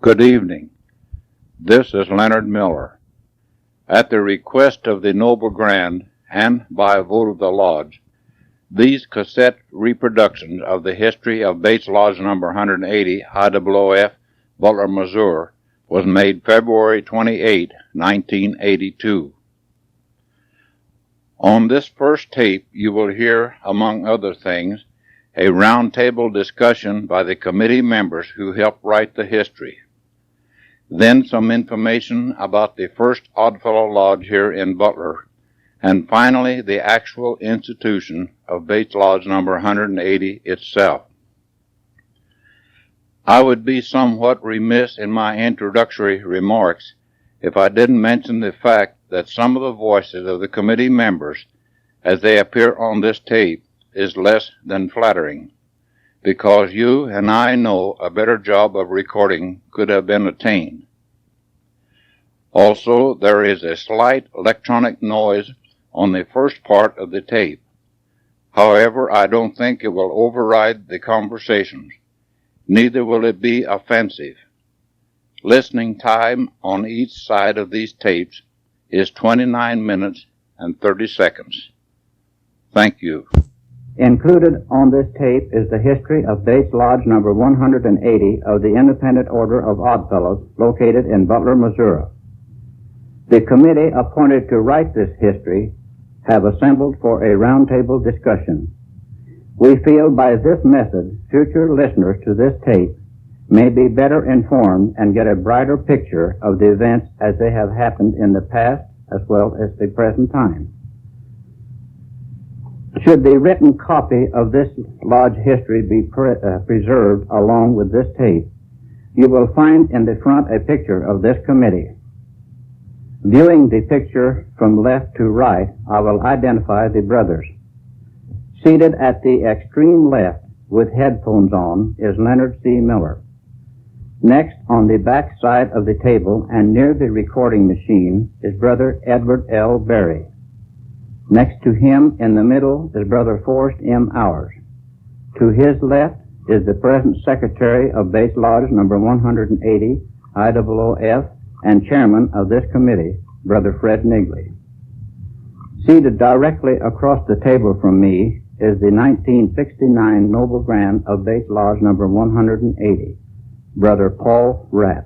Good evening. This is Leonard Miller. At the request of the Noble Grand and by a vote of the Lodge, these cassette reproductions of the history of Bates Lodge number 180, I.O.O.F, Butler, Missouri, was made February 28, 1982. On this first tape, you will hear, among other things, a roundtable discussion by the committee members who helped write the history. Then some information about the first Oddfellow Lodge here in Butler, and finally the actual institution of Bates Lodge number 180 itself. I would be somewhat remiss in my introductory remarks if I didn't mention the fact that some of the voices of the committee members, as they appear on this tape, is less than flattering, because you and I know a better job of recording could have been attained. Also, there is a slight electronic noise on the first part of the tape. However, I don't think it will override the conversations. Neither will it be offensive. Listening time on each side of these tapes is 29 minutes and 30 seconds. Thank you. Included on this tape is the history of Bates Lodge number 180 of the Independent Order of Oddfellows located in Butler, Missouri. The committee appointed to write this history have assembled for a roundtable discussion. We feel by this method future listeners to this tape may be better informed and get a brighter picture of the events as they have happened in the past as well as the present time. Should the written copy of this lodge history be preserved along with this tape, you will find in the front a picture of this committee. Viewing the picture from left to right, I will identify the brothers. Seated at the extreme left with headphones on is Leonard C. Miller. Next, on the back side of the table and near the recording machine is Brother Edward L. Berry. Next to him in the middle is Brother Forrest M. Ours. To his left is the present Secretary of Bates Lodge number 180, I.O.O.F, and Chairman of this committee, Brother Fred Nigley. Seated directly across the table from me is the 1969 Noble Grand of Bates Lodge number 180, Brother Paul Rapp.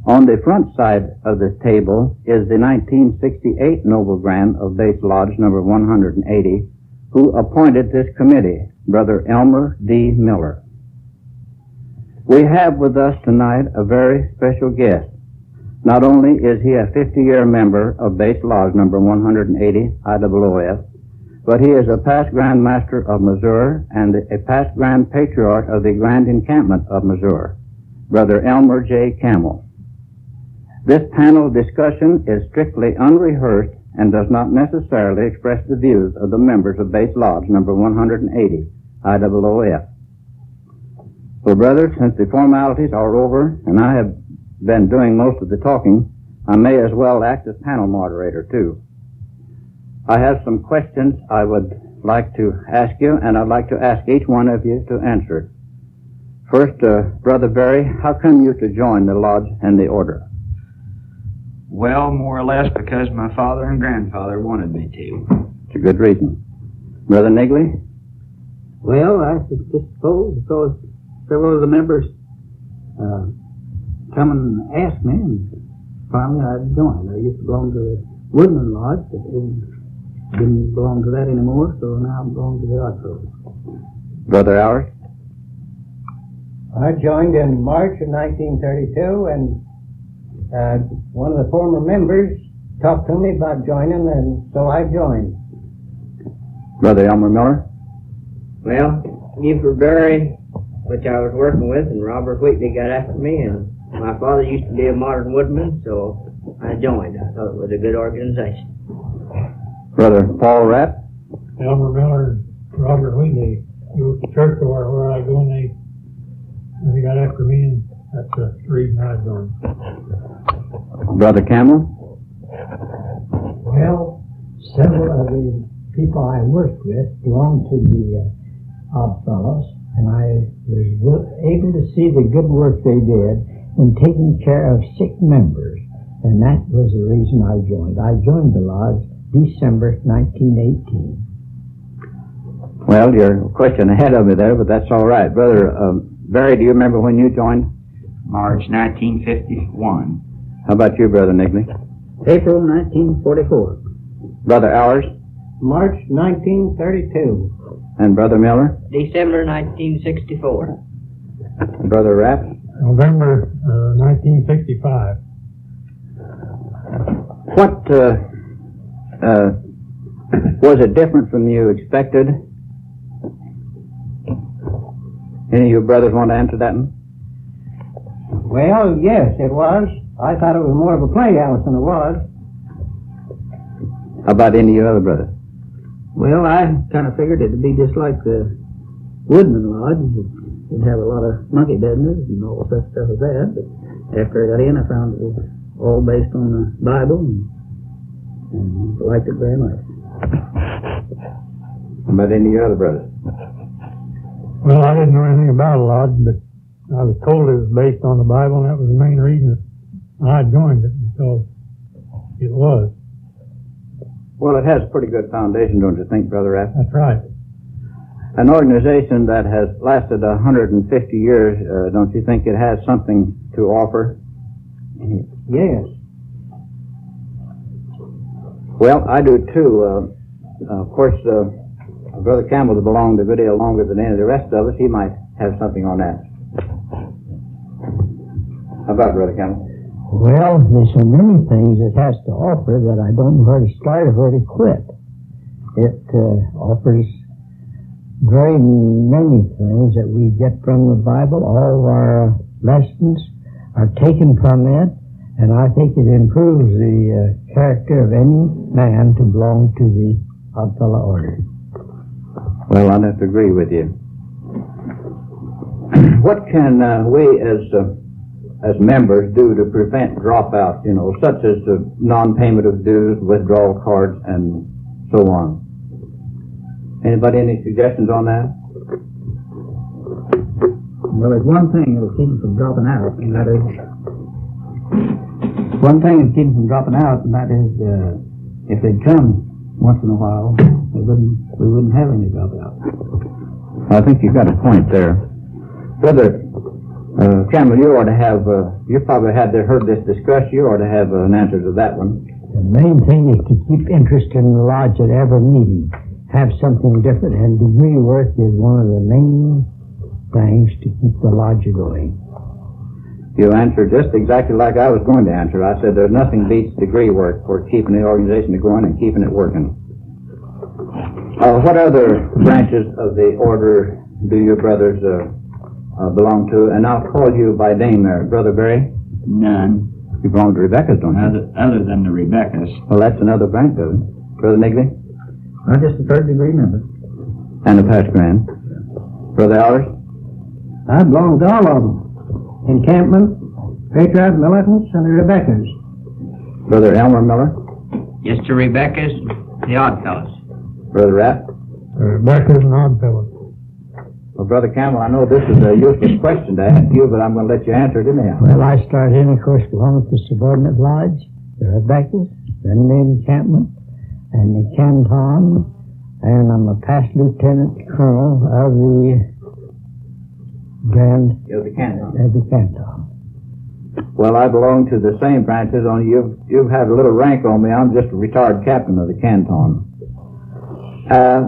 On the front side of this table is the 1968 Noble Grand of Bates Lodge number 180, who appointed this committee, Brother Elmer D. Miller. We have with us tonight a very special guest. Not only is he a 50-year member of Bates Lodge number 180, I.O.O.F, but he is a past Grand Master of Missouri and a past Grand Patriarch of the Grand Encampment of Missouri, Brother Elmer J. Campbell. This panel discussion is strictly unrehearsed and does not necessarily express the views of the members of Bates Lodge number 180, I.O.O.F. Well, brothers, since the formalities are over and I have been doing most of the talking, I may as well act as panel moderator too. I have some questions I would like to ask you, and I'd like to ask each one of you to answer. First, Brother Berry, how come you to join the lodge and the order? Well, more or less because my father and grandfather wanted me to. It's a good reason. Brother Nigley? Well, I suppose because several of the members come and asked me, and finally I joined. I used to belong to the Woodman Lodge, but didn't belong to that anymore, so now I belong to the Oddfellows. Brother Ours? I joined in March of 1932, and one of the former members talked to me about joining, and so I joined. Brother Elmer Miller? Well, Buford Berry, which I was working with, and Robert Wheatley got after me, and my father used to be a modern woodman, so I joined. I thought it was a good organization. Brother Paul Rapp? Elmer Miller and Robert Wheatley go to church where I go, and they got after me, and that's the reason I joined. Brother Campbell? Well, several of the people I worked with belonged to the Oddfellows, and I was able to see the good work they did in taking care of sick members, and that was the reason I joined. I joined the lodge December 1918. Well, you're a question ahead of me there, but that's all right. Brother Barry, do you remember when you joined? March 1951. How about you, Brother Nigley? April 1944. Brother Allers? March 1932. And Brother Miller? December 1964. And Brother Rapp? November 1965. What was it different from you expected? Any of you brothers want to answer that one? Well, yes, it was. I thought it was more of a playhouse than it was. How about any of you other brothers? Well, I kind of figured it'd be just like the Woodman Lodge. It'd have a lot of monkey business and all such stuff as that. But after I got in, I found it was all based on the Bible and liked it very much. How about any of you other brothers? Well, I didn't know anything about a lodge, but I was told it was based on the Bible, and that was the main reason I joined it, because it was. Well, it has a pretty good foundation, don't you think, Brother Rapp? That's right. An organization that has lasted 150 years, don't you think it has something to offer? Yes. Well, I do too. Of course, Brother Campbell has belonged a good deal longer than any of the rest of us. He might have something on that. How about Brother Campbell? Well, there's so many things it has to offer that I don't know where to start or where to quit. It offers very many things that we get from the Bible. All of our lessons are taken from it, and I think it improves the character of any man to belong to the Oddfellow Order. Well, I'd have to agree with you. What can we as members do to prevent dropout, such as the non-payment of dues, withdrawal cards, and so on? Anybody any suggestions on that? Well, there's one thing that'll keep them from dropping out, and that is if they'd come once in a while, we wouldn't have any dropout. I think you've got a point there. Brother Campbell, you ought to have, you probably heard this discussed, you ought to have an answer to that one. The main thing is to keep interest in the lodge at every meeting. Have something different, and degree work is one of the main things to keep the lodge going. You answered just exactly like I was going to answer. I said there's nothing beats degree work for keeping the organization going and keeping it working. What other branches of the order do your brothers belong to? And I'll call you by name there. Brother Barry? None. You belong to Rebecca's, don't you? Other than the Rebecca's. Well, that's another branch of it. Brother Nigley? I'm just a third degree member. And a past grand. Brother Allers? I belong to all of them. Encampment, Patriot Militants, and the Rebecca's. Brother Elmer Miller? Just the Rebecca's, the Oddfellows. Brother Rapp? Rebecca's and Oddfellows. Well, Brother Campbell, I know this is a useless question to ask you, but I'm going to let you answer it anyhow. Well, I started in, of course, along with the subordinate lodge, the Rebecca's, then the encampment, and the canton, and I'm a past lieutenant colonel of the Grand You're the canton. of the canton. Well, I belong to the same branches, only you've had a little rank on me. I'm just a retired captain of the canton.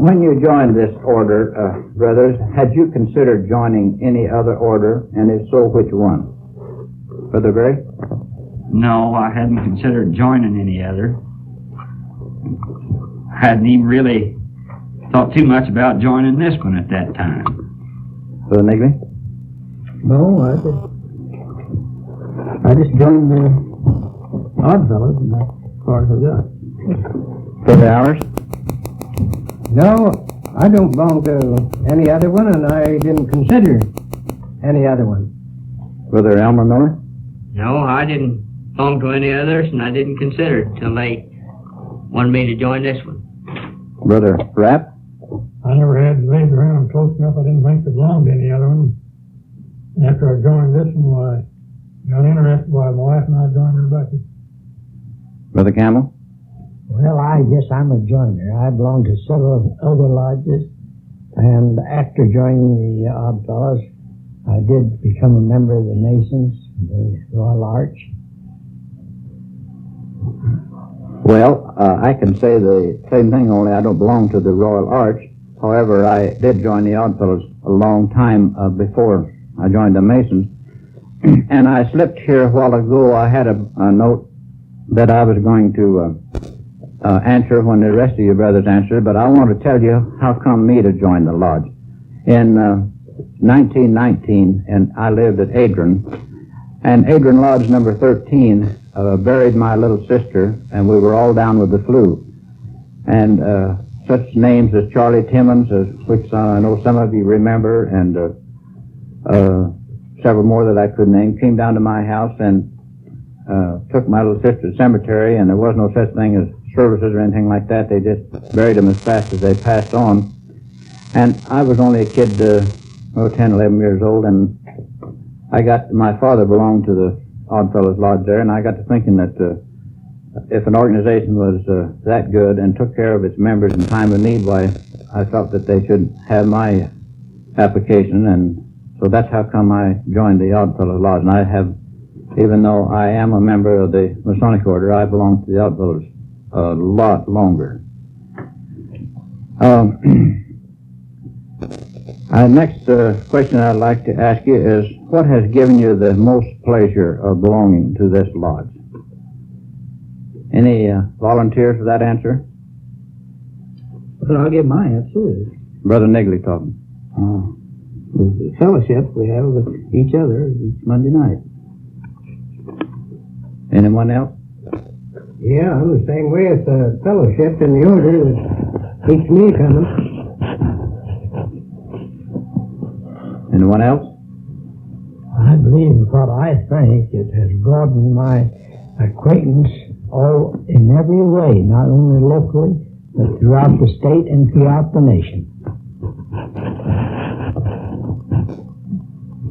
When you joined this order, brothers, had you considered joining any other order, and if so, which one? Brother Barry? No, I hadn't considered joining any other. I hadn't even really thought too much about joining this one at that time. Brother Nigley? No, I just joined the Oddfellows, and that's as far as I got. Brother Allers? No, I don't belong to any other one, and I didn't consider any other one. Brother Elmer Miller? No, I didn't belong to any others, and I didn't consider it till they wanted me to join this one. Brother Rapp? I never had laid around close enough. I didn't think to belong to any other one. After I joined this one, Got interested while my wife and I joined her bucket. Brother Campbell? Well, I guess I'm a joiner. I belong to several other lodges, and after joining the Odd Fellows, I did become a member of the Masons, the Royal Arch. Well, I can say the same thing, only I don't belong to the Royal Arch. However, I did join the Odd Fellows a long time before I joined the Masons. And I slipped here a while ago. I had a note that I was going to answer when the rest of you brothers answered, but I want to tell you how come me to join the lodge. In 1919, and I lived at Adrian, and Adrian Lodge number 13 buried my little sister, and we were all down with the flu. And such names as Charlie Timmons, which I know some of you remember, and several more that I could name, came down to my house and took my little sister to the cemetery, and there was no such thing as services or anything like that. They just buried them as fast as they passed on. And I was only a kid, 10, 11 years old, and my father belonged to the Odd Fellows Lodge there, and I got to thinking that if an organization was that good and took care of its members in time of need, why, I felt that they should have my application, and so that's how come I joined the Odd Fellows Lodge. And I have, even though I am a member of the Masonic Order, I belong to the Odd Fellows a lot longer. Next question I'd like to ask you is, what has given you the most pleasure of belonging to this lodge? Any volunteers for that answer? Well, I'll give my answer. Brother Nigley talking. The fellowship we have with each other each Monday night. Anyone else? Yeah, I'm the same way as the fellowship in the order that keeps me coming. Anyone else? I believe what I think it has broadened my acquaintance all in every way, not only locally, but throughout the state and throughout the nation.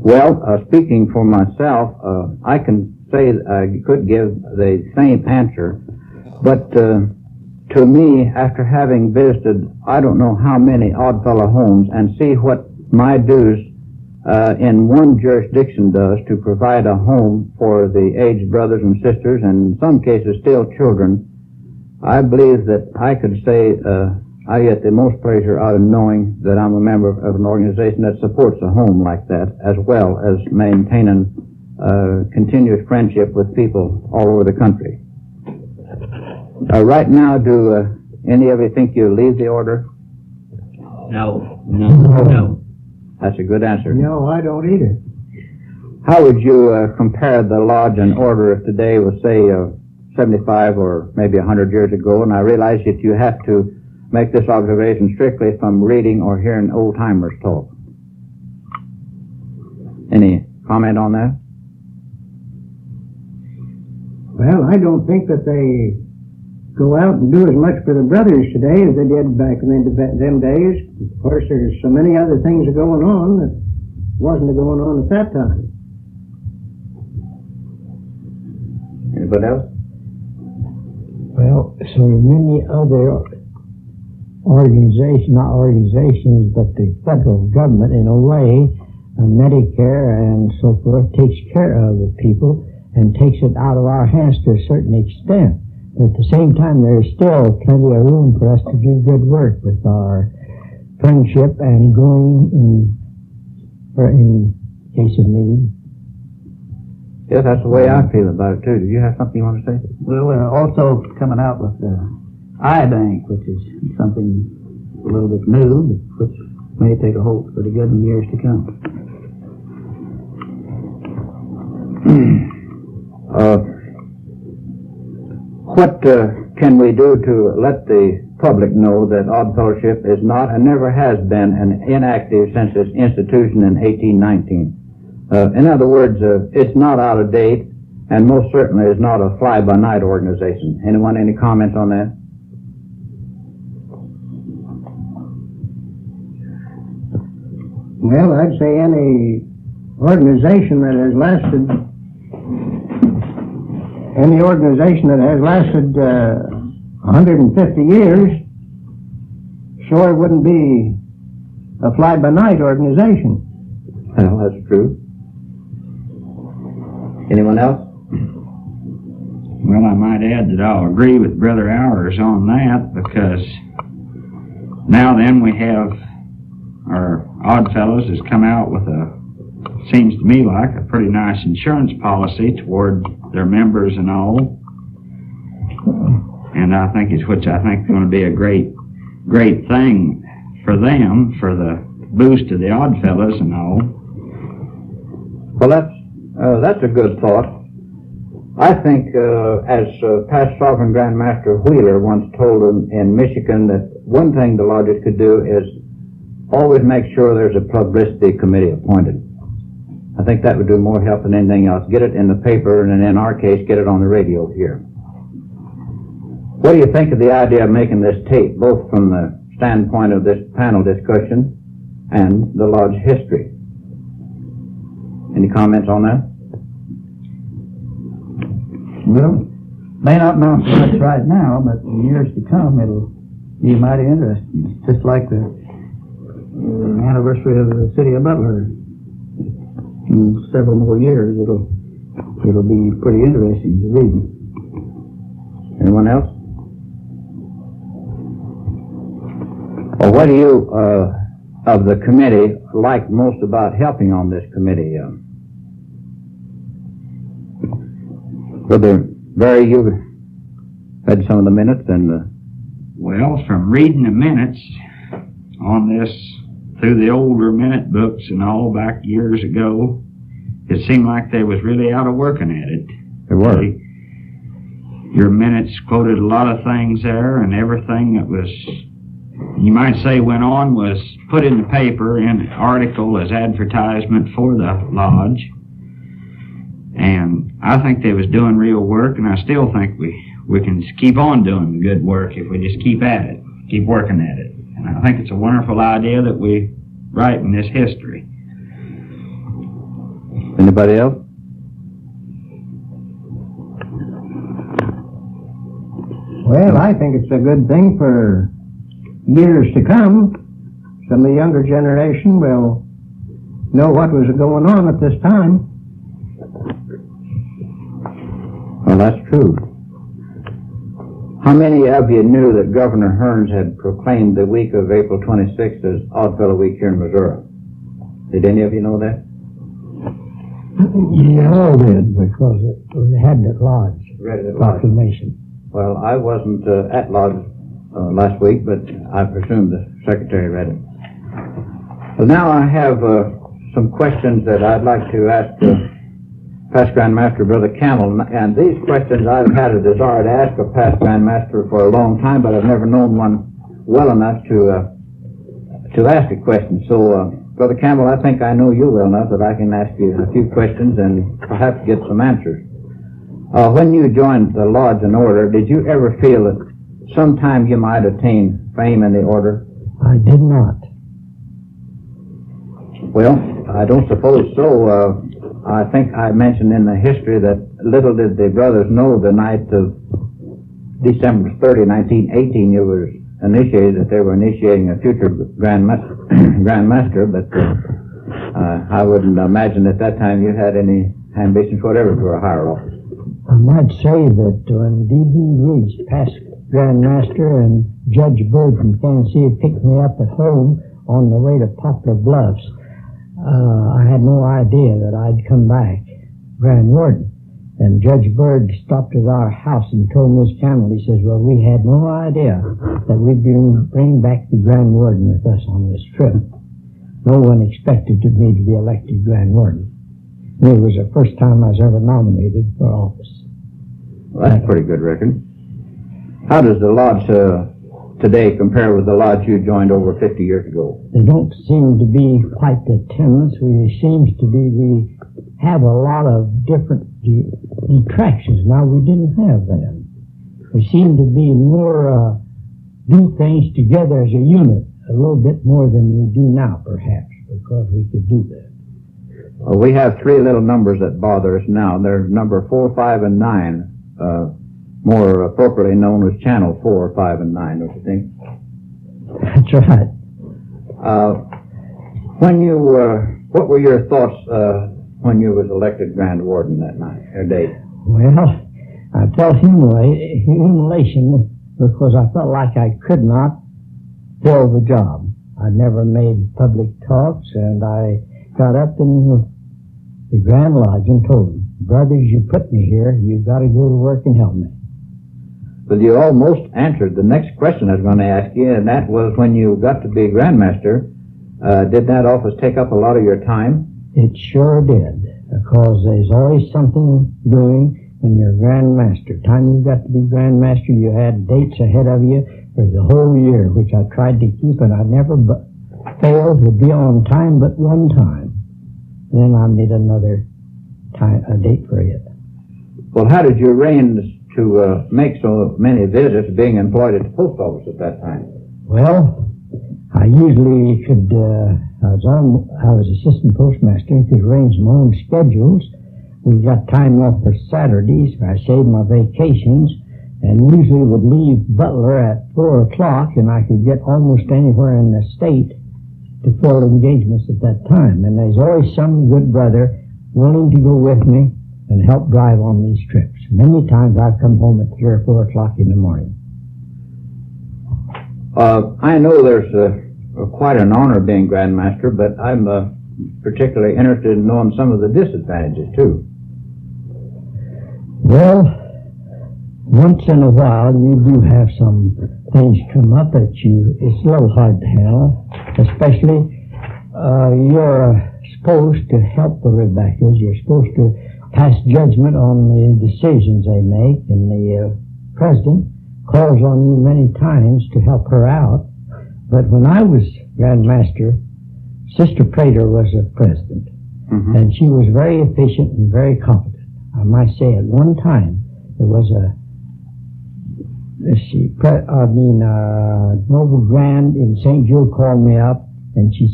Well, speaking for myself, I can say I could give the same answer, but to me, after having visited I don't know how many Oddfellow homes and see what my dues in one jurisdiction does to provide a home for the aged brothers and sisters, and in some cases still children, I believe that I could say I get the most pleasure out of knowing that I'm a member of an organization that supports a home like that, as well as maintaining continuous friendship with people all over the country. Right now, do any of you think you'll leave the order? No. That's a good answer. No, I don't either. How would you compare the lodge and order if today was, say, 75 or maybe 100 years ago? And I realize that you have to make this observation strictly from reading or hearing old-timers talk. Any comment on that? Well, I don't think that they go out and do as much for the brothers today as they did back in them days. Of course, there's so many other things going on that wasn't going on at that time. Anybody else? Well, so many other organizations, not organizations, but the federal government, in a way, Medicare and so forth, takes care of the people and takes it out of our hands to a certain extent. But at the same time, there's still plenty of room for us to do good work with our friendship and going in case of need. Yes, that's the way I feel about it, too. Do you have something you want to say? Well, we're also coming out with the I.O.O.F, which is something a little bit new, which may take a hold pretty good in years to come. What can we do to let the public know that Odd Fellowship is not and never has been an inactive since its institution in 1819? In other words, it's not out of date and most certainly is not a fly-by-night organization. Anyone, any comments on that? Well, I'd say any organization that has lasted any organization that has lasted 150 years sure wouldn't be a fly-by-night organization. Well, that's true. Anyone else? Well, I might add that I'll agree with Brother Ours on that, because now then we have our Oddfellows has come out with seems to me like a pretty nice insurance policy toward their members and all. And I think it's going to be a great thing for them, for the boost of the Oddfellows and all. Well, that's a good thought. I think, as past Sovereign Grand Master Wheeler once told him in Michigan, that one thing the lodges could do is always make sure there's a publicity committee appointed. I think that would do more help than anything else. Get it in the paper, and in our case, get it on the radio here. What do you think of the idea of making this tape, both from the standpoint of this panel discussion and the lodge history? Any comments on that? Well, may not amount to much right now, but in years to come, it'll be mighty interesting. Just like the anniversary of the city of Butler. In several more years, it'll be pretty interesting to read. Anyone else? Well, what do you, of the committee, like most about helping on this committee? Brother Barry, you've read some of the minutes and... Well, from reading the minutes on this through the older minute books and all back years ago, it seemed like they was really out of working at it. They were. Your minutes quoted a lot of things there, and everything that was, you might say, went on was put in the paper in an article as advertisement for the lodge. And I think they was doing real work, and I still think we can keep on doing the good work if we just keep at it, keep working at it. And I think it's a wonderful idea that we write in this history. Anybody else? Well, I think it's a good thing for years to come. Some of the younger generation will know what was going on at this time. Well, that's true. How many of you knew that Governor Hearns had proclaimed the week of April 26th as Oddfellow Week here in Missouri? Did any of you know that? Yeah, all did, because it had the lodge Read it at lodge. proclamation. Well, I wasn't at lodge last week, but I presume the secretary read it. Well, now I have some questions that I'd like to ask Past Grand Master Brother Campbell, and these questions I've had a desire to ask a Past Grand Master for a long time, but I've never known one well enough to ask a question. So, Brother Campbell, I think I know you well enough that I can ask you a few questions and perhaps get some answers. When you joined the lodge and order, did you ever feel that sometime you might attain fame in the order? I did not. Well, I don't suppose so. I think I mentioned in the history that little did the brothers know the night of December 30, 1918, you were initiated, that they were initiating a future Grand Master, but I wouldn't imagine at that time you had any ambitions whatever for a higher office. I might say that when D.B. Riggs, past Grand Master, and Judge Bird from Kansas City picked me up at home on the way to Poplar Bluffs, I had no idea that I'd come back Grand Warden. And Judge Bird stopped at our house and told Miss Campbell, he says, well, we had no idea that we'd bring back the Grand Warden with us on this trip. No one expected me to be elected Grand Warden. And it was the first time I was ever nominated for office. Well, that's a pretty good record. How does the lodge today compare with the lodge you joined over 50 years ago? They don't seem to be quite the attendance. We have a lot of different detractions. Now, we didn't have that. We seem to be more, do things together as a unit, a little bit more than we do now, perhaps, because we could do that. Well, we have three little numbers that bother us now. They're number 4, 5, and 9. more appropriately known as Channel 4, 5, and 9, don't you think? That's right. What were your thoughts when you was elected Grand Warden that night, or day? Well, I felt humiliation because I felt like I could not fill the job. I never made public talks, and I got up in the Grand Lodge and told them, brothers, you put me here, you've got to go to work and help me. But you almost answered the next question I was going to ask you, and that was when you got to be Grandmaster, did that office take up a lot of your time? It sure did, because there's always something doing when you're Grandmaster. Time you got to be Grandmaster, you had dates ahead of you for the whole year, which I tried to keep, and I never failed to be on time but one time. Then I made another a date for it. Well, how did you arrange to make so many visits being employed at the post office at that time? Well, I usually could, I was assistant postmaster and could arrange my own schedules. We got time off for Saturdays. I saved my vacations and usually would leave Butler at 4 o'clock, and I could get almost anywhere in the state to fill engagements at that time. And there's always some good brother willing to go with me and help drive on these trips. Many times I've come home at 3 or 4 o'clock in the morning. I know there's quite an honor being Grandmaster, but I'm particularly interested in knowing some of the disadvantages, too. Well, once in a while you do have some things come up at you. It's a little hard to handle, especially you're supposed to help the Rebeccas. You're supposed to pass judgment on the decisions they make, and the president calls on you many times to help her out. But when I was Grandmaster, Sister Prater was the president, and she was very efficient and very competent. I might say at one time there was Noble Grand in St. Joe called me up, and she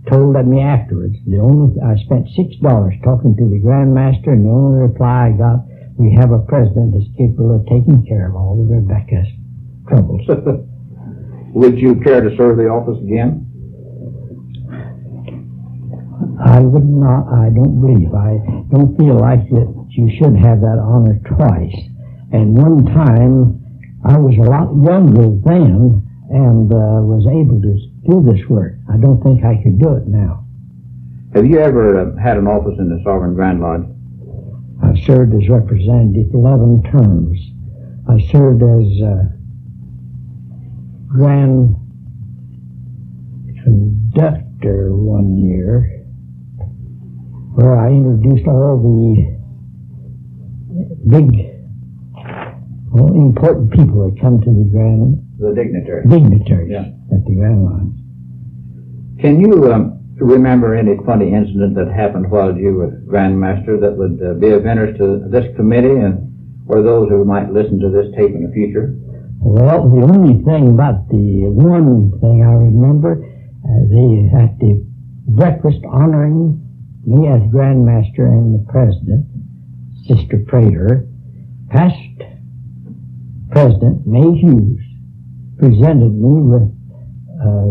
told me afterwards, I spent $6 talking to the Grandmaster, and the only reply I got, we have a president that's capable of taking care of all the Rebecca's troubles. Would you care to serve the office again? I would not. I don't believe. I don't feel like that you should have that honor twice. And one time, I was a lot younger then and was able to do this work. I don't think I could do it now. Have you ever had an office in the Sovereign Grand Lodge? I've served as representative 11 terms. I served as Grand Conductor one year, where I introduced all the big, important people that come to the dignitaries at the Grand Lodge. Can you remember any funny incident that happened while you were Grandmaster that would be of interest to this committee and or those who might listen to this tape in the future? Well, the only thing about the one thing I remember, they at the breakfast honoring me as Grandmaster and the President, Sister Prater, past President May Hughes presented me with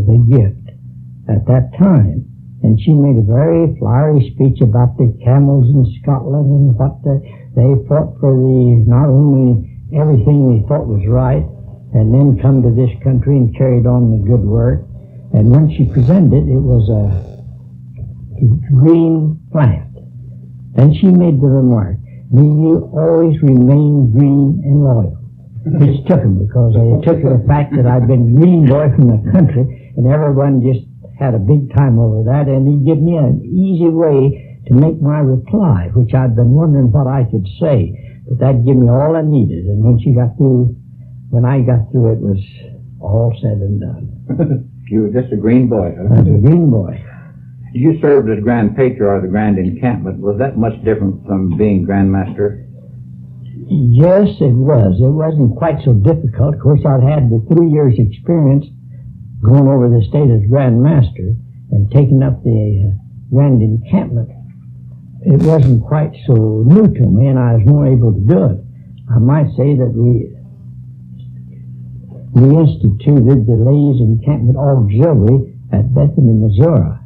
the gift at that time. And she made a very flowery speech about the camels in Scotland and what they fought for not only everything they thought was right, and then come to this country and carried on the good work. And when she presented it was a green plant. And she made the remark, may you always remain green and loyal. Which took him, because they took the fact that I'd been green boy from the country, and everyone just had a big time over that, and he gave me an easy way to make my reply, which I'd been wondering what I could say. But that gave me all I needed, and when I got through, it was all said and done. You were just a green boy, huh? I was a green boy. You served as Grand Patriarch of the Grand Encampment. Was that much different from being Grandmaster? Yes, it was. It wasn't quite so difficult. Of course, I'd had the 3 years' experience going over the state as Grand Master and taking up the Grand Encampment. It wasn't quite so new to me, and I was more able to do it. I might say that we instituted the Ladies Encampment Auxiliary at Bethany, Missouri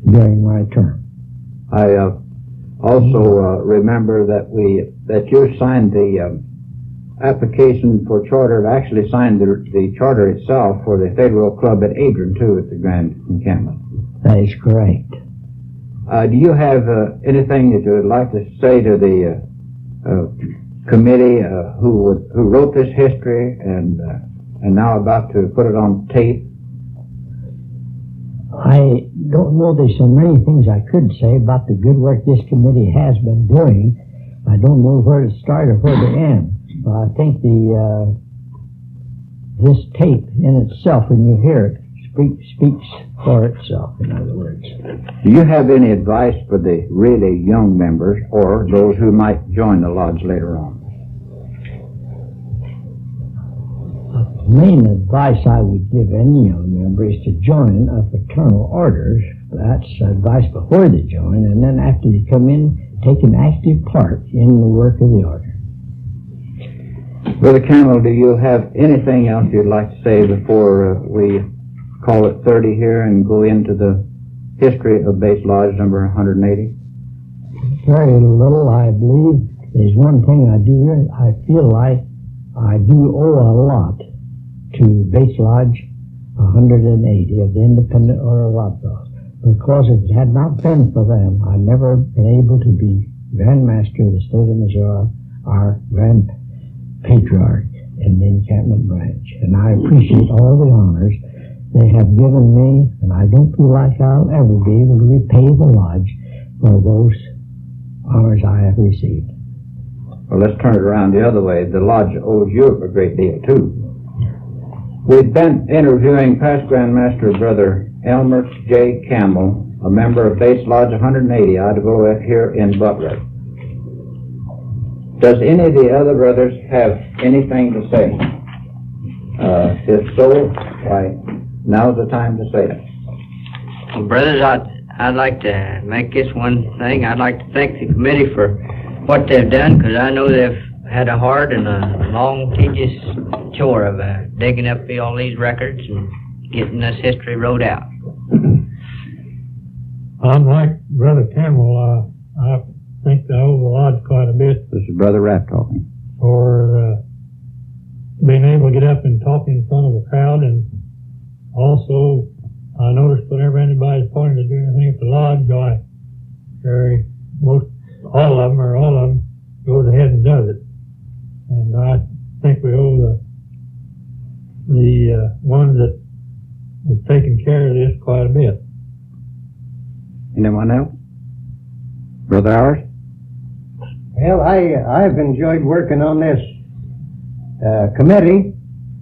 during my term. I also remember that you signed the application for charter, actually signed the charter itself for the Federal Club at Adrian, too, at the Grand Encampment. That is correct. Do you have anything that you would like to say to the committee who wrote this history and now about to put it on tape? I don't know. There's so many things I could say about the good work this committee has been doing. I don't know where to start or where to end. But I think this tape in itself, when you hear it, speaks for itself, in other words. Do you have any advice for the really young members or those who might join the lodge later on? The main advice I would give any young member is to join a fraternal orders. That's advice before they join, and then after they come in, take an active part in the work of the order. Brother Campbell, do you have anything else you'd like to say before we call it 30 here and go into the history of Base Lodge number 180? Very little, I believe. There's one thing I feel like I do owe a lot to Base Lodge 180 of the Independent Order of Outlaws, because if it had not been for them, I'd never been able to be Grand Master of the state of Missouri, our Grand Patriarch in the Encampment Branch. And I appreciate all the honors they have given me, and I don't feel like I'll ever be able to repay the lodge for those honors I have received. Well, let's turn it around the other way. The lodge owes you a great deal, too. We've been interviewing past Grand Master Brother Elmer J. Campbell, a member of Base Lodge 180, I.O.O.F. here in Butler. Does any of the other brothers have anything to say? If so, why, now's the time to say it. Well, brothers, I'd like to make this one thing. I'd like to thank the committee for what they've done, because I know they've had a hard and a long, tedious chore of digging up all these records and getting this history wrote out. Unlike Brother Campbell, I think I owe the lodge quite a bit. This is Brother Rapp talking. For being able to get up and talk in front of a crowd, and also I noticed whenever anybody's pointing to do anything at the lodge, all of them goes ahead and does it. And I think we owe the ones that is taking care of this quite a bit. Anyone else? Brother Howard? Well, I've enjoyed working on this committee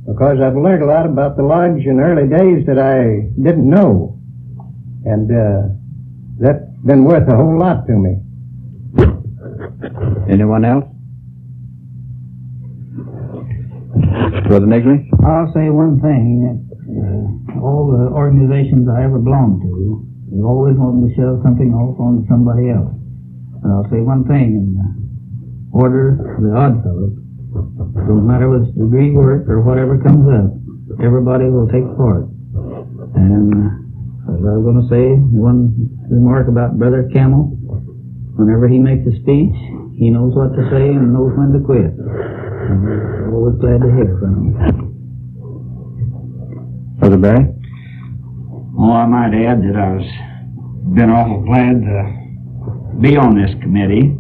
because I've learned a lot about the lodge in early days that I didn't know. And that's been worth a whole lot to me. Anyone else? Brother Nigley? I'll say one thing. All the organizations I ever belonged to, they always wanted to shove something off on somebody else. But I'll say one thing, in the order of the Oddfellows, don't matter whether it's degree work or whatever comes up, everybody will take part. And as I was going to say, one remark about Brother Campbell, whenever he makes a speech, he knows what to say and knows when to quit. And we're always glad to hear from him. Brother Barry? Well, I might add that I've been awful glad to be on this committee,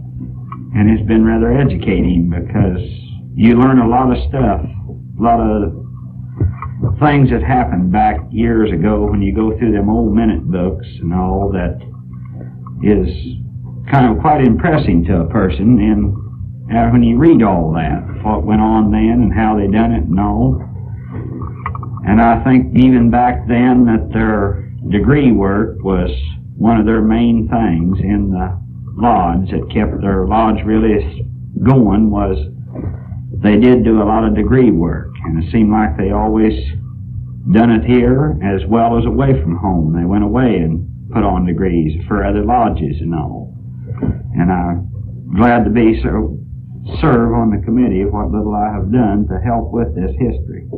and it's been rather educating because you learn a lot of stuff, a lot of things that happened back years ago when you go through them old minute books and all that is kind of quite impressing to a person, and when you read all that, what went on then and how they done it and all. And I think even back then that their degree work was one of their main things in the lodge that kept their lodge really going, was they did do a lot of degree work, and it seemed like they always done it here as well as away from home. They went away and put on degrees for other lodges and all. And I'm glad to be serve on the committee what little I have done to help with this history.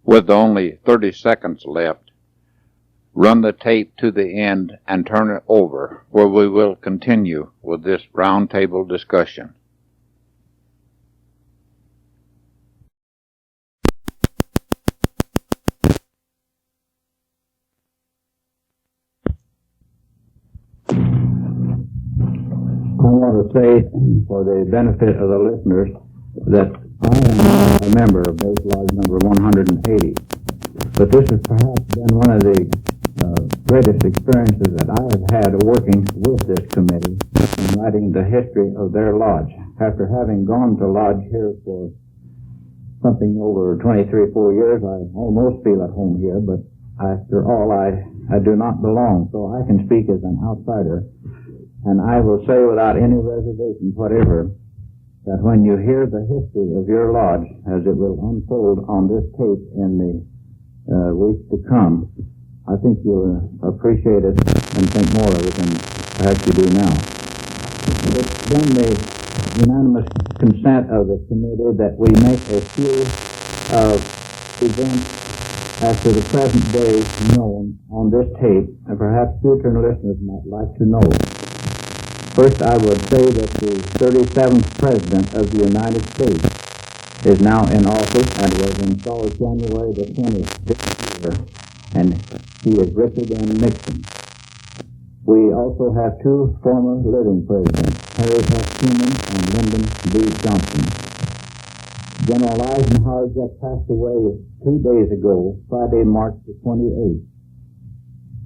With only 30 seconds left, run the tape to the end and turn it over, where we will continue with this roundtable discussion. I want to say, for the benefit of the listeners, that I am a member of Base Lodge number 180. But this has perhaps been one of the greatest experiences that I have had working with this committee in writing the history of their lodge. After having gone to lodge here for something over 23, 4 years, I almost feel at home here, but after all, I do not belong, so I can speak as an outsider. And I will say without any reservation whatever that when you hear the history of your lodge as it will unfold on this tape in the weeks to come, I think you'll appreciate it and think more of it than perhaps you do now. It's been the unanimous consent of the committee that we make a few events as to the present day known on this tape, and perhaps future listeners might like to know. First, I would say that the 37th President of the United States is now in office and was installed January the 20th this year, and he is Richard M. Nixon. We also have two former living presidents, Harry S. Truman and Lyndon B. Johnson. General Eisenhower just passed away 2 days ago, Friday, March the 28th.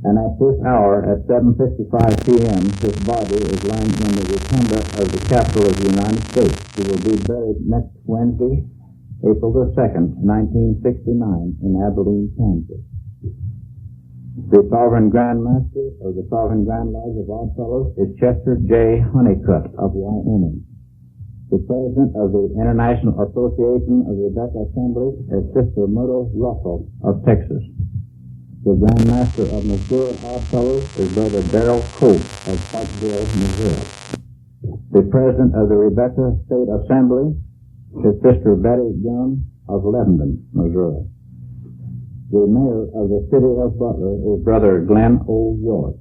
And at this hour, at 7:55 p.m., his body is lying in the rotunda of the Capitol of the United States. He will be buried next Wednesday, April the 2nd, 1969, in Abilene, Kansas. The Sovereign Grand Master of the Sovereign Grand Lodge of Oddfellows is Chester J. Honeycutt of Wyoming. The President of the International Association of Rebecca Assemblies is Sister Myrtle Russell of Texas. The Grand Master of Missouri Oddfellows is Brother Darrell Cope of Pottsville, Missouri. The President of the Rebecca State Assembly is Sister Betty Young of Lebanon, Missouri. The Mayor of the City of Butler is Brother Glenn O. York.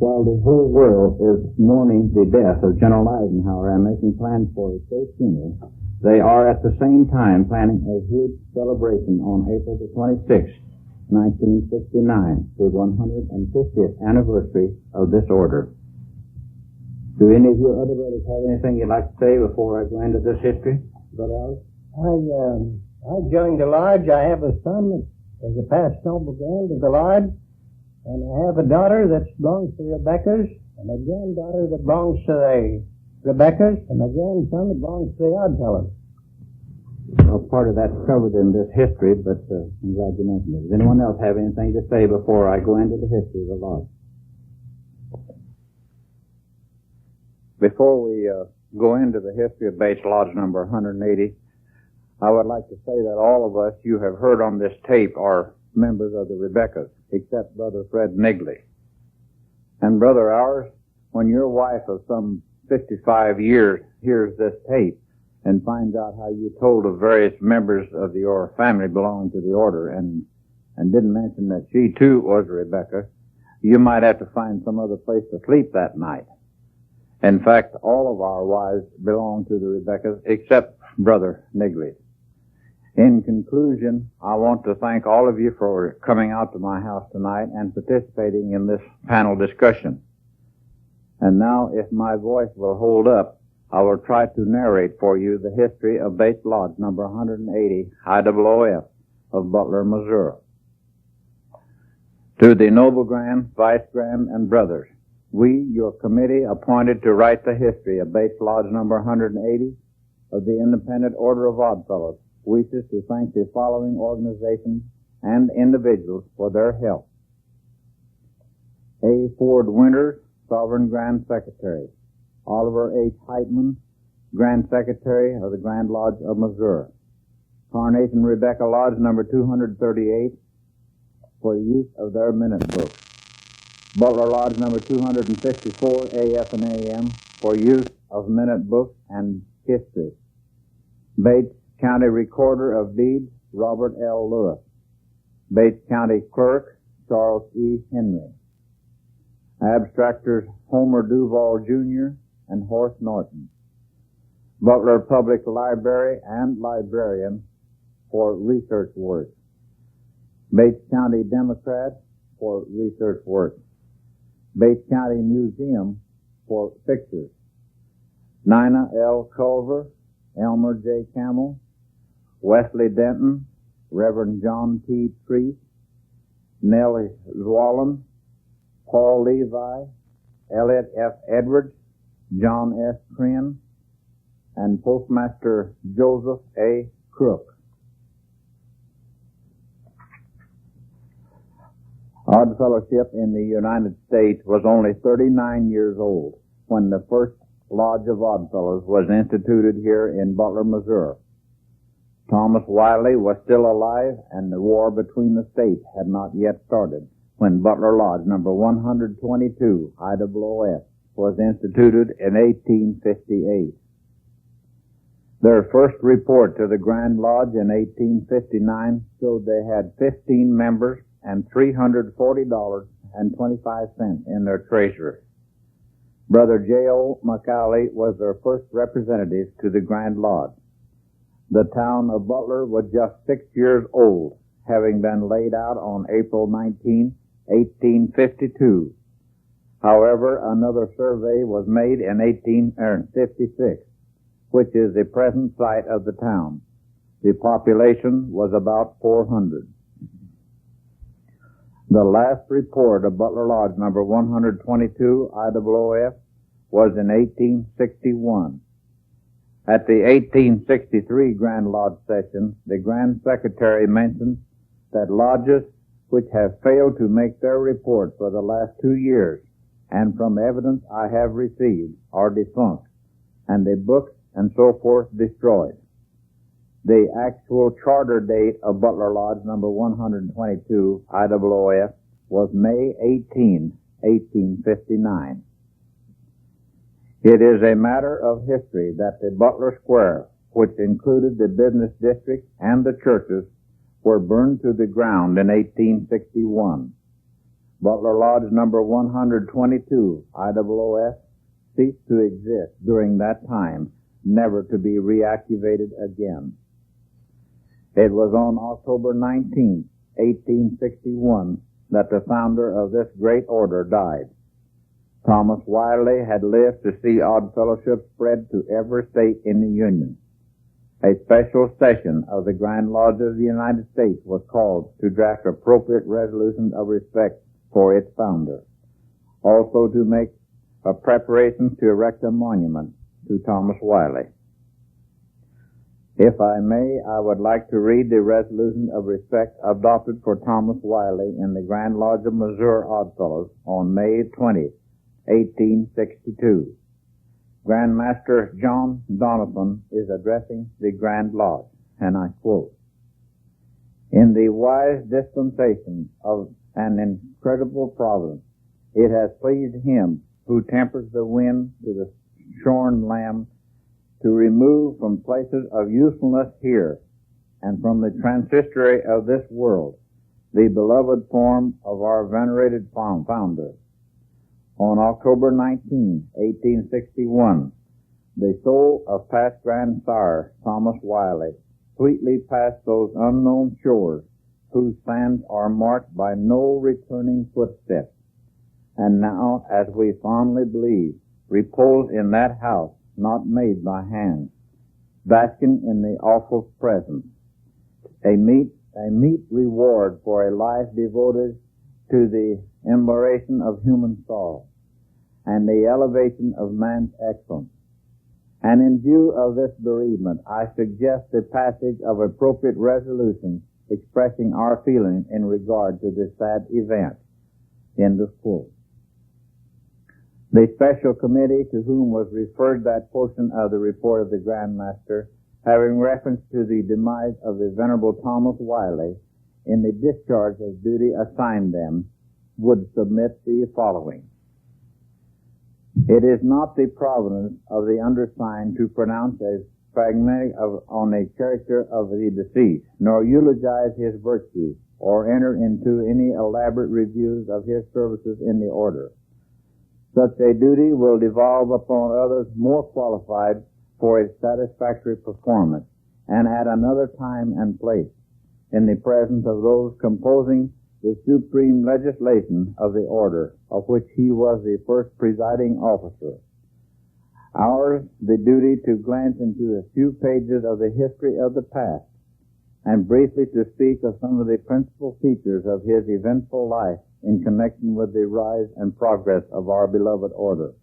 While the whole world is mourning the death of General Eisenhower and making plans for his state funeral, they are at the same time planning a huge celebration on April the 26th, 1969, the 150th anniversary of this order. Do any of you other brothers have anything you'd like to say before I go into this history? Brother Alice? I joined the lodge. I have a son that is a past noble grand of the lodge, and I have a daughter that belongs to the Rebecca's, and a granddaughter that belongs to the Rebecca's, and a grandson that belongs to the Oddfellows. Well, part of that's covered in this history, but I'm glad you mentioned it. Does anyone else have anything to say before I go into the history of the lodge? Before we go into the history of Base Lodge number 180, I would like to say that all of us you have heard on this tape are members of the Rebeccas, except Brother Fred Nigley. And Brother Ours, when your wife of some 55 years hears this tape, and finds out how you told of various members of your family belonging to the order and didn't mention that she too was a Rebecca, you might have to find some other place to sleep that night. In fact, all of our wives belong to the Rebeccas except Brother Nigley. In conclusion, I want to thank all of you for coming out to my house tonight and participating in this panel discussion. And now, if my voice will hold up, I will try to narrate for you the history of Base Lodge number 180, I.O.O.F. of Butler, Missouri. To the Noble Grand, Vice Grand, and Brothers, we, your committee, appointed to write the history of Base Lodge number 180 of the Independent Order of Oddfellows, wishes to thank the following organizations and individuals for their help. A. Ford Winters, Sovereign Grand Secretary. Oliver H. Heitman, Grand Secretary of the Grand Lodge of Missouri. Carnation Rebecca Lodge number 238 for the use of their minute books. Butler Lodge number 254, AF and AM, for use of minute books and history. Bates County Recorder of Deeds, Robert L. Lewis. Bates County Clerk, Charles E. Henry. Abstractors Homer Duval, Jr. and Horace Norton. Butler Public Library and Librarian for research work. Bates County Democrat for research work. Bates County Museum for pictures. Nina L. Culver, Elmer J. Camel, Wesley Denton, Reverend John T. Treat, Nellie Zwallen, Paul Levi, Elliot F. Edwards, John S. Crin, and Postmaster Joseph A. Crook. Odd Fellowship in the United States was only 39 years old when the first Lodge of Oddfellows was instituted here in Butler, Missouri. Thomas Wiley was still alive, and the war between the states had not yet started when Butler Lodge number 122, I.O.O.F, was instituted in 1858. Their first report to the Grand Lodge in 1859 showed they had 15 members and $340.25 in their treasury. Brother J.O. McCauley was their first representative to the Grand Lodge. The town of Butler was just 6 years old, having been laid out on April 19, 1852. However, another survey was made in 1856, which is the present site of the town. The population was about 400. The last report of Butler Lodge number 122, I.O.O.F, was in 1861. At the 1863 Grand Lodge session, the Grand Secretary mentioned that lodges which have failed to make their report for the last 2 years, and from evidence I have received, are defunct, and the books and so forth destroyed. The actual charter date of Butler Lodge number 122, I.O.O.F, was May 18, 1859. It is a matter of history that the Butler Square, which included the business district and the churches, were burned to the ground in 1861. Butler Lodge number 122, I.O.O.F, ceased to exist during that time, never to be reactivated again. It was on October 19, 1861, that the founder of this great order died. Thomas Wiley had lived to see Odd Fellowship spread to every state in the Union. A special session of the Grand Lodge of the United States was called to draft appropriate resolutions of respect for its founder, also to make a preparation to erect a monument to Thomas Wiley. If I may, I would like to read the resolution of respect adopted for Thomas Wiley in the Grand Lodge of Missouri Oddfellows on May 20, 1862. Grandmaster John Donovan is addressing the Grand Lodge, and I quote, "In the wise dispensation of an incredible providence, it has pleased him who tempers the wind to the shorn lamb to remove from places of usefulness here and from the transitory of this world the beloved form of our venerated founder. On October 19, 1861, the soul of past grandsire Thomas Wiley sweetly passed those unknown shores whose sands are marked by no returning footsteps, and now, as we fondly believe, repose in that house not made by hands, basking in the awful presence, a meet reward for a life devoted to the emulation of human sorrow and the elevation of man's excellence. And in view of this bereavement, I suggest the passage of appropriate resolutions expressing our feelings in regard to this sad event." End of quote. The special committee to whom was referred that portion of the report of the Grand Master, having reference to the demise of the Venerable Thomas Wiley in the discharge of duty assigned them, would submit the following. It is not the province of the undersigned to pronounce a fragment on a character of the deceased, nor eulogize his virtues, or enter into any elaborate reviews of his services in the order. Such a duty will devolve upon others more qualified for its satisfactory performance, and at another time and place, in the presence of those composing the supreme legislation of the order, of which he was the first presiding officer. Ours the duty to glance into a few pages of the history of the past, and briefly to speak of some of the principal features of his eventful life in connection with the rise and progress of our beloved order.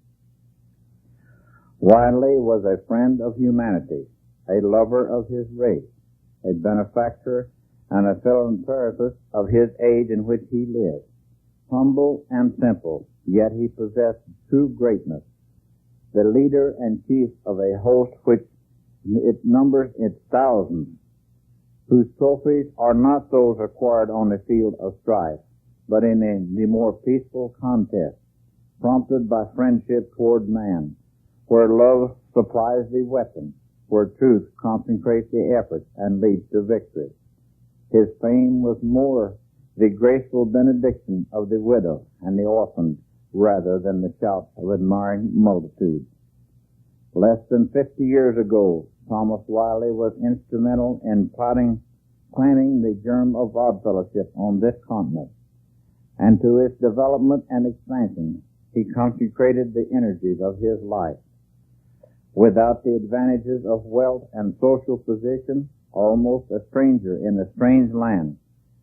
Wiley was a friend of humanity, a lover of his race, a benefactor and a philanthropist of his age in which he lived. Humble and simple, yet he possessed true greatness, the leader and chief of a host which it numbers its thousands, whose trophies are not those acquired on the field of strife, but in the more peaceful contest, prompted by friendship toward man, where love supplies the weapon, where truth concentrates the effort and leads to victory. His fame was more the graceful benediction of the widow and the orphan rather than the shouts of admiring multitudes. Less than 50 years ago, Thomas Wiley was instrumental in planting the germ of oddfellowship on this continent, and to its development and expansion he consecrated the energies of his life. Without the advantages of wealth and social position, almost a stranger in a strange land,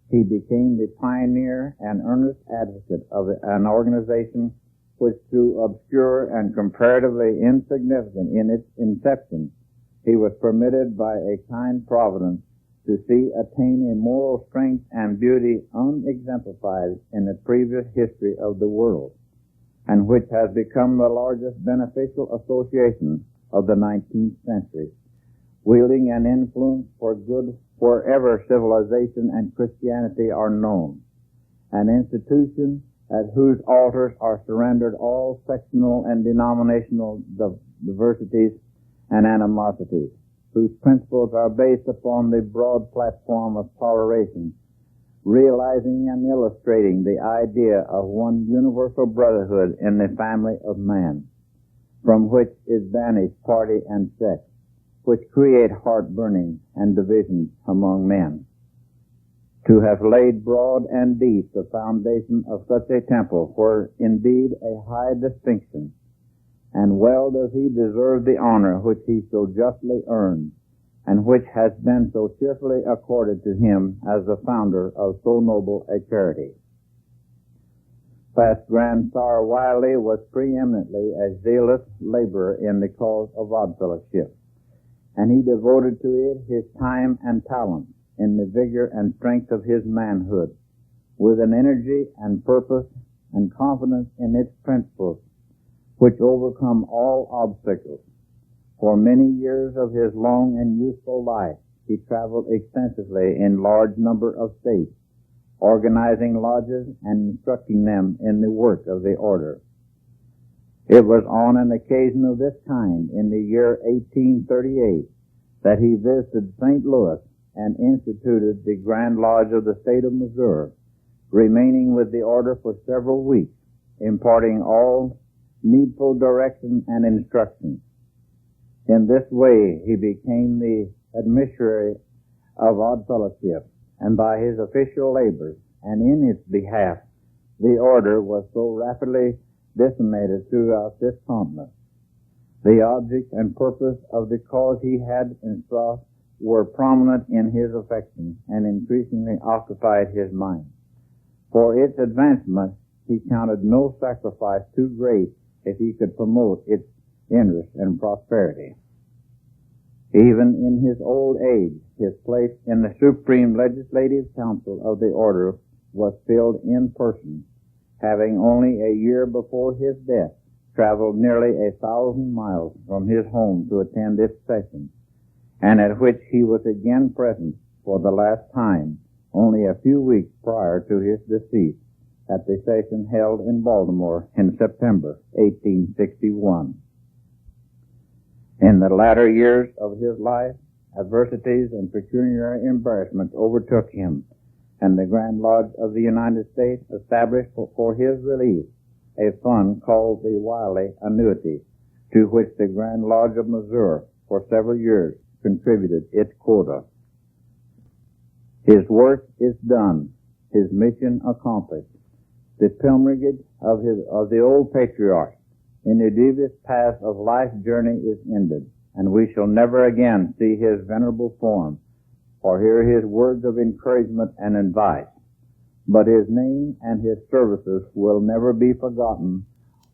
he became the pioneer and earnest advocate of an organization which, though obscure and comparatively insignificant in its inception, he was permitted by a kind providence to see attain a moral strength and beauty unexemplified in the previous history of the world, and which has become the largest beneficial association of the 19th century, wielding an influence for good wherever civilization and Christianity are known, an institution at whose altars are surrendered all sectional and denominational diversities and animosities, whose principles are based upon the broad platform of toleration, realizing and illustrating the idea of one universal brotherhood in the family of man, from which is banished party and sect, which create heartburning and divisions among men. To have laid broad and deep the foundation of such a temple were indeed a high distinction, and well does he deserve the honor which he so justly earned, and which has been so cheerfully accorded to him as the founder of so noble a charity. Past Grandsire Wiley was preeminently a zealous laborer in the cause of oddfellowship, and he devoted to it his time and talent in the vigor and strength of his manhood, with an energy and purpose and confidence in its principles, which overcome all obstacles. For many years of his long and useful life, he traveled extensively in large number of states, organizing lodges and instructing them in the work of the order. It was on an occasion of this kind in the year 1838 that he visited St. Louis and instituted the Grand Lodge of the state of Missouri, remaining with the order for several weeks, imparting all needful direction and instruction. In this way he became the administrator of oddfellowship, and by his official labors and in its behalf, the order was so rapidly disseminated throughout this continent. The object and purpose of the cause he had in thought were prominent in his affection and increasingly occupied his mind. For its advancement, he counted no sacrifice too great if he could promote its interest and prosperity. Even in his old age, his place in the Supreme Legislative Council of the Order was filled in person, having only a year before his death traveled nearly 1,000 miles from his home to attend its session, and at which he was again present for the last time only a few weeks prior to his decease, at the session held in Baltimore in September 1861. In the latter years of his life, adversities and pecuniary embarrassments overtook him, and the Grand Lodge of the United States established for his relief a fund called the Wiley Annuity, to which the Grand Lodge of Missouri for several years contributed its quota. His work is done, his mission accomplished. The pilgrimage of the old patriarch in the devious path of life's journey is ended, and we shall never again see his venerable form or hear his words of encouragement and advice. But his name and his services will never be forgotten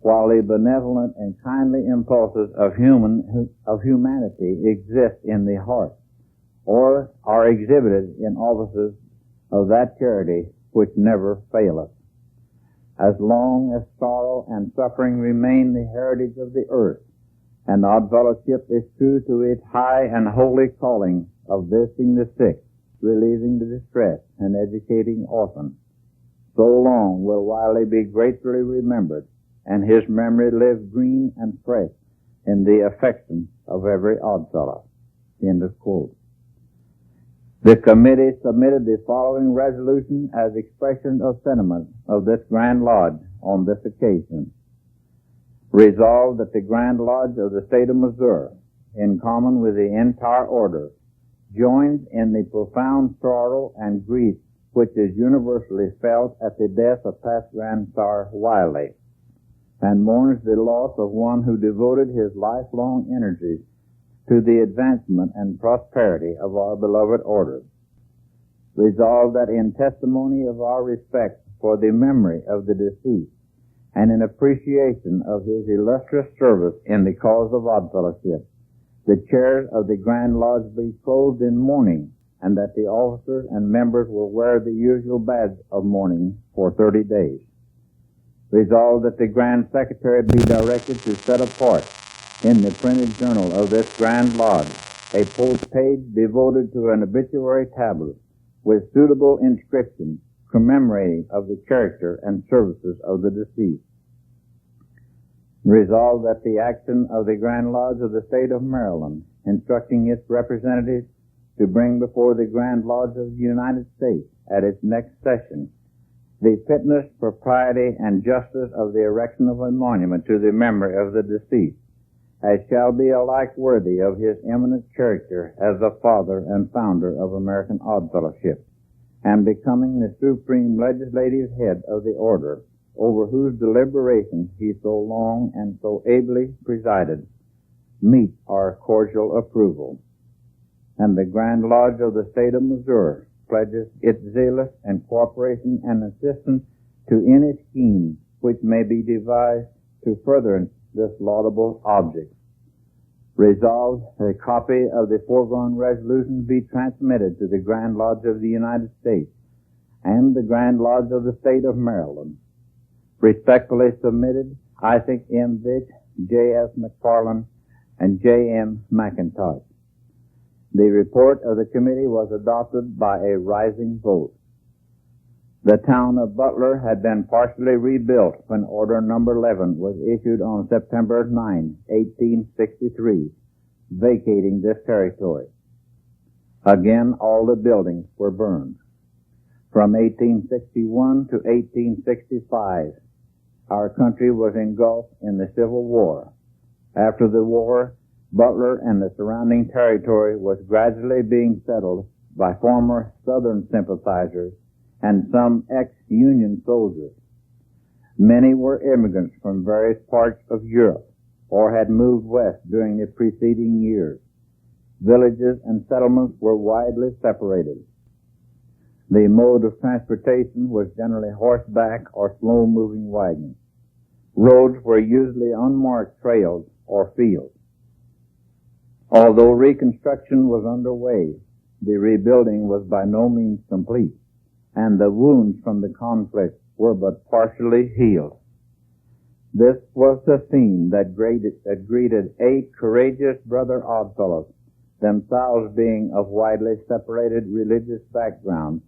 while the benevolent and kindly impulses of humanity exist in the heart, or are exhibited in offices of that charity which never faileth. As long as sorrow and suffering remain the heritage of the earth, and Odd Fellowship is true to its high and holy calling of visiting the sick, relieving the distressed, and educating orphans, so long will Wiley be gratefully remembered, and his memory live green and fresh in the affection of every Oddfellow. End of quote. The committee submitted the following resolution as expression of sentiment of this Grand Lodge on this occasion. Resolved that the Grand Lodge of the State of Missouri, in common with the entire order, joins in the profound sorrow and grief which is universally felt at the death of past Grand Star Wiley, and mourns the loss of one who devoted his lifelong energies to the advancement and prosperity of our beloved order. Resolved that in testimony of our respect for the memory of the deceased, and in appreciation of his illustrious service in the cause of Oddfellowship, the chairs of the Grand Lodge be clothed in mourning, and that the officers and members will wear the usual badge of mourning for 30 days. Resolved that the Grand Secretary be directed to set apart in the printed journal of this Grand Lodge a page devoted to an obituary tablet with suitable inscription commemorating of the character and services of the deceased. Resolved that the action of the Grand Lodge of the State of Maryland, instructing its representatives to bring before the Grand Lodge of the United States at its next session the fitness, propriety, and justice of the erection of a monument to the memory of the deceased, as shall be alike worthy of his eminent character as the father and founder of American Oddfellowship, and becoming the supreme legislative head of the order, over whose deliberations he so long and so ably presided, meet our cordial approval. And the Grand Lodge of the State of Missouri pledges its zealous and cooperation and assistance to any scheme which may be devised to further this laudable object. Resolved, a copy of the foregone resolution be transmitted to the Grand Lodge of the United States and the Grand Lodge of the State of Maryland. Respectfully submitted, Isaac M. Vick, J.S. McFarland, and J.M. McIntosh. The report of the committee was adopted by a rising vote. The town of Butler had been partially rebuilt when Order Number 11 was issued on September 9, 1863, vacating this territory. Again, all the buildings were burned. From 1861 to 1865, our country was engulfed in the Civil War. After the war, Butler and the surrounding territory was gradually being settled by former Southern sympathizers and some ex-Union soldiers. Many were immigrants from various parts of Europe or had moved west during the preceding years. Villages and settlements were widely separated. The mode of transportation was generally horseback or slow-moving wagons. Roads were usually unmarked trails or fields. Although reconstruction was underway, the rebuilding was by no means complete, and the wounds from the conflict were but partially healed. This was the theme that greeted 8 courageous brother Oddfellows, themselves being of widely separated religious backgrounds,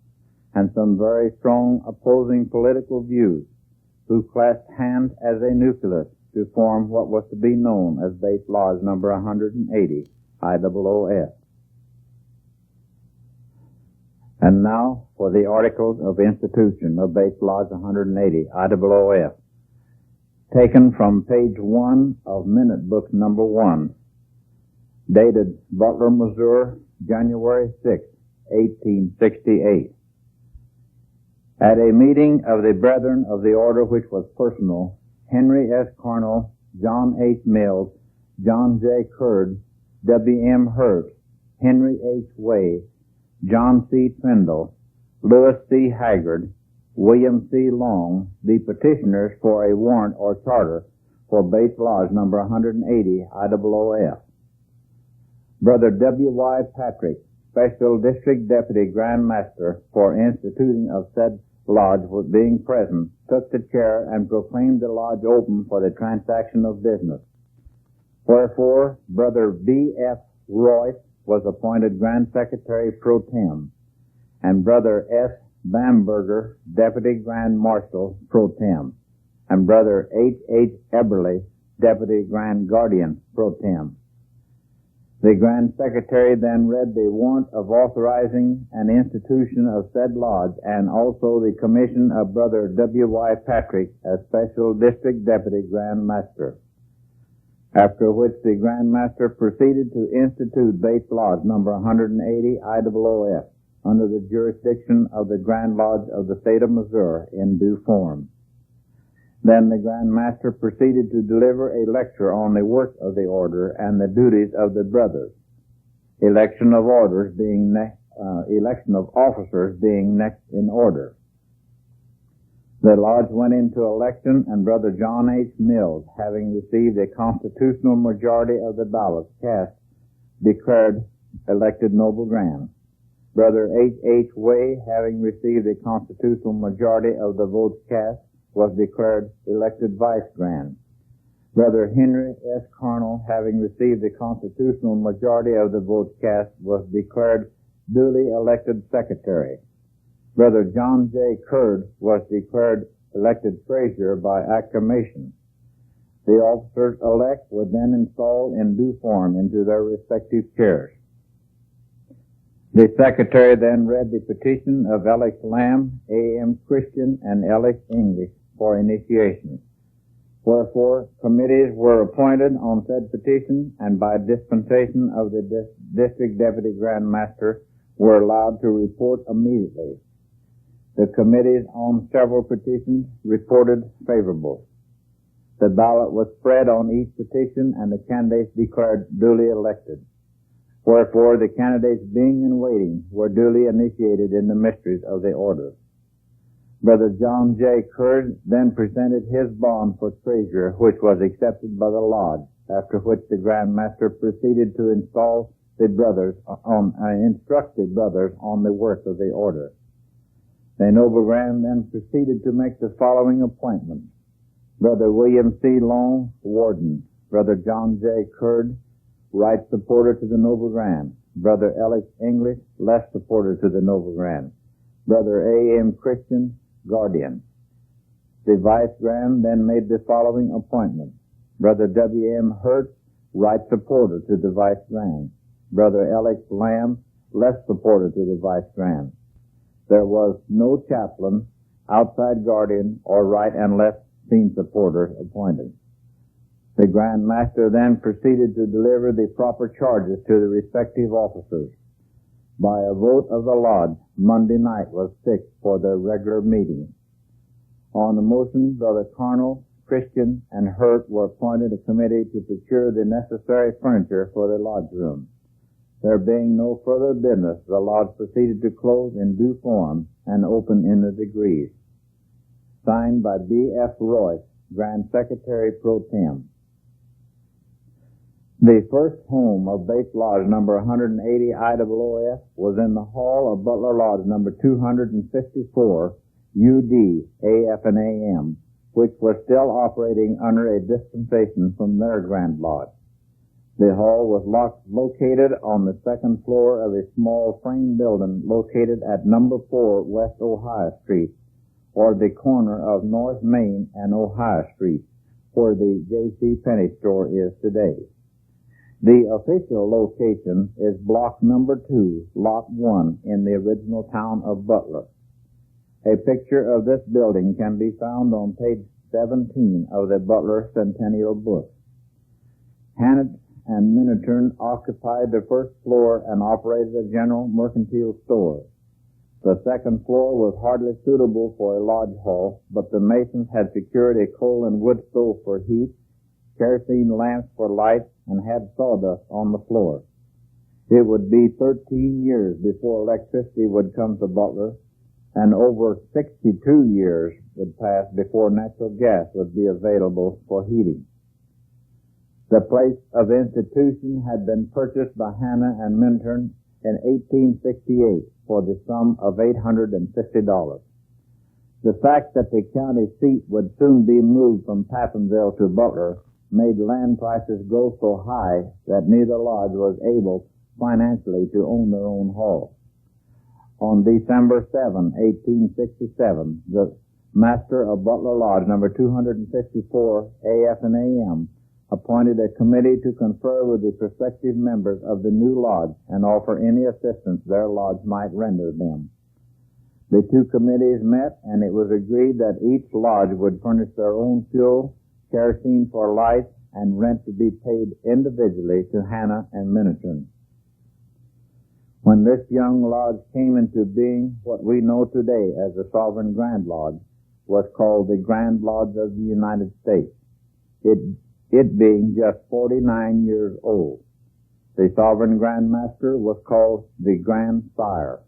and some very strong opposing political views, who clasped hands as a nucleus to form what was to be known as Base Lodge number 180, I.O.O.F. And now for the Articles of Institution of Base Lodge 180, I.O.O.F. Taken from page 1 of Minute Book number 1, dated Butler, Missouri, January 6, 1868. At a meeting of the Brethren of the Order which was personal, Henry S. Carnell, John H. Mills, John J. Curd, W. M. Hurt, Henry H. Way, John C. Trindle, Louis C. Haggard, William C. Long, the petitioners for a warrant or charter for Base Lodge number 180, I.O.O.F. Brother W. Y. Patrick, Special District Deputy Grand Master for instituting of said lodge, was being present, took the chair and proclaimed the lodge open for the transaction of business. Wherefore, Brother B. F. Royce was appointed Grand Secretary Pro Tem, and Brother S. Bamberger, Deputy Grand Marshal Pro Tem, and Brother H. H. Eberly, Deputy Grand Guardian Pro Tem. The Grand Secretary then read the warrant of authorizing an institution of said lodge, and also the commission of Brother W. Y. Patrick as Special District Deputy Grand Master. After which the Grand Master proceeded to institute Base Lodge number 180, I.O.O.F. under the jurisdiction of the Grand Lodge of the State of Missouri in due form. Then the Grand Master proceeded to deliver a lecture on the work of the order and the duties of the brothers. Election of officers being next in order. The lodge went into election, and Brother John H. Mills, having received a constitutional majority of the ballots cast, declared elected Noble Grand. Brother H. H. Way, having received a constitutional majority of the votes cast, was declared elected Vice Grand. Brother Henry S. Carnell, having received a constitutional majority of the votes cast, was declared duly elected Secretary. Brother John J. Curd was declared elected Treasurer by acclamation. The officers-elect were then installed in due form into their respective chairs. The Secretary then read the petition of Alex Lamb, A.M. Christian, and Alex English for initiation. Wherefore, committees were appointed on said petition, and by dispensation of the District Deputy Grand Master were allowed to report immediately. The committees on several petitions reported favorable. The ballot was spread on each petition, and the candidates declared duly elected. Wherefore, the candidates being in waiting were duly initiated in the mysteries of the order. Brother John J. Curd then presented his bond for treasurer, which was accepted by the lodge, after which the Grand Master proceeded to instruct the brothers on the work of the order. The Noble Grand then proceeded to make the following appointments. Brother William C. Long, Warden. Brother John J. Curd, Right Supporter to the Noble Grand. Brother Alex English, Left Supporter to the Noble Grand. Brother A.M. Christian, Guardian. The Vice Grand then made the following appointments. Brother W.M. Hurt, Right Supporter to the Vice Grand. Brother Alex Lamb, Left Supporter to the Vice Grand. There was no chaplain, outside guardian, or right and left scene supporter appointed. The Grand Master then proceeded to deliver the proper charges to the respective officers. By a vote of the lodge, Monday night was fixed for their regular meeting. On the motion, Brother Carnell, Christian, and Hurt were appointed a committee to procure the necessary furniture for the lodge room. There being no further business, the lodge proceeded to close in due form and open in the degrees. Signed by B. F. Royce, Grand Secretary Pro Tem. The first home of Base Lodge number 180 I.O.O.F. was in the hall of Butler Lodge number 254, UD, AF and AM, which was still operating under a dispensation from their Grand Lodge. The hall was located on the second floor of a small frame building located at number 4 West Ohio Street, or the corner of North Main and Ohio Street, where the J.C. Penney store is today. The official location is block number 2, lot 1, in the original town of Butler. A picture of this building can be found on page 17 of the Butler Centennial book. Hannett and Minturn occupied the first floor and operated a general mercantile store. The second floor was hardly suitable for a lodge hall, but the masons had secured a coal and wood stove for heat, kerosene lamps for light, and had sawdust on the floor. It would be 13 years before electricity would come to Butler, and over 62 years would pass before natural gas would be available for heating. The place of institution had been purchased by Hannah and Minturn in 1868 for the sum of $850. The fact that the county seat would soon be moved from Papenville to Butler made land prices go so high that neither lodge was able financially to own their own hall. On December 7, 1867, the master of Butler Lodge number 254 AF and AM appointed a committee to confer with the prospective members of the new lodge and offer any assistance their lodge might render them. The two committees met, and it was agreed that each lodge would furnish their own fuel, kerosene for light, and rent to be paid individually to Hannah and Minturn. When this young lodge came into being, what we know today as the Sovereign Grand Lodge was called the Grand Lodge of the United States, it being just 49 years old. The Sovereign Grand Master was called the Grand Sire.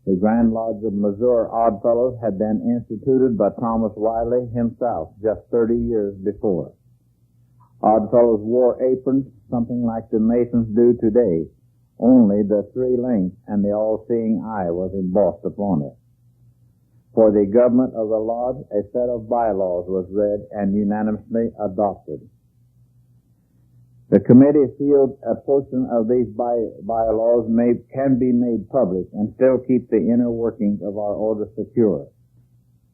The Grand Lodge of Missouri Oddfellows had been instituted by Thomas Wiley himself just 30 years before. Oddfellows wore aprons, something like the Masons do today, only the 3 links and the all-seeing eye was embossed upon it. For the government of the lodge, a set of bylaws was read and unanimously adopted. The committee feels a portion of these bylaws can be made public and still keep the inner workings of our order secure.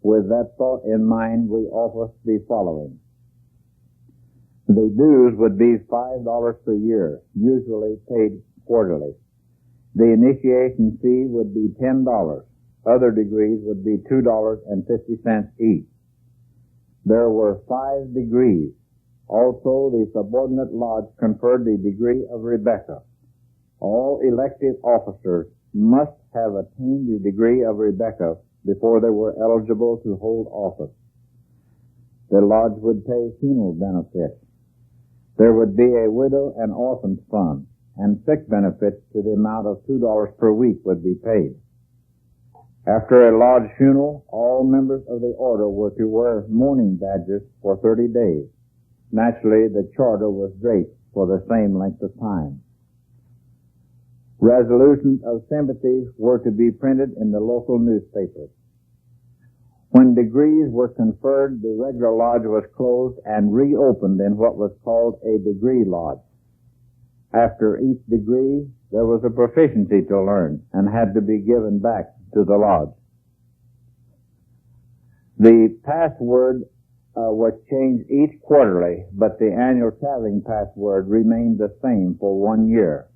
With that thought in mind, we offer the following. The dues would be $5 per year, usually paid quarterly. The initiation fee would be $10. Other degrees would be $2.50 each. There were 5 degrees. Also, the subordinate lodge conferred the degree of Rebecca. All elective officers must have attained the degree of Rebecca before they were eligible to hold office. The lodge would pay funeral benefits. There would be a widow and orphans fund, and sick benefits to the amount of $2 per week would be paid. After a lodge funeral, all members of the order were to wear mourning badges for 30 days. Naturally, the charter was draped for the same length of time. Resolutions of sympathy were to be printed in the local newspapers. When degrees were conferred, the regular lodge was closed and reopened in what was called a degree lodge. After each degree, there was a proficiency to learn and had to be given back to the lodge. The password was changed each quarterly, but the annual traveling password remained the same for 1 year.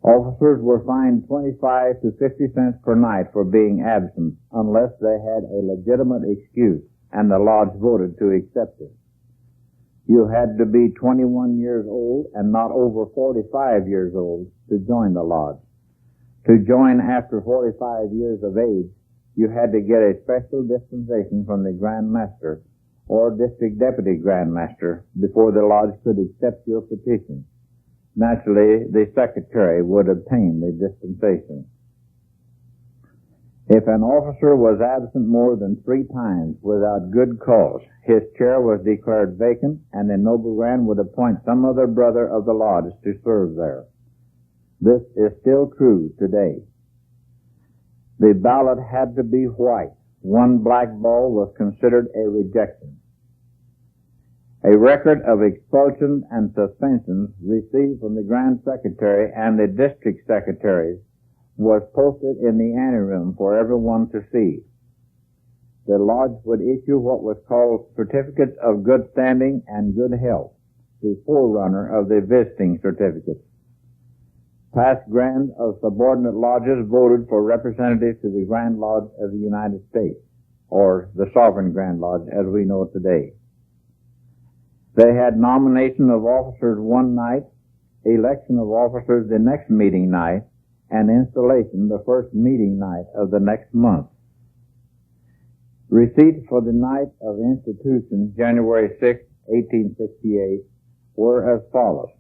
Officers were fined 25 to 50 cents per night for being absent, unless they had a legitimate excuse and the lodge voted to accept it. You had to be 21 years old and not over 45 years old to join the lodge. To join after 45 years of age, you had to get a special dispensation from the Grand Master or District Deputy Grand Master before the lodge could accept your petition. Naturally, the secretary would obtain the dispensation. If an officer was absent more than 3 times without good cause, his chair was declared vacant and the noble grand would appoint some other brother of the lodge to serve there. This is still true today. The ballot had to be white. 1 black ball was considered a rejection. A record of expulsions and suspensions received from the Grand Secretary and the District Secretaries was posted in the anteroom for everyone to see. The lodge would issue what was called certificates of good standing and good health, the forerunner of the visiting certificates. Past Grand of subordinate lodges voted for representatives to the Grand Lodge of the United States, or the Sovereign Grand Lodge as we know it today. They had nomination of officers one night, election of officers the next meeting night, and installation the first meeting night of the next month. Receipts for the night of institution, January 6, 1868, were as follows.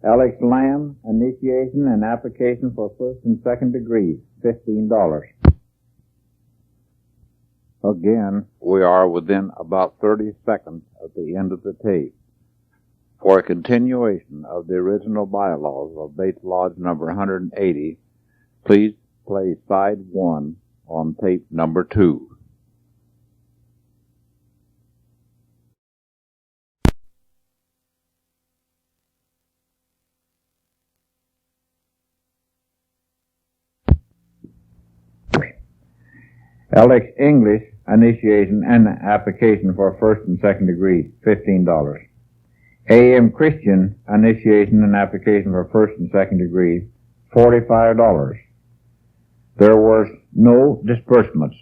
Alex Lamb, initiation and application for first and second degrees, $15. Again, we are within about 30 seconds of the end of the tape. For a continuation of the original bylaws of Bates Lodge number 180, please play side 1 on tape number 2. Alex English, initiation and application for first and second degree, $15. A.M. Christian, initiation and application for first and second degree, $45. There were no disbursements.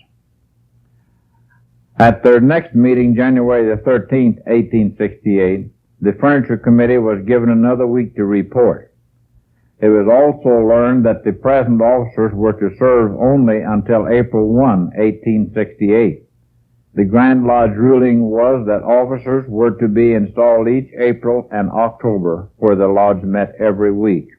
At their next meeting, January the 13th, 1868, the Furniture Committee was given another week to report. It was also learned that the present officers were to serve only until April 1, 1868. The Grand Lodge ruling was that officers were to be installed each April and October, where the lodge met every week.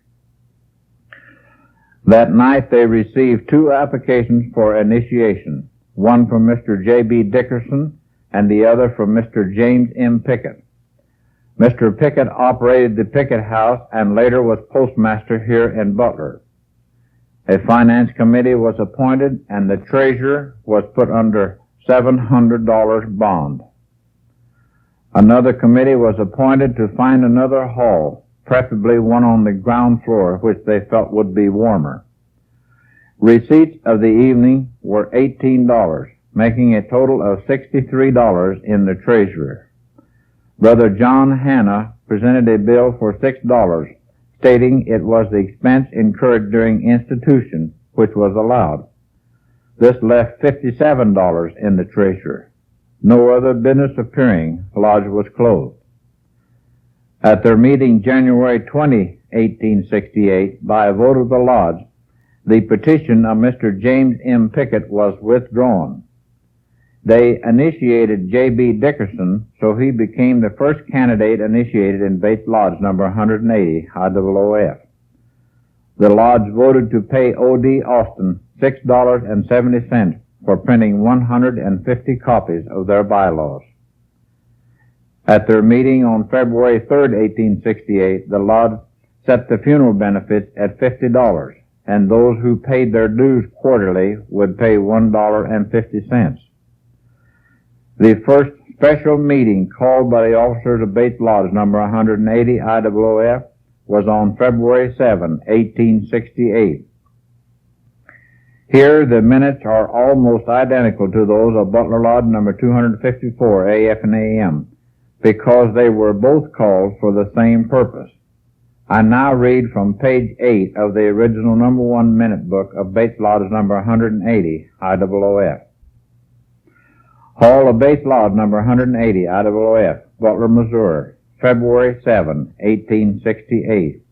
That night they received 2 applications for initiation, one from Mr. J.B. Dickerson and the other from Mr. James M. Pickett. Mr. Pickett operated the Pickett House and later was postmaster here in Butler. A finance committee was appointed and the treasurer was put under $700 bond. Another committee was appointed to find another hall, preferably one on the ground floor, which they felt would be warmer. Receipts of the evening were $18, making a total of $63 in the treasury. Brother John Hanna presented a bill for $6, stating it was the expense incurred during institution which was allowed. This left $57 in the treasury. No other business appearing, the lodge was closed. At their meeting January 20, 1868, by a vote of the lodge, the petition of Mr. James M. Pickett was withdrawn. They initiated J.B. Dickerson, so he became the first candidate initiated in Bates Lodge number 180, I.O.O.F. The lodge voted to pay O.D. Austin $6.70 for printing 150 copies of their bylaws. At their meeting on February 3, 1868, the lodge set the funeral benefits at $50, and those who paid their dues quarterly would pay $1.50. The first special meeting called by the officers of Bates Lodge number 180 I.O.O.F. was on February 7, 1868. Here the minutes are almost identical to those of Butler Lodge number 254 A.F. and A.M. because they were both called for the same purpose. I now read from page 8 of the original number 1 minute book of Bates Lodge number 180 I.O.O.F. Hall of Bates Lodge number 180 I.O.O.F. Butler, Missouri, February 7, 1868.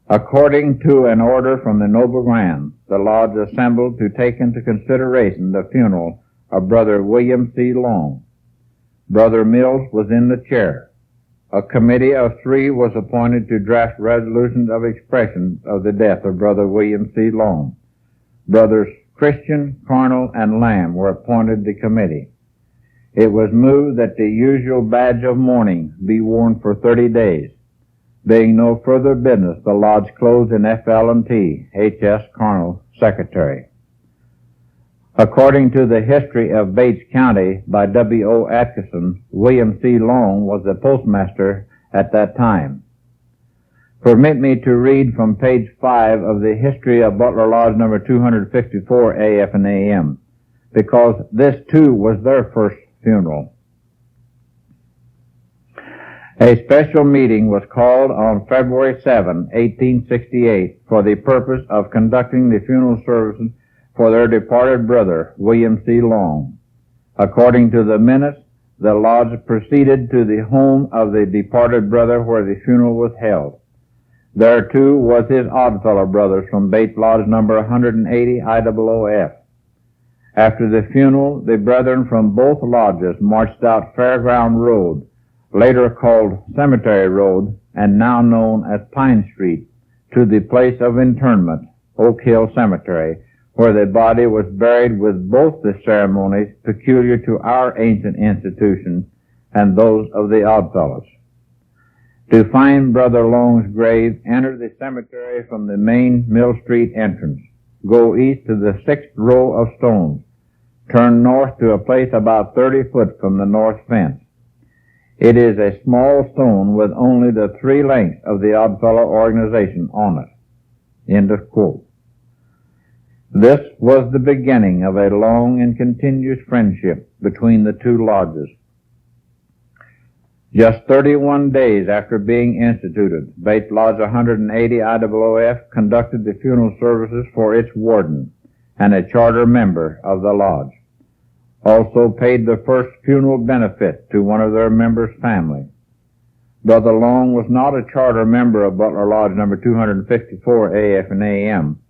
According to an order from the Noble Grand, the lodge assembled to take into consideration the funeral of Brother William C. Long. Brother Mills was in the chair. A committee of 3 was appointed to draft resolutions of expression of the death of Brother William C. Long. Brothers Christian, Carnal, and Lamb were appointed the committee. It was moved that the usual badge of mourning be worn for 30 days. Being no further business, the lodge closed in F.L.T., H.S. Carnal, Secretary. According to the History of Bates County by W.O. Atkinson, William C. Long was the postmaster at that time. Permit me to read from page 5 of the History of Butler Lodge number 254 AF and AM, because this too was their first funeral. A special meeting was called on February 7, 1868, for the purpose of conducting the funeral services for their departed brother, William C. Long. According to the minutes, the lodge proceeded to the home of the departed brother where the funeral was held. There, too, was his Oddfellow brothers from Bates Lodge number 180 I.O.O.F. After the funeral, the brethren from both lodges marched out Fairground Road, later called Cemetery Road, and now known as Pine Street, to the place of interment, Oak Hill Cemetery, where the body was buried with both the ceremonies peculiar to our ancient institution and those of the Oddfellows. To find Brother Long's grave, enter the cemetery from the main Mill Street entrance. Go east to the 6th row of stones. Turn north to a place about 30 foot from the north fence. It is a small stone with only the 3 lengths of the Oddfellow organization on it. End of quote. This was the beginning of a long and continuous friendship between the two lodges. Just 31 days after being instituted, Bates Lodge 180 I.O.O.F. conducted the funeral services for its warden and a charter member of the lodge. Also paid the first funeral benefit to one of their members' family. Brother Long was not a charter member of Butler Lodge number 254 AF and AM,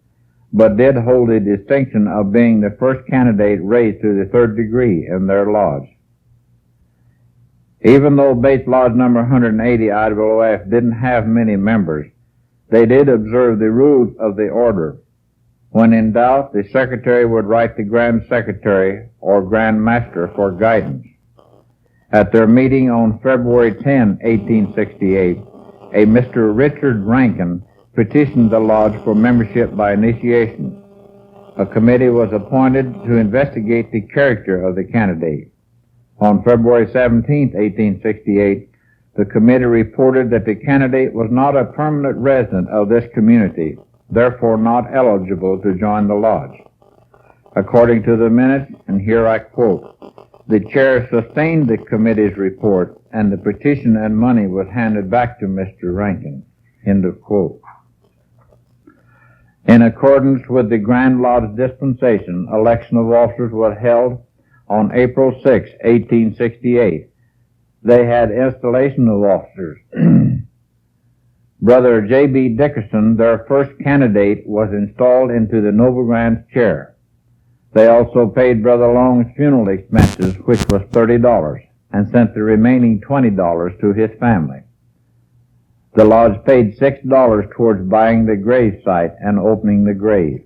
but did hold the distinction of being the first candidate raised to the 3rd degree in their lodge. Even though Bates Lodge number 180 I.O.O.F. didn't have many members, they did observe the rules of the order. When in doubt, the secretary would write the Grand Secretary or Grand Master for guidance. At their meeting on February 10, 1868, a Mr. Richard Rankin petitioned the lodge for membership by initiation. A committee was appointed to investigate the character of the candidate. On February 17, 1868, the committee reported that the candidate was not a permanent resident of this community, therefore not eligible to join the lodge. According to the minutes, and here I quote, the chair sustained the committee's report and the petition and money was handed back to Mr. Rankin. End of quote. In accordance with the Grand Lodge dispensation, election of officers was held on April 6, 1868. They had installation of officers. Brother J.B. Dickerson, their first candidate, was installed into the Noble Grand's chair. They also paid Brother Long's funeral expenses, which was $30, and sent the remaining $20 to his family. The lodge paid $6 towards buying the grave site and opening the grave.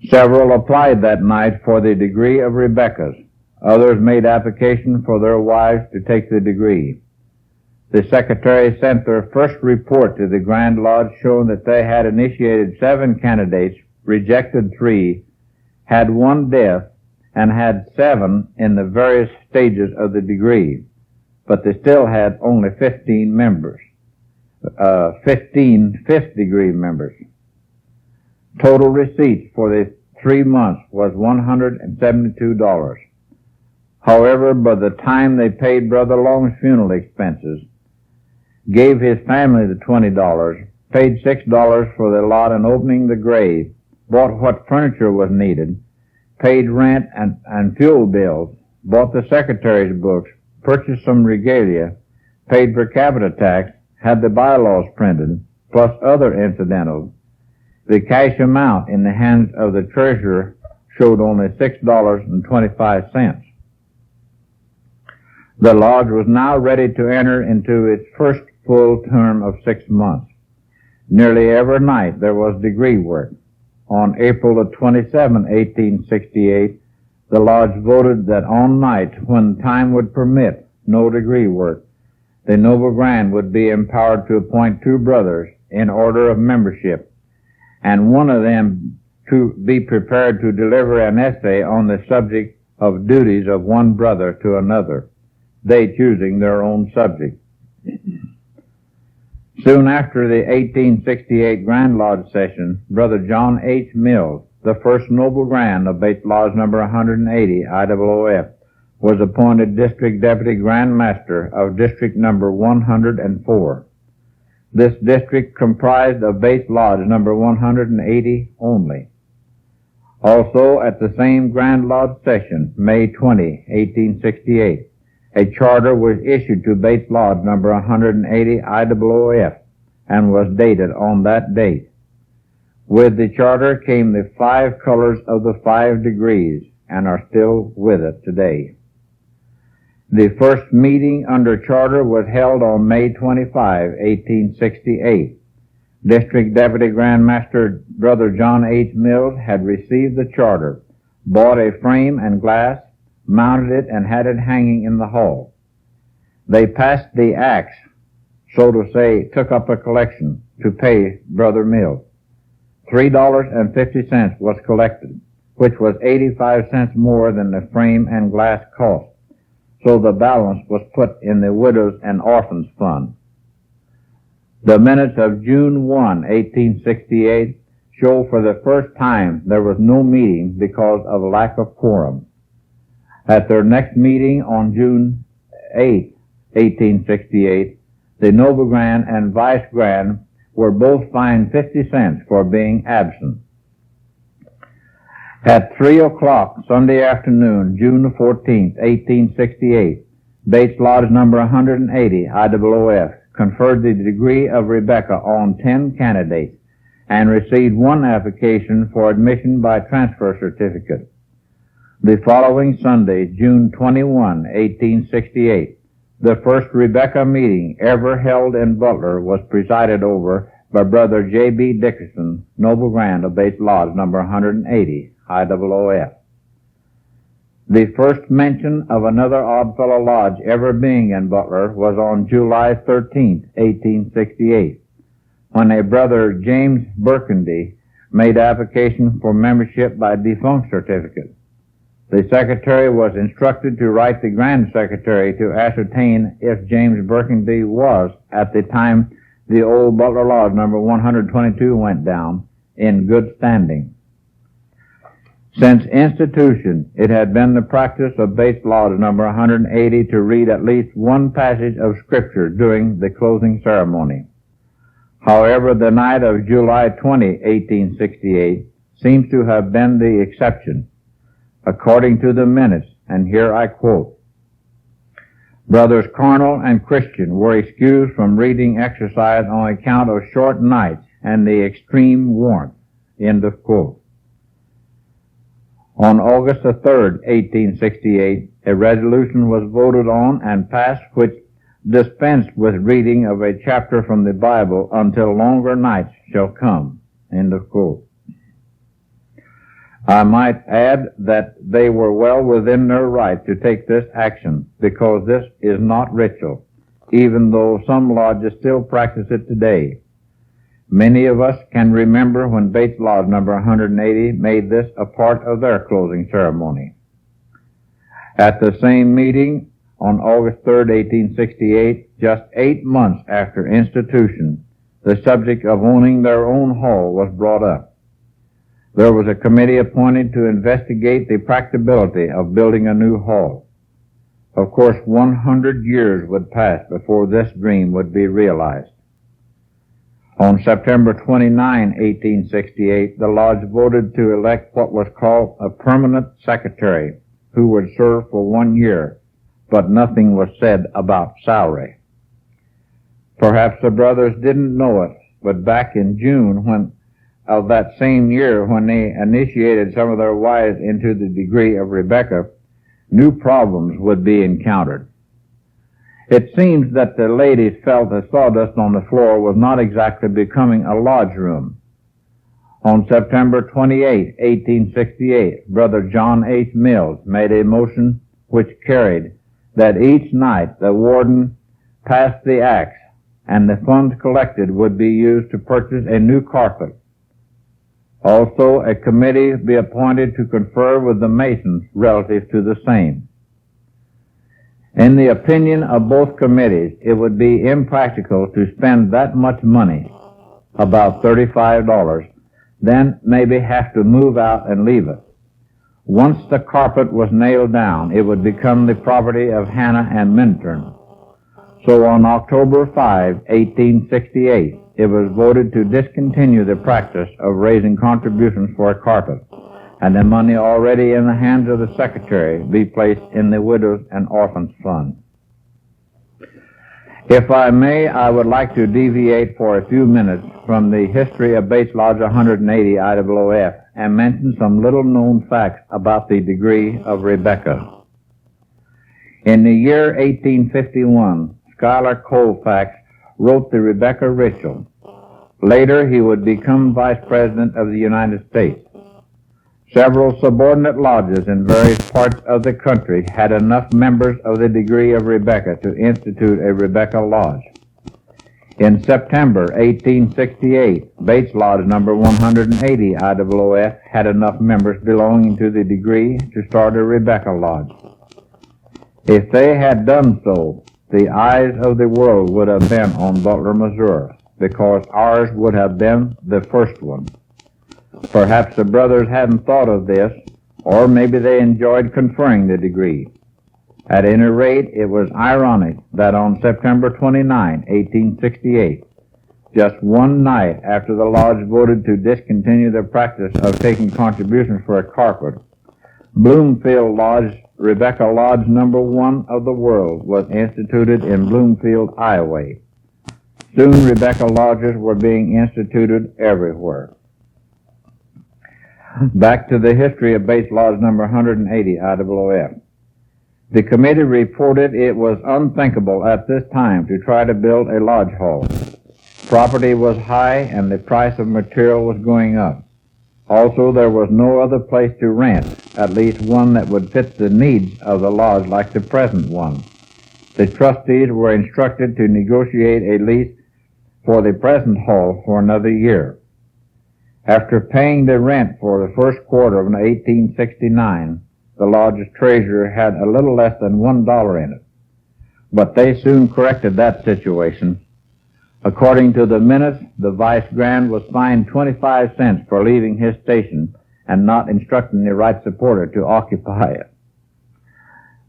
Several applied that night for the degree of Rebekahs. Others made application for their wives to take the degree. The secretary sent their first report to the Grand Lodge showing that they had initiated 7 candidates, rejected 3, had 1 death, and had 7 in the various stages of the degree. But they still had only 15 members, 15 5th degree members. Total receipts for the 3 months was $172. However, by the time they paid Brother Long's funeral expenses, gave his family the $20, paid $6 for the lot and opening the grave, bought what furniture was needed, paid rent and fuel bills, bought the secretary's books, purchased some regalia, paid per capita tax, had the bylaws printed, plus other incidentals, the cash amount in the hands of the treasurer showed only $6.25. The lodge was now ready to enter into its first full term of 6 months. Nearly every night there was degree work. On April 27, 1868, the lodge voted that on nights when time would permit no degree work, the Noble Grand would be empowered to appoint 2 brothers in order of membership, and one of them to be prepared to deliver an essay on the subject of duties of one brother to another, they choosing their own subject. Soon after the 1868 Grand Lodge session, Brother John H. Mills, the first Noble Grand of Bates Lodge number 180, I.O.O.F., was appointed District Deputy Grand Master of District number 104. This district comprised of Bates Lodge number 180 only. Also, at the same Grand Lodge session, May 20, 1868, a charter was issued to Bates Lodge number 180 I.O.O.F. and was dated on that date. With the charter came the 5 colors of the 5 degrees and are still with it today. The first meeting under charter was held on May 25, 1868. District Deputy Grand Master Brother John H. Mills had received the charter, bought a frame and glass, mounted it, and had it hanging in the hall. They passed the axe, so to say, took up a collection to pay Brother Mills. $3.50 was collected, which was 85 cents more than the frame and glass cost, so the balance was put in the Widows and Orphans Fund. The minutes of June 1, 1868 show for the first time there was no meeting because of lack of quorum. At their next meeting on June 8, 1868, the Noble Grand and Vice Grand were both fined 50 cents for being absent. At 3 o'clock Sunday afternoon, June 14, 1868, Bates Lodge number 180, I.O.O.F., conferred the degree of Rebecca on 10 candidates and received 1 application for admission by transfer certificate. The following Sunday, June 21, 1868, the first Rebecca meeting ever held in Butler was presided over by Brother J.B. Dickerson, Noble Grand of Bates Lodge number 180, I.O.O.F. The first mention of another Oddfellow Lodge ever being in Butler was on July 13, 1868, when a Brother James Burgundy made application for membership by defunct certificate. The secretary was instructed to write the Grand Secretary to ascertain if James Burgundy was, at the time the old Butler Lodge number 122 went down, in good standing. Since institution, it had been the practice of Bates Lodge number 180 to read at least 1 passage of Scripture during the closing ceremony. However, the night of July 20, 1868, seems to have been the exception. According to the minutes, and here I quote, Brothers Carnal and Christian were excused from reading exercise on account of short nights and the extreme warmth. End of quote. On August the 3rd, 1868, a resolution was voted on and passed which dispensed with reading of a chapter from the Bible until longer nights shall come. End of quote. I might add that they were well within their right to take this action, because this is not ritual, even though some lodges still practice it today. Many of us can remember when Bates Lodge number 180 made this a part of their closing ceremony. At the same meeting on August 3, 1868, just 8 months after institution, the subject of owning their own hall was brought up. There was a committee appointed to investigate the practicability of building a new hall. Of course, 100 years would pass before this dream would be realized. On September 29, 1868, the lodge voted to elect what was called a permanent secretary, who would serve for 1 year, but nothing was said about salary. Perhaps the brothers didn't know it, but back in June of that same year, when they initiated some of their wives into the degree of Rebecca, new problems would be encountered. It seems that the ladies felt the sawdust on the floor was not exactly becoming a lodge room. On September 28, 1868, Brother John H. Mills made a motion which carried that each night the warden passed the axe and the funds collected would be used to purchase a new carpet. Also, a committee be appointed to confer with the Masons relative to the same. In the opinion of both committees, it would be impractical to spend that much money, about $35, then maybe have to move out and leave it. Once the carpet was nailed down, it would become the property of Hannah and Minturn. So on October 5, 1868, it was voted to discontinue the practice of raising contributions for a carpet, and the money already in the hands of the secretary be placed in the Widows and Orphans Fund. If I may, I would like to deviate for a few minutes from the history of Bates Lodge 180 I.O.O.F. and mention some little-known facts about the degree of Rebecca. In the year 1851, Schuyler Colfax wrote the Rebecca Ritual. Later, he would become Vice President of the United States. Several subordinate lodges in various parts of the country had enough members of the degree of Rebecca to institute a Rebecca Lodge. In September 1868, Bates Lodge number 180 I.O.O.F. had enough members belonging to the degree to start a Rebecca Lodge. If they had done so, the eyes of the world would have been on Butler, Missouri, because ours would have been the first one. Perhaps the brothers hadn't thought of this, or maybe they enjoyed conferring the degree. At any rate, it was ironic that on September 29, 1868, just one night after the lodge voted to discontinue the practice of taking contributions for a carpet, Bloomfield Lodge, Rebecca Lodge number 1 of the world, was instituted in Bloomfield, Iowa. Soon Rebecca Lodges were being instituted everywhere. Back to the history of Bates Lodge number 180 I.O.O.F. The committee reported it was unthinkable at this time to try to build a lodge hall. Property was high and the price of material was going up. Also, there was no other place to rent, at least one that would fit the needs of the lodge like the present one. The trustees were instructed to negotiate a lease for the present hall for another year. After paying the rent for the first quarter of 1869, the lodge's treasurer had a little less than $1 in it. But they soon corrected that situation. According to the minutes, the vice grand was fined 25 cents for leaving his station and not instructing the right supporter to occupy it.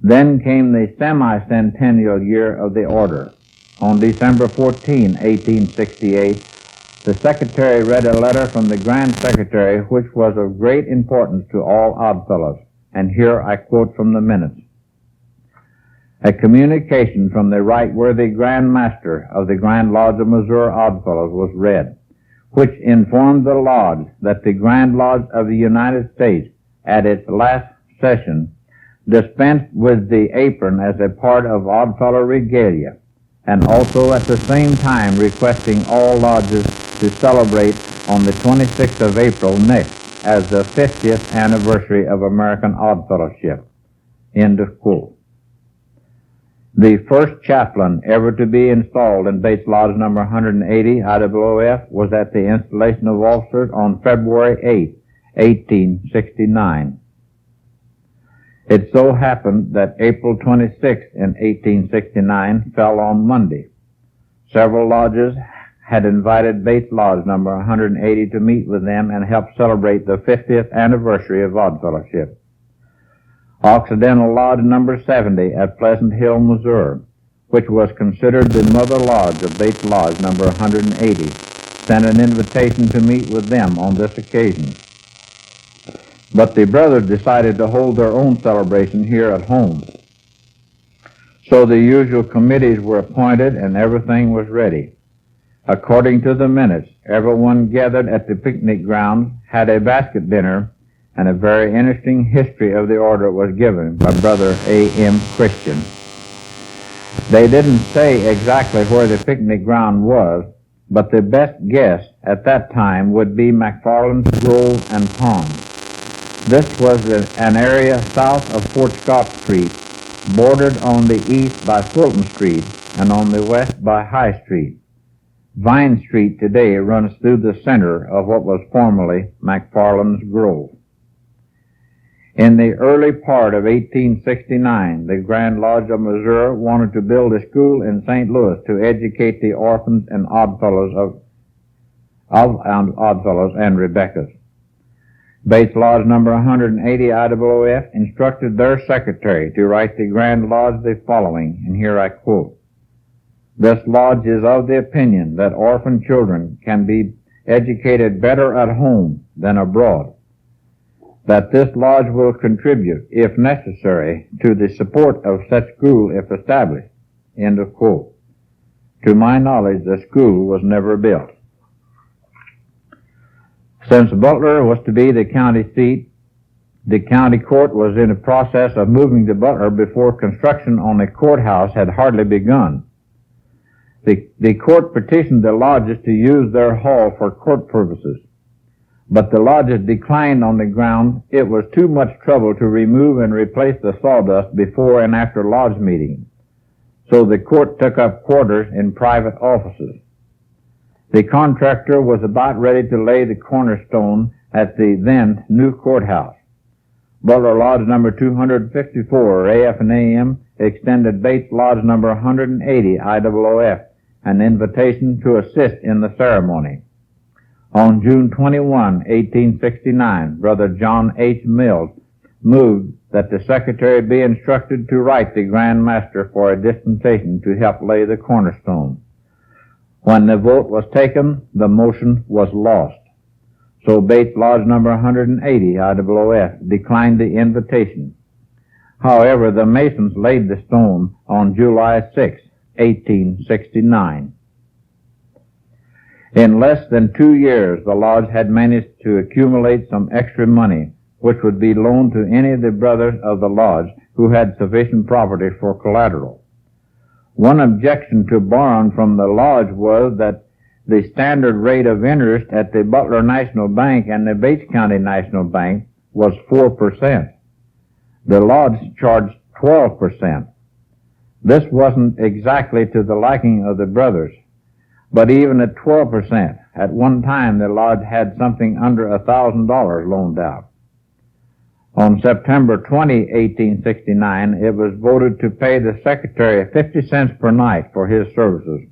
Then came the semi-centennial year of the order. On December 14, 1868, the secretary read a letter from the grand secretary which was of great importance to all Oddfellows, and here I quote from the minutes. A communication from the right worthy Grand Master of the Grand Lodge of Missouri Oddfellows was read, which informed the Lodge that the Grand Lodge of the United States, at its last session, dispensed with the apron as a part of Oddfellow regalia, and also at the same time requesting all lodges to celebrate on the 26th of April next as the 50th anniversary of American Oddfellowship. End of quote. The first chaplain ever to be installed in Bates Lodge number 180 I.O.O.F. was at the installation of officers on February 8, 1869. It so happened that April 26 in 1869 fell on Monday. Several lodges had invited Bates Lodge number 180 to meet with them and help celebrate the 50th anniversary of Oddfellowship. Occidental Lodge number 70 at Pleasant Hill, Missouri, which was considered the mother lodge of Bates Lodge number 180, sent an invitation to meet with them on this occasion. But the brothers decided to hold their own celebration here at home. So the usual committees were appointed and everything was ready. According to the minutes, everyone gathered at the picnic ground, had a basket dinner, and a very interesting history of the order was given by Brother A.M. Christian. They didn't say exactly where the picnic ground was, but the best guess at that time would be McFarland's Grove and Pond. This was an area south of Fort Scott Street, bordered on the east by Fulton Street and on the west by High Street. Vine Street today runs through the center of what was formerly McFarland's Grove. In the early part of 1869, the Grand Lodge of Missouri wanted to build a school in St. Louis to educate the orphans and oddfellows and Rebeccas. Bates Lodge number 180 I.O.O.F. instructed their secretary to write the Grand Lodge the following, and here I quote, "This lodge is of the opinion that orphan children can be educated better at home than abroad, that this lodge will contribute, if necessary, to the support of such school if established." End of quote. To my knowledge, the school was never built. Since Butler was to be the county seat, the county court was in the process of moving to Butler before construction on the courthouse had hardly begun. The court petitioned the lodges to use their hall for court purposes, but the lodges declined on the ground it was too much trouble to remove and replace the sawdust before and after lodge meetings, so the court took up quarters in private offices. The contractor was about ready to lay the cornerstone at the then new courthouse. Butler Lodge number 254, AF and AM, extended Bates Lodge number 180, I.O.O.F., an invitation to assist in the ceremony. On June 21, 1869, Brother John H. Mills moved that the secretary be instructed to write the Grand Master for a dispensation to help lay the cornerstone. When the vote was taken, the motion was lost. So Bates Lodge number 180, I.O.O.F., declined the invitation. However, the Masons laid the stone on July 6, 1869. In less than 2 years, the lodge had managed to accumulate some extra money, which would be loaned to any of the brothers of the lodge who had sufficient property for collateral. One objection to borrowing from the lodge was that the standard rate of interest at the Butler National Bank and the Bates County National Bank was 4%. The lodge charged 12%. This wasn't exactly to the liking of the brothers, but even at 12%, at one time the lodge had something under $1,000 loaned out. On September 20, 1869, it was voted to pay the secretary 50 cents per night for his services.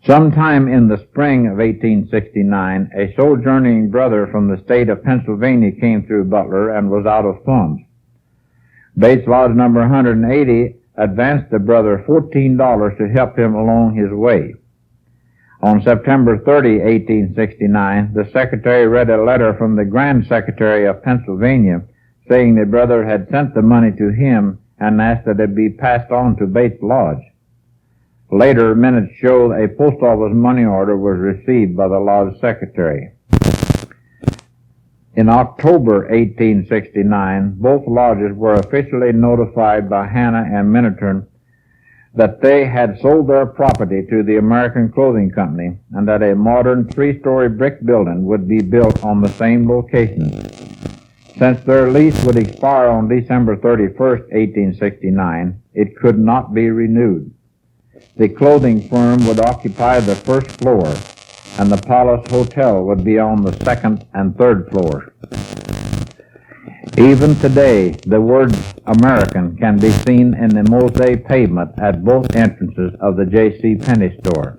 Sometime in the spring of 1869, a sojourning brother from the state of Pennsylvania came through Butler and was out of funds. Bates Lodge number 180 advanced the brother $14 to help him along his way. On September 30, 1869, the secretary read a letter from the Grand Secretary of Pennsylvania saying the brother had sent the money to him and asked that it be passed on to Bates Lodge. Later minutes show a post office money order was received by the lodge secretary. In October 1869, both lodges were officially notified by Hannah and Minturn that they had sold their property to the American Clothing Company and that a modern 3-story brick building would be built on the same location. Since their lease would expire on December 31st, 1869, it could not be renewed. The clothing firm would occupy the first floor, and the Palace Hotel would be on the second and third floors. Even today, the word American can be seen in the mosaic pavement at both entrances of the J.C. Penney store.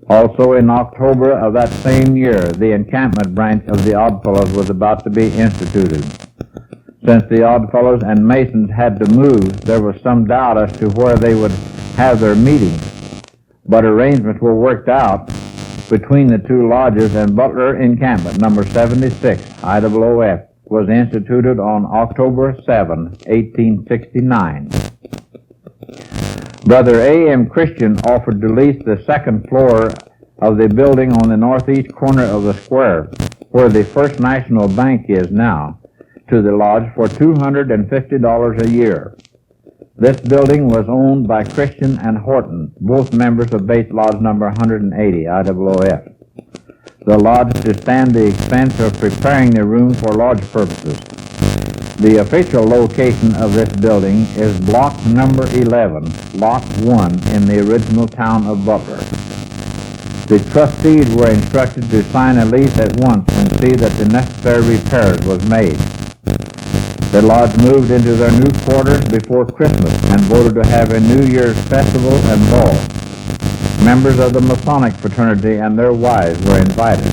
Also in October of that same year, the encampment branch of the Oddfellows was about to be instituted. Since the Oddfellows and Masons had to move, there was some doubt as to where they would have their meetings, but arrangements were worked out between the two lodges, and Butler encampment number 76, I.O.O.F., was instituted on October 7, 1869. Brother A.M. Christian offered to lease the second floor of the building on the northeast corner of the square, where the First National Bank is now, to the lodge for $250 a year. This building was owned by Christian and Horton, both members of Bates Lodge number 180, I.O.O.F. The lodge to stand the expense of preparing the room for lodge purposes. The official location of this building is block number 11, lot 1 in the original town of Butler. The trustees were instructed to sign a lease at once and see that the necessary repairs was made. The lodge moved into their new quarters before Christmas and voted to have a New Year's festival and ball. Members of the Masonic fraternity and their wives were invited.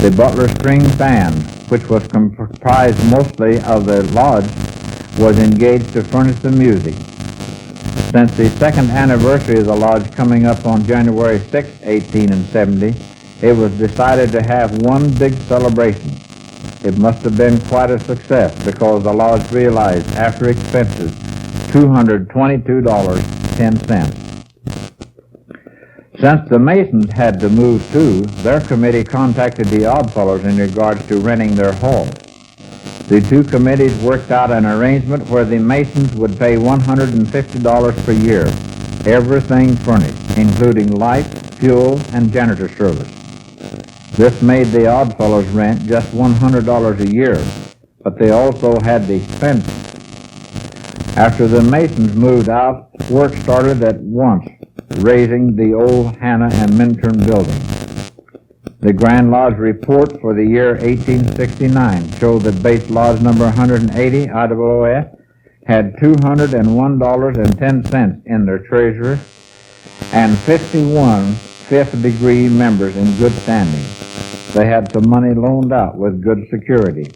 The Butler String Band, which was comprised mostly of the lodge, was engaged to furnish the music. Since the second anniversary of the lodge coming up on January 6, 1870, it was decided to have one big celebration. It must have been quite a success because the lodge realized, after expenses, $222.10. Since the Masons had to move too, their committee contacted the Oddfellows in regards to renting their hall. The two committees worked out an arrangement where the Masons would pay $150 per year, everything furnished, including light, fuel, and janitor service. This made the Oddfellows rent just $100 a year, but they also had the expenses. After the Masons moved out, work started at once, raising the old Hannah and Minturn building. The Grand Lodge report for the year 1869 showed that base lodge number 180, I.O.O.F, had $201.10 in their treasury and 51 fifth-degree members in good standing. They had some money loaned out with good security.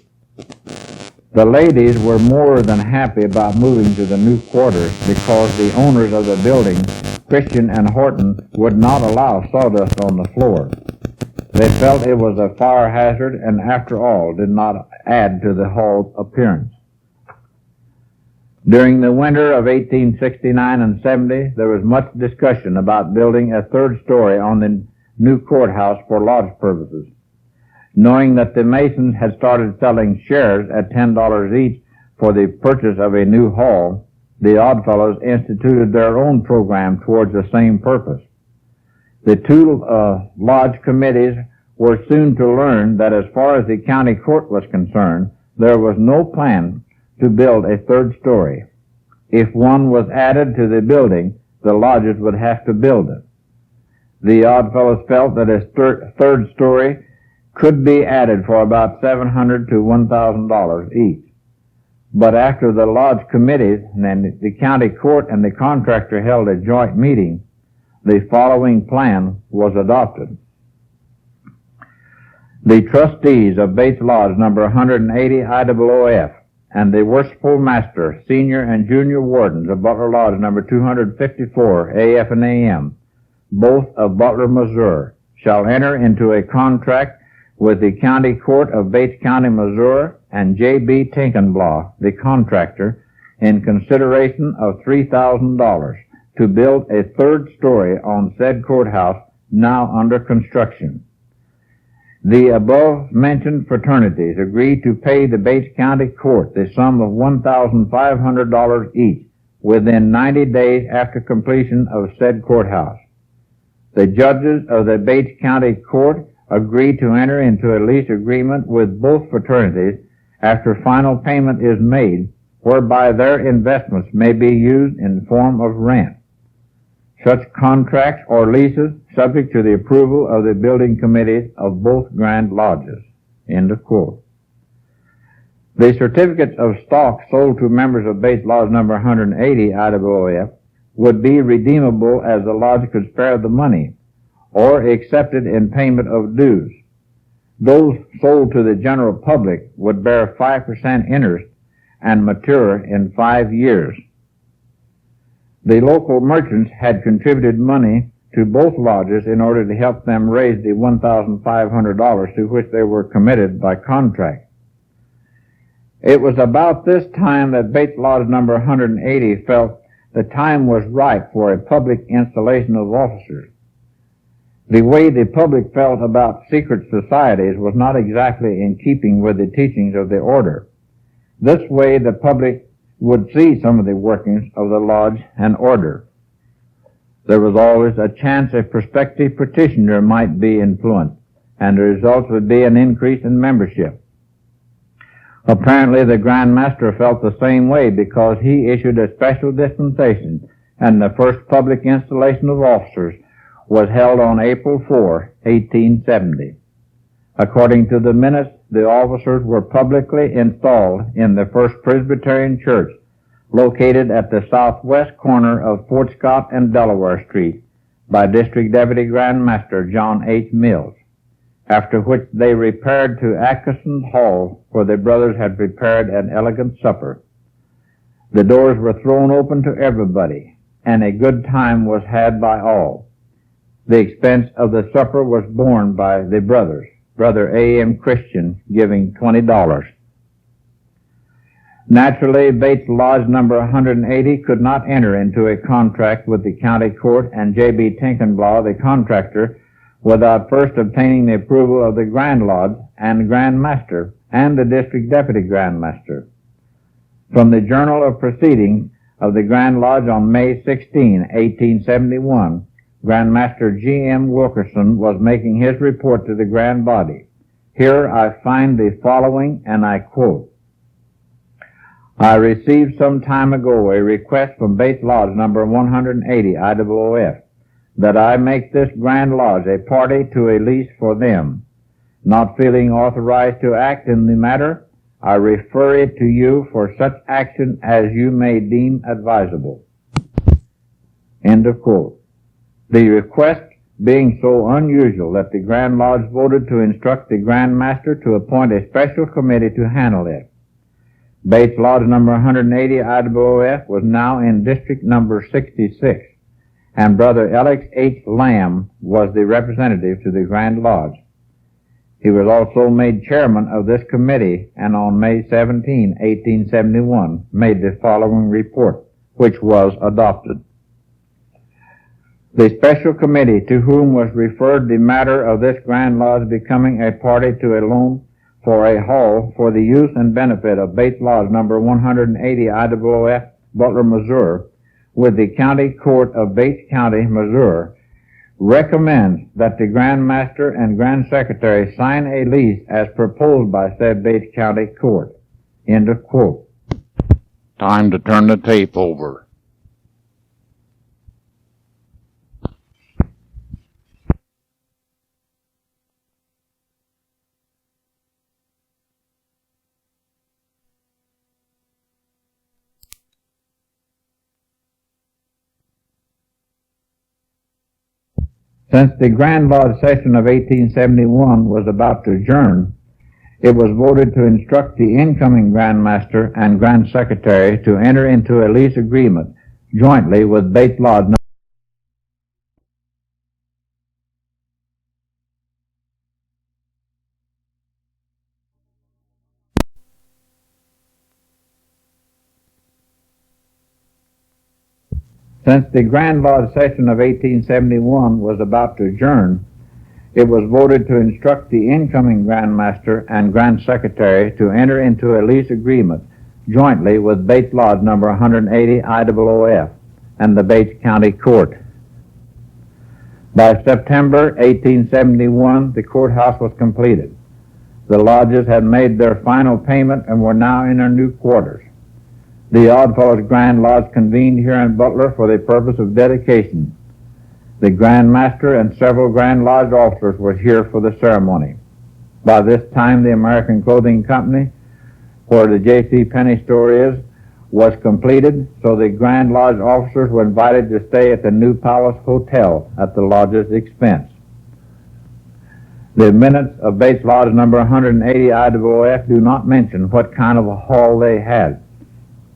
The ladies were more than happy about moving to the new quarters because the owners of the building, Christian and Horton, would not allow sawdust on the floor. They felt it was a fire hazard and, after all, did not add to the hall's appearance. During the winter of 1869 and 70, there was much discussion about building a third story on the new courthouse for lodge purposes. Knowing that the Masons had started selling shares at $10 each for the purchase of a new hall, the Oddfellows instituted their own program towards the same purpose. The two lodge committees were soon to learn that as far as the county court was concerned, there was no plan to build a third story. If one was added to the building, the lodges would have to build it. The Oddfellows felt that a third story could be added for about $700 to $1,000 each. But after the lodge committees and the county court and the contractor held a joint meeting, the following plan was adopted. The trustees of Bates Lodge number 180 I.O.O.F and the worshipful master, senior and junior wardens of Butler Lodge number 254 A.F. and A.M., both of Butler, Missouri, shall enter into a contract with the County Court of Bates County, Missouri, and J.B. Tinkenblaw, the contractor, in consideration of $3,000 to build a third story on said courthouse now under construction. The above-mentioned fraternities agreed to pay the Bates County Court the sum of $1,500 each within 90 days after completion of said courthouse. The judges of the Bates County Court agreed to enter into a lease agreement with both fraternities after final payment is made, whereby their investments may be used in form of rent. Such contracts or leases subject to the approval of the building committees of both Grand Lodges. End of quote. The certificates of stock sold to members of Bates Lodge number 180 I.O.O.F would be redeemable as the lodge could spare the money, or accepted in payment of dues. Those sold to the general public would bear 5% interest and mature in 5 years. The local merchants had contributed money to both lodges in order to help them raise the $1,500 to which they were committed by contract. It was about this time that Bates Lodge number 180 felt the time was ripe for a public installation of officers. The way the public felt about secret societies was not exactly in keeping with the teachings of the order. This way the public would see some of the workings of the lodge and order. There was always a chance a prospective petitioner might be influenced, and the result would be an increase in membership. Apparently the Grand Master felt the same way because he issued a special dispensation, and the first public installation of officers was held on April 4, 1870. According to the minutes, the officers were publicly installed in the First Presbyterian Church, located at the southwest corner of Fort Scott and Delaware Street, by District Deputy Grand Master John H. Mills, after which they repaired to Atkinson's Hall, where the brothers had prepared an elegant supper. The doors were thrown open to everybody, and a good time was had by all. The expense of the supper was borne by the brothers, Brother A.M. Christian giving $20. Naturally, Bates Lodge number 180 could not enter into a contract with the county court and J.B. Tinkenblaw, the contractor, without first obtaining the approval of the Grand Lodge and Grand Master and the District Deputy Grand Master. From the Journal of Proceedings of the Grand Lodge on May 16, 1871, Grand Master G.M. Wilkerson was making his report to the Grand Body. Here I find the following, and I quote, "I received some time ago a request from Bates Lodge number 180 I.O.O.F. that I make this Grand Lodge a party to a lease for them. Not feeling authorized to act in the matter, I refer it to you for such action as you may deem advisable." End of quote. The request being so unusual that the Grand Lodge voted to instruct the Grand Master to appoint a special committee to handle it. Bates Lodge number 180 I.O.O.F. was now in District number 66, and Brother Alex H. Lamb was the representative to the Grand Lodge. He was also made chairman of this committee, and on May 17, 1871, made the following report, which was adopted. The special committee to whom was referred the matter of this Grand Lodge becoming a party to a loan for a hall for the use and benefit of Bates Lodge number 180 I.O.O.F. Butler, Missouri, with the County Court of Bates County, Missouri, recommends that the Grand Master and Grand Secretary sign a lease as proposed by said Bates County Court. End of quote. Time to turn the tape over. Since the Grand Lodge session of 1871 was about to adjourn, it was voted to instruct the incoming Grand Master and Grand Secretary to enter into a lease agreement jointly with Bates Lodge. Since the Grand Lodge session of 1871 was about to adjourn, it was voted to instruct the incoming Grand Master and Grand Secretary to enter into a lease agreement jointly with Bates Lodge number 180 I.O.O.F. and the Bates County Court. By September 1871, the courthouse was completed. The lodges had made their final payment and were now in their new quarters. The Oddfellows Grand Lodge convened here in Butler for the purpose of dedication. The Grand Master and several Grand Lodge officers were here for the ceremony. By this time, the American Clothing Company, where the J.C. Penney store is, was completed, so the Grand Lodge officers were invited to stay at the New Palace Hotel at the lodge's expense. The minutes of Bates Lodge number 180 I.O.O.F. do not mention what kind of a hall they had,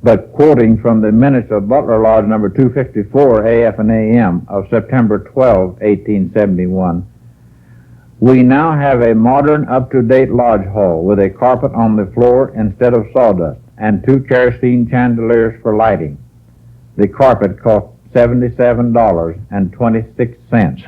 but quoting from the minutes of Butler Lodge number 254 A.F. and A.M. of September 12, 1871, we now have a modern, up-to-date lodge hall with a carpet on the floor instead of sawdust and 2 kerosene chandeliers for lighting. The carpet cost $77.26.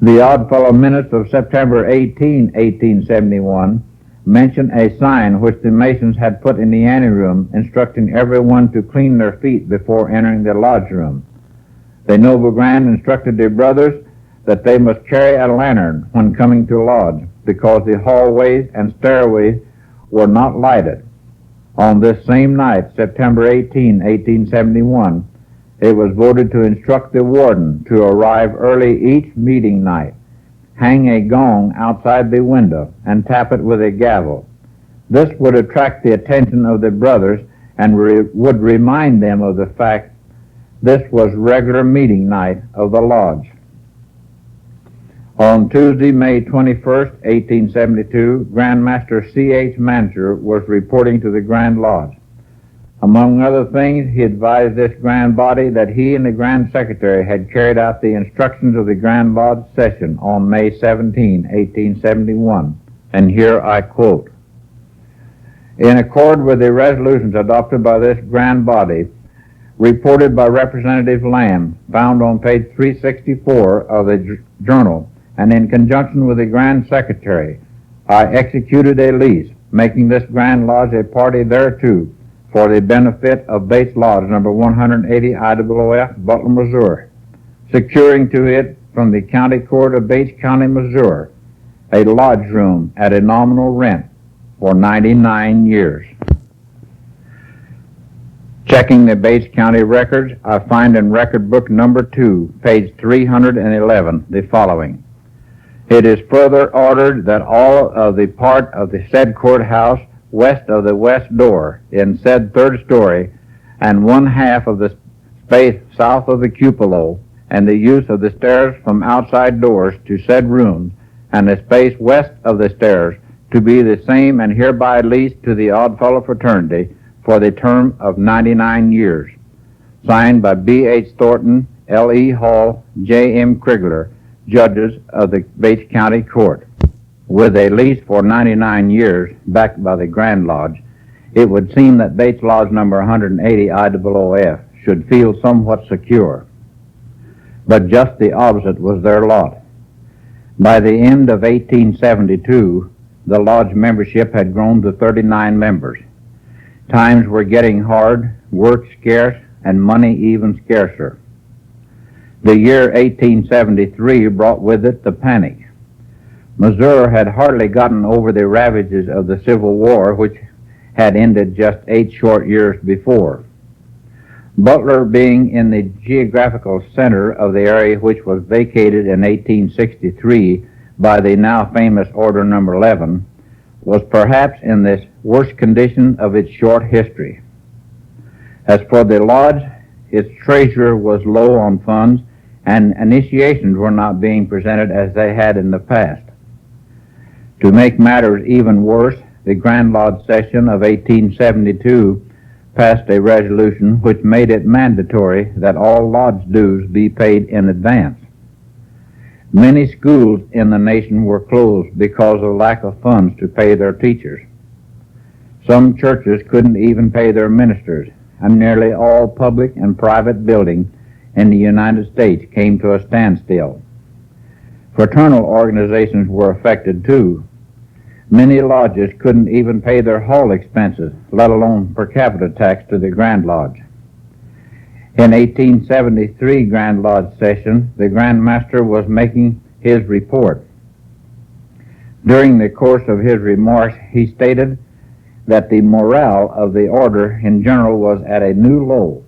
The Oddfellow minutes of September 18, 1871, mention a sign which the Masons had put in the anteroom instructing everyone to clean their feet before entering the lodge room. The Noble Grand instructed the brothers that they must carry a lantern when coming to lodge, because the hallways and stairways were not lighted. On this same night, September 18, 1871, it was voted to instruct the warden to arrive early each meeting night, hang a gong outside the window, and tap it with a gavel. This would attract the attention of the brothers and would remind them of the fact this was regular meeting night of the lodge. On Tuesday, May 21st, 1872, Grand Master C.H. Mancher was reporting to the Grand Lodge. Among other things, he advised this Grand Body that he and the Grand Secretary had carried out the instructions of the Grand Lodge session on May 17, 1871, and here I quote, "In accord with the resolutions adopted by this Grand Body, reported by Representative Lamb, found on page 364 of the Journal, and in conjunction with the Grand Secretary, I executed a lease, making this Grand Lodge a party thereto, for the benefit of Bates Lodge number 180 I.O.O.F., Butler, Missouri, securing to it from the County Court of Bates County, Missouri, a lodge room at a nominal rent for 99 years. Checking the Bates County records, I find in Record Book number 2, page 311, the following. It is further ordered that all of the part of the said courthouse west of the west door in said third story and one half of the space south of the cupola and the use of the stairs from outside doors to said rooms and the space west of the stairs to be the same and hereby leased to the Oddfellow Fraternity for the term of 99 years. Signed by B. H. Thornton, L. E. Hall, J. M. Krigler, judges of the Bates County Court. With a lease for 99 years backed by the Grand Lodge, it would seem that Bates Lodge number 180 I.O.O.F. should feel somewhat secure. But just the opposite was their lot. By the end of 1872, the lodge membership had grown to 39 members. Times were getting hard, work scarce, and money even scarcer. The year 1873 brought with it the panic. Missouri had hardly gotten over the ravages of the Civil War, which had ended just 8 short years before. Butler, being in the geographical center of the area which was vacated in 1863 by the now famous Order Number 11, was perhaps in the worst condition of its short history. As for the lodge, its treasurer was low on funds, and initiations were not being presented as they had in the past. To make matters even worse, the Grand Lodge session of 1872 passed a resolution which made it mandatory that all lodge dues be paid in advance. Many schools in the nation were closed because of lack of funds to pay their teachers. Some churches couldn't even pay their ministers, and nearly all public and private buildings in the United States came to a standstill. Fraternal organizations were affected too. Many lodges couldn't even pay their hall expenses, let alone per capita tax to the Grand Lodge. In 1873 Grand Lodge session, the Grand Master was making his report. During the course of his remarks, he stated that the morale of the order in general was at a new low.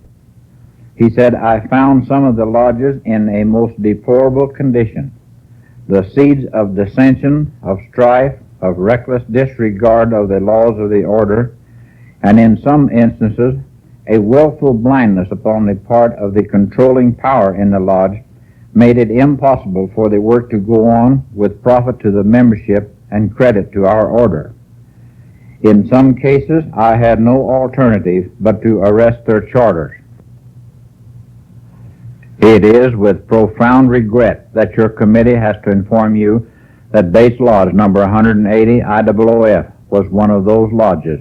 He said, I found some of the lodges in a most deplorable condition. The seeds of dissension, of strife, of reckless disregard of the laws of the order, and in some instances, a willful blindness upon the part of the controlling power in the lodge made it impossible for the work to go on with profit to the membership and credit to our order. In some cases, I had no alternative but to arrest their charters. It is with profound regret that your committee has to inform you that Bates Lodge number 180 I.O.O.F. was one of those lodges.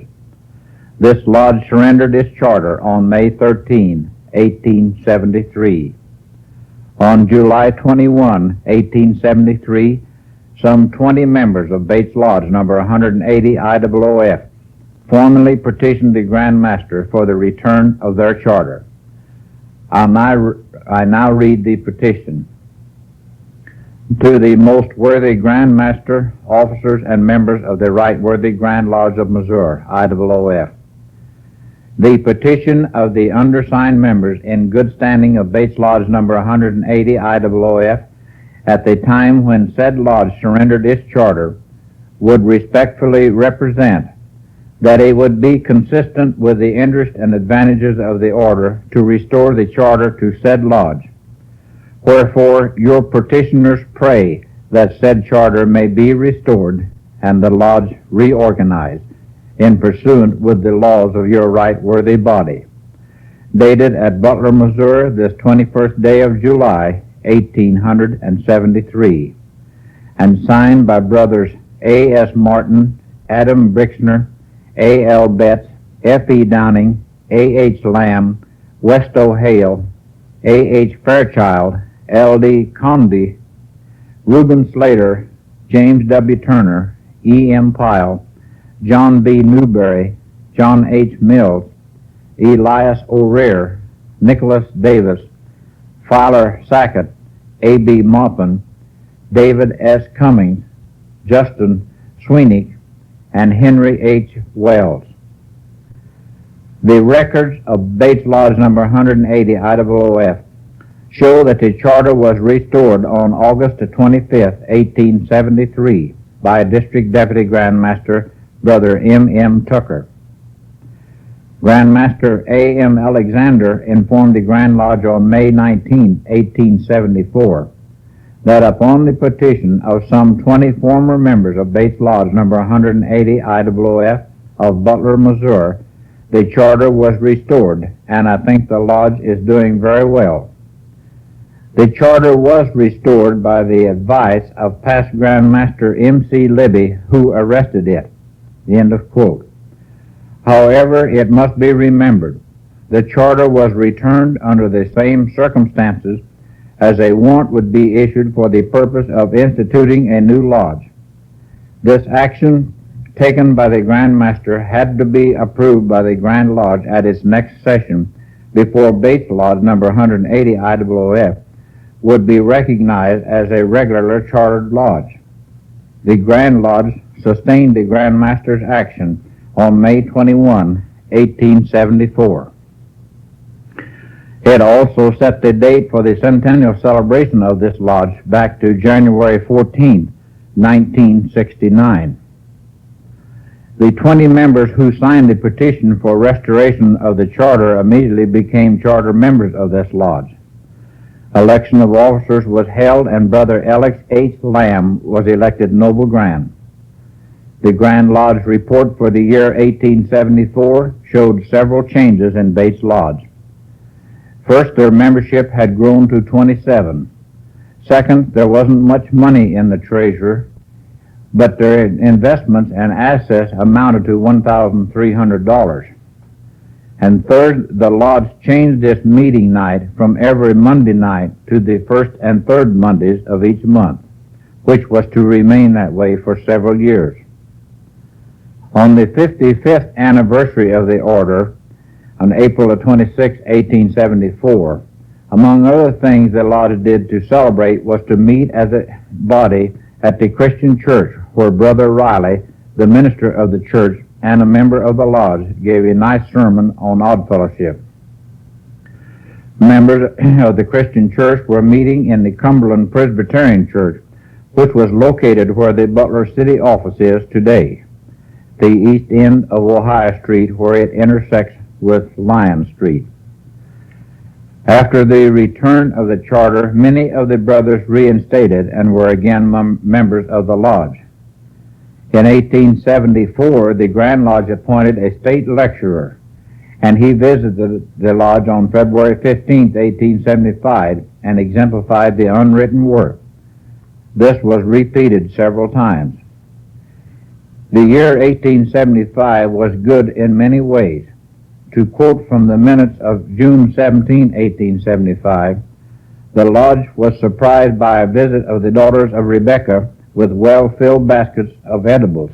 This lodge surrendered its charter on May 13, 1873. On July 21, 1873, some 20 members of Bates Lodge number 180 I.O.O.F. formally petitioned the Grand Master for the return of their charter. I now read the petition. To the most worthy Grand Master, officers, and members of the Right Worthy Grand Lodge of Missouri, I.O.O.F. The petition of the undersigned members in good standing of Bates Lodge number 180, I.O.O.F., at the time when said lodge surrendered its charter, would respectfully represent that it would be consistent with the interest and advantages of the order to restore the charter to said lodge. Wherefore your petitioners pray that said charter may be restored and the lodge reorganized in pursuant with the laws of your right worthy body. Dated at Butler, Missouri, this 21st day of July, 1873, and signed by brothers A.S. Martin, Adam Brixner, A.L. Betts, F.E. Downing, A.H. Lamb, Westo Hale, A.H. Fairchild, L.D. Conde, Reuben Slater, James W. Turner, E.M. Pyle, John B. Newberry, John H. Mills, Elias O'Rear, Nicholas Davis, Filer Sackett, A.B. Maupin, David S. Cummings, Justin Sweeney, and Henry H. Wells. The records of Bates Lodge number 180, I.O.O.F. show that the charter was restored on August 25, 1873, by District Deputy Grand Master Brother M.M. Tucker. Grand Master A.M. Alexander informed the Grand Lodge on May 19, 1874, that upon the petition of some 20 former members of Bates Lodge number 180 I.O.O.F. of Butler, Missouri, the charter was restored, and I think the lodge is doing very well. The charter was restored by the advice of past Grand Master M.C. Libby, who arrested it. The end of quote. However, it must be remembered, the charter was returned under the same circumstances as a warrant would be issued for the purpose of instituting a new lodge. This action taken by the Grand Master had to be approved by the Grand Lodge at its next session before Bates Lodge number 180 I.O.O.F. would be recognized as a regular chartered lodge. The Grand Lodge sustained the Grand Master's action on May 21, 1874. It also set the date for the centennial celebration of this lodge back to January 14, 1969. The 20 members who signed the petition for restoration of the charter immediately became charter members of this lodge. Election of officers was held, and Brother Alex H. Lamb was elected Noble Grand. The Grand Lodge report for the year 1874 showed several changes in Bates Lodge. First, their membership had grown to 27. Second, there wasn't much money in the treasury, but their investments and assets amounted to $1,300. And third, the lodge changed its meeting night from every Monday night to the first and third Mondays of each month, which was to remain that way for several years. On the 55th anniversary of the order, on April 26, 1874, among other things the lodge did to celebrate was to meet as a body at the Christian church, where Brother Riley, the minister of the church and a member of the lodge, gave a nice sermon on odd fellowship. Members of the Christian church were meeting in the Cumberland Presbyterian Church, which was located where the Butler city office is today, the east end of Ohio Street, where it intersects with Lyon Street. After the return of the charter, many of the brothers reinstated and were again members of the lodge. In 1874, the Grand Lodge appointed a state lecturer, and he visited the lodge on February 15, 1875, and exemplified the unwritten work. This was repeated several times. The year 1875 was good in many ways. To quote from the minutes of June 17, 1875, the lodge was surprised by a visit of the daughters of Rebecca with well-filled baskets of edibles,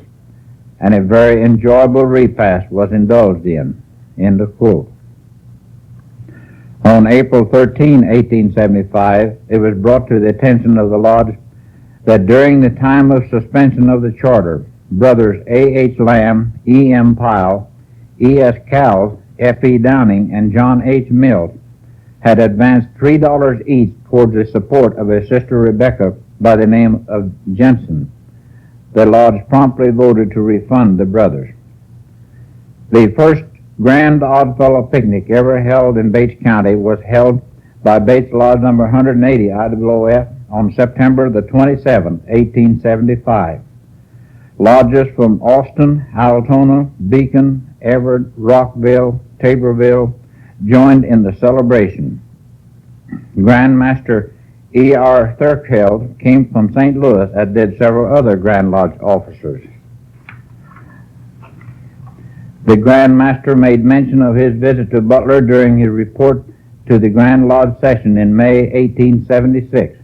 and a very enjoyable repast was indulged in. End of quote. On April 13, 1875, it was brought to the attention of the lodge that during the time of suspension of the charter, brothers A.H. Lamb, E.M. Pyle, E.S. Cowles, F.E. Downing, and John H. Mills had advanced $3 each towards the support of a sister Rebecca by the name of Jensen. The lodge promptly voted to refund the brothers. The first grand Oddfellow picnic ever held in Bates County was held by Bates Lodge number 180 I.O.O.F. on September the 27th, 1875. Lodges from Austin, Altona, Beacon, Everett, Rockville, Taborville joined in the celebration. Grand Master E.R. Thurkeld came from St. Louis, as did several other Grand Lodge officers. The Grand Master made mention of his visit to Butler during his report to the Grand Lodge session in May 1876.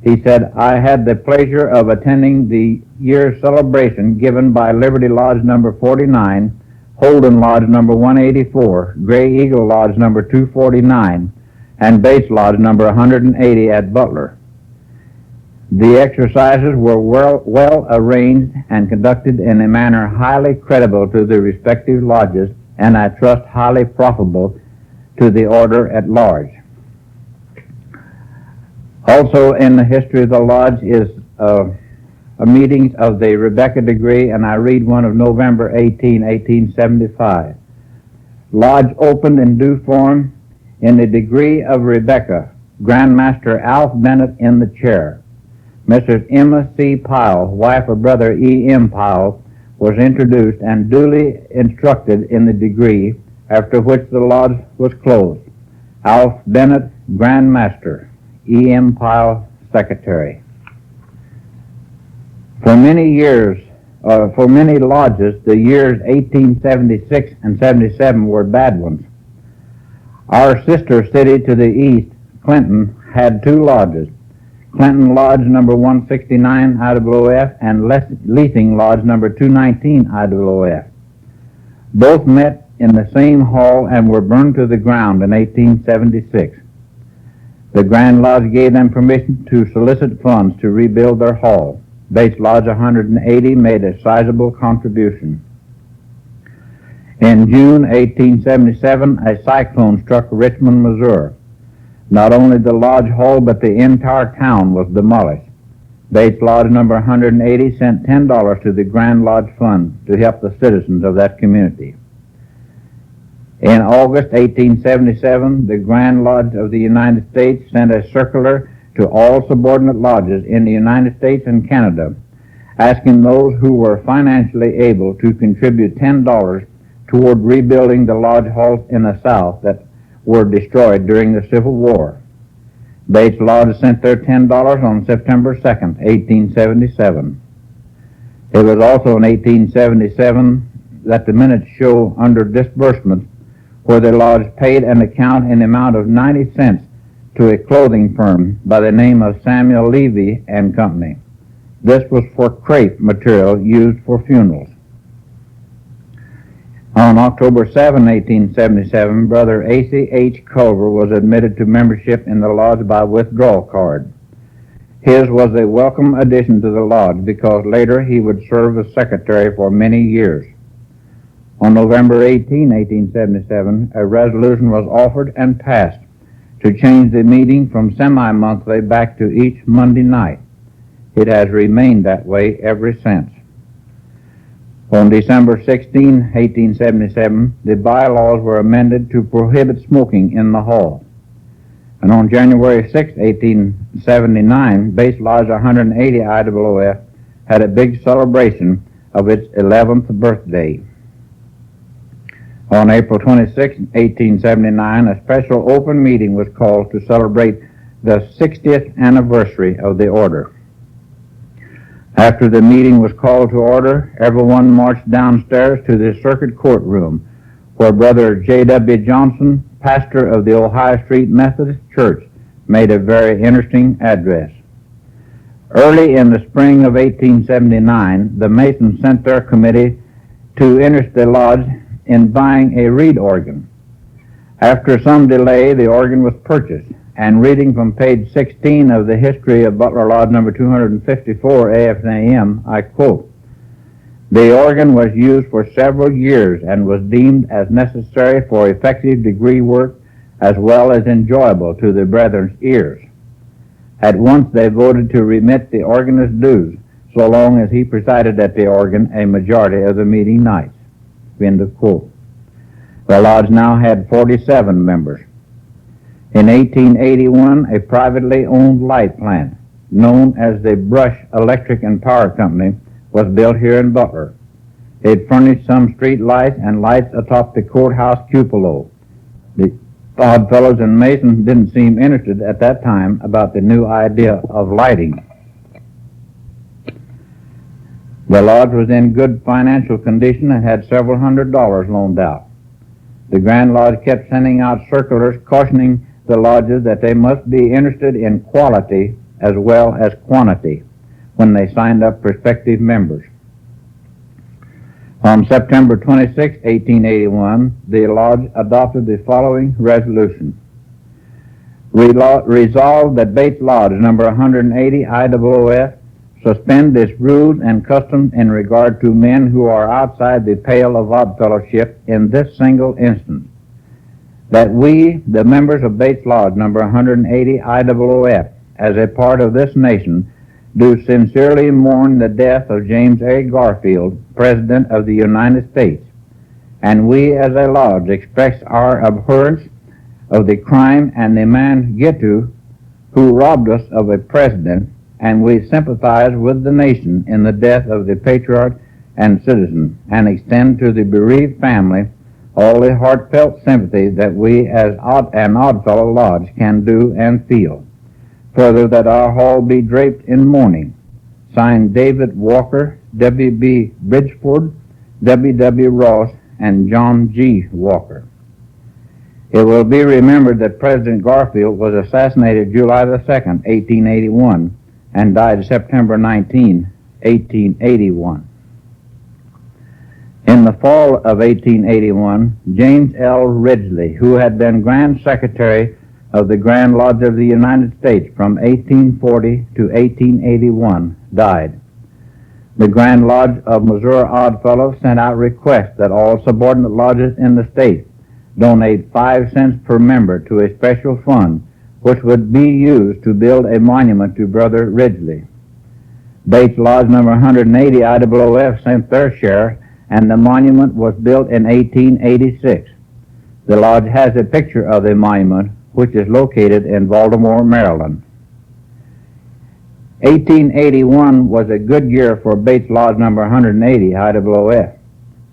He said, "I had the pleasure of attending the year's celebration given by Liberty Lodge number 49, Holden Lodge number 184, Gray Eagle Lodge number 249, and Bates Lodge number 180 at Butler. The exercises were well arranged and conducted in a manner highly creditable to the respective lodges, and I trust highly profitable to the order at large." Also in the history of the lodge is a meeting of the Rebecca degree, and I read one of November 18, 1875. Lodge opened in due form in the degree of Rebecca, Grand Master Alf Bennett in the chair. Mrs. Emma C. Pyle, wife of brother E. M. Pyle, was introduced and duly instructed in the degree, after which the lodge was closed. Alf Bennett, Grand Master. E. M. Pyle, Secretary. For many lodges, the years 1876 and 77 were bad ones. Our sister city to the east, Clinton, had two lodges, Clinton Lodge number 169 I.O.O.F. and Leasing Lodge number 219 I.O.O.F. Both met in the same hall and were burned to the ground in 1876. The Grand Lodge gave them permission to solicit funds to rebuild their hall. Bates Lodge 180 made a sizable contribution. In June 1877, a cyclone struck Richmond, Missouri. Not only the lodge hall, but the entire town was demolished. Bates Lodge number 180 sent $10 to the Grand Lodge Fund to help the citizens of that community. In August 1877, the Grand Lodge of the United States sent a circular to all subordinate lodges in the United States and Canada, asking those who were financially able to contribute $10 toward rebuilding the lodge halls in the South that were destroyed during the Civil War. Bates Lodge sent their $10 on September 2nd, 1877. It was also in 1877 that the minutes show under disbursement where the lodge paid an account in the amount of 90 cents to a clothing firm by the name of Samuel Levy and Company. This was for crepe material used for funerals. On October 7, 1877, Brother A.C. H. Culver was admitted to membership in the lodge by withdrawal card. His was a welcome addition to the lodge because later he would serve as secretary for many years. On November 18, 1877, a resolution was offered and passed to change the meeting from semi-monthly back to each Monday night. It has remained that way ever since. On December 16, 1877, the bylaws were amended to prohibit smoking in the hall. And on January 6, 1879, Bates Lodge 180 I.O.O.F. had a big celebration of its 11th birthday. On April 26, 1879, a special open meeting was called to celebrate the 60th anniversary of the order. After the meeting was called to order, everyone marched downstairs to the circuit courtroom, where Brother J.W. Johnson, pastor of the Ohio Street Methodist Church, made a very interesting address. Early in the spring of 1879, the Masons sent their committee to interest the lodge in buying a reed organ. After some delay, the organ was purchased, and reading from page 16 of the history of Butler Lodge number 254 AF&AM, I quote, "The organ was used for several years and was deemed as necessary for effective degree work as well as enjoyable to the brethren's ears. At once they voted to remit the organist's dues, so long as he presided at the organ a majority of the meeting nights." End of quote. The lodge now had 47 members. In 1881, a privately owned light plant, known as the Brush Electric and Power Company, was built here in Butler. It furnished some street lights and lights atop the courthouse cupola. The Oddfellows and Masons didn't seem interested at that time about the new idea of lighting. The lodge was in good financial condition and had several $100s loaned out. The Grand Lodge kept sending out circulars cautioning the lodges that they must be interested in quality as well as quantity when they signed up prospective members. On September 26, 1881, the lodge adopted the following resolution. Resolved that Bates Lodge number 180 I.O.O.F. suspend its rules and customs in regard to men who are outside the pale of oddfellowship in this single instance, that we, the members of Bates Lodge number 180 I.O.O.F., as a part of this nation, do sincerely mourn the death of James A. Garfield, President of the United States, and we as a lodge express our abhorrence of the crime and the man Gitu who robbed us of a president, and we sympathize with the nation in the death of the patriot and citizen, and extend to the bereaved family all the heartfelt sympathy that we as an Oddfellow Lodge can do and feel. Further, that our hall be draped in mourning. Signed, David Walker, W.B. Bridgeford, W.W. Ross, and John G. Walker. It will be remembered that President Garfield was assassinated July the 2nd, 1881, and died September 19, 1881. In the fall of 1881, James L. Ridgely, who had been Grand Secretary of the Grand Lodge of the United States from 1840 to 1881, died. The Grand Lodge of Missouri Oddfellows sent out requests that all subordinate lodges in the state donate 5 cents per member to a special fund which would be used to build a monument to Brother Ridgely. Bates Lodge number 180 I.O.O.F. sent their share, and the monument was built in 1886. The lodge has a picture of the monument, which is located in Baltimore, Maryland. 1881 was a good year for Bates Lodge number 180 I.O.O.F.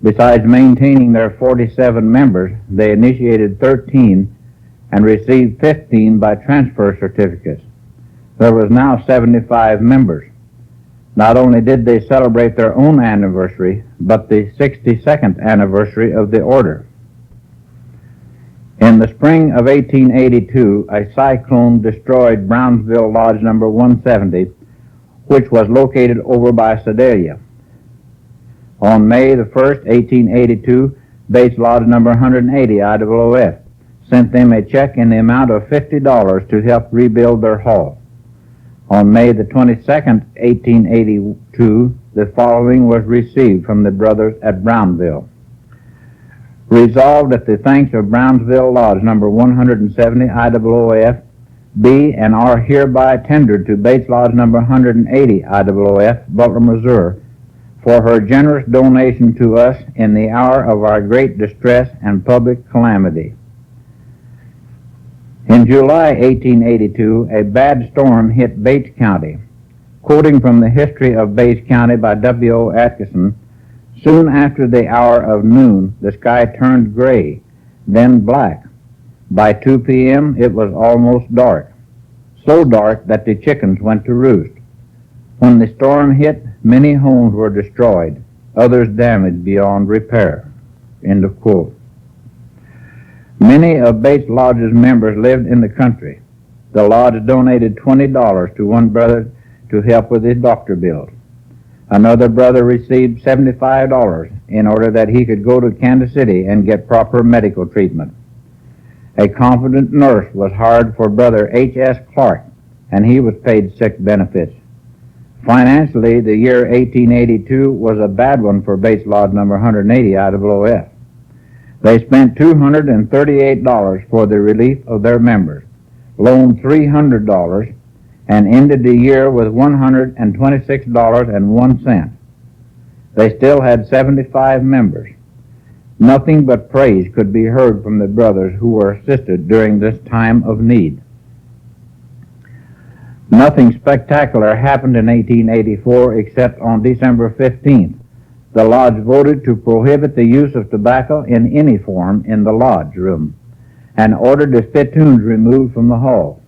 Besides maintaining their 47 members, they initiated 13 and received 15 by transfer certificates. There was now 75 members. Not only did they celebrate their own anniversary, but the 62nd anniversary of the order. In the spring of 1882, a cyclone destroyed Brownsville Lodge number 170, which was located over by Sedalia. On May the 1st, 1882, Bates Lodge number 180 I.O.O.F. sent them a check in the amount of $50 to help rebuild their hall. On May the 22nd, 1882, the following was received from the brothers at Brownville. Resolved that the thanks of Brownsville Lodge number 170 I.O.O.F. be and are hereby tendered to Bates Lodge number 180 I.O.O.F., Butler, Missouri, for her generous donation to us in the hour of our great distress and public calamity. In July 1882, a bad storm hit Bates County. Quoting from the History of Bates County by W.O. Atkinson, soon after the hour of noon, the sky turned gray, then black. By 2 p.m., it was almost dark, so dark that the chickens went to roost. When the storm hit, many homes were destroyed, others damaged beyond repair. End of quote. Many of Bates Lodge's members lived in the country. The lodge donated $20 to one brother to help with his doctor bills. Another brother received $75 in order that he could go to Kansas City and get proper medical treatment. A competent nurse was hired for Brother H.S. Clark, and he was paid sick benefits. Financially, the year 1882 was a bad one for Bates Lodge number 180 I.O.O.F. They spent $238 for the relief of their members, loaned $300, and ended the year with $126.01. They still had 75 members. Nothing but praise could be heard from the brothers who were assisted during this time of need. Nothing spectacular happened in 1884 except on December 15th. The lodge voted to prohibit the use of tobacco in any form in the lodge room and ordered the spittoons removed from the hall.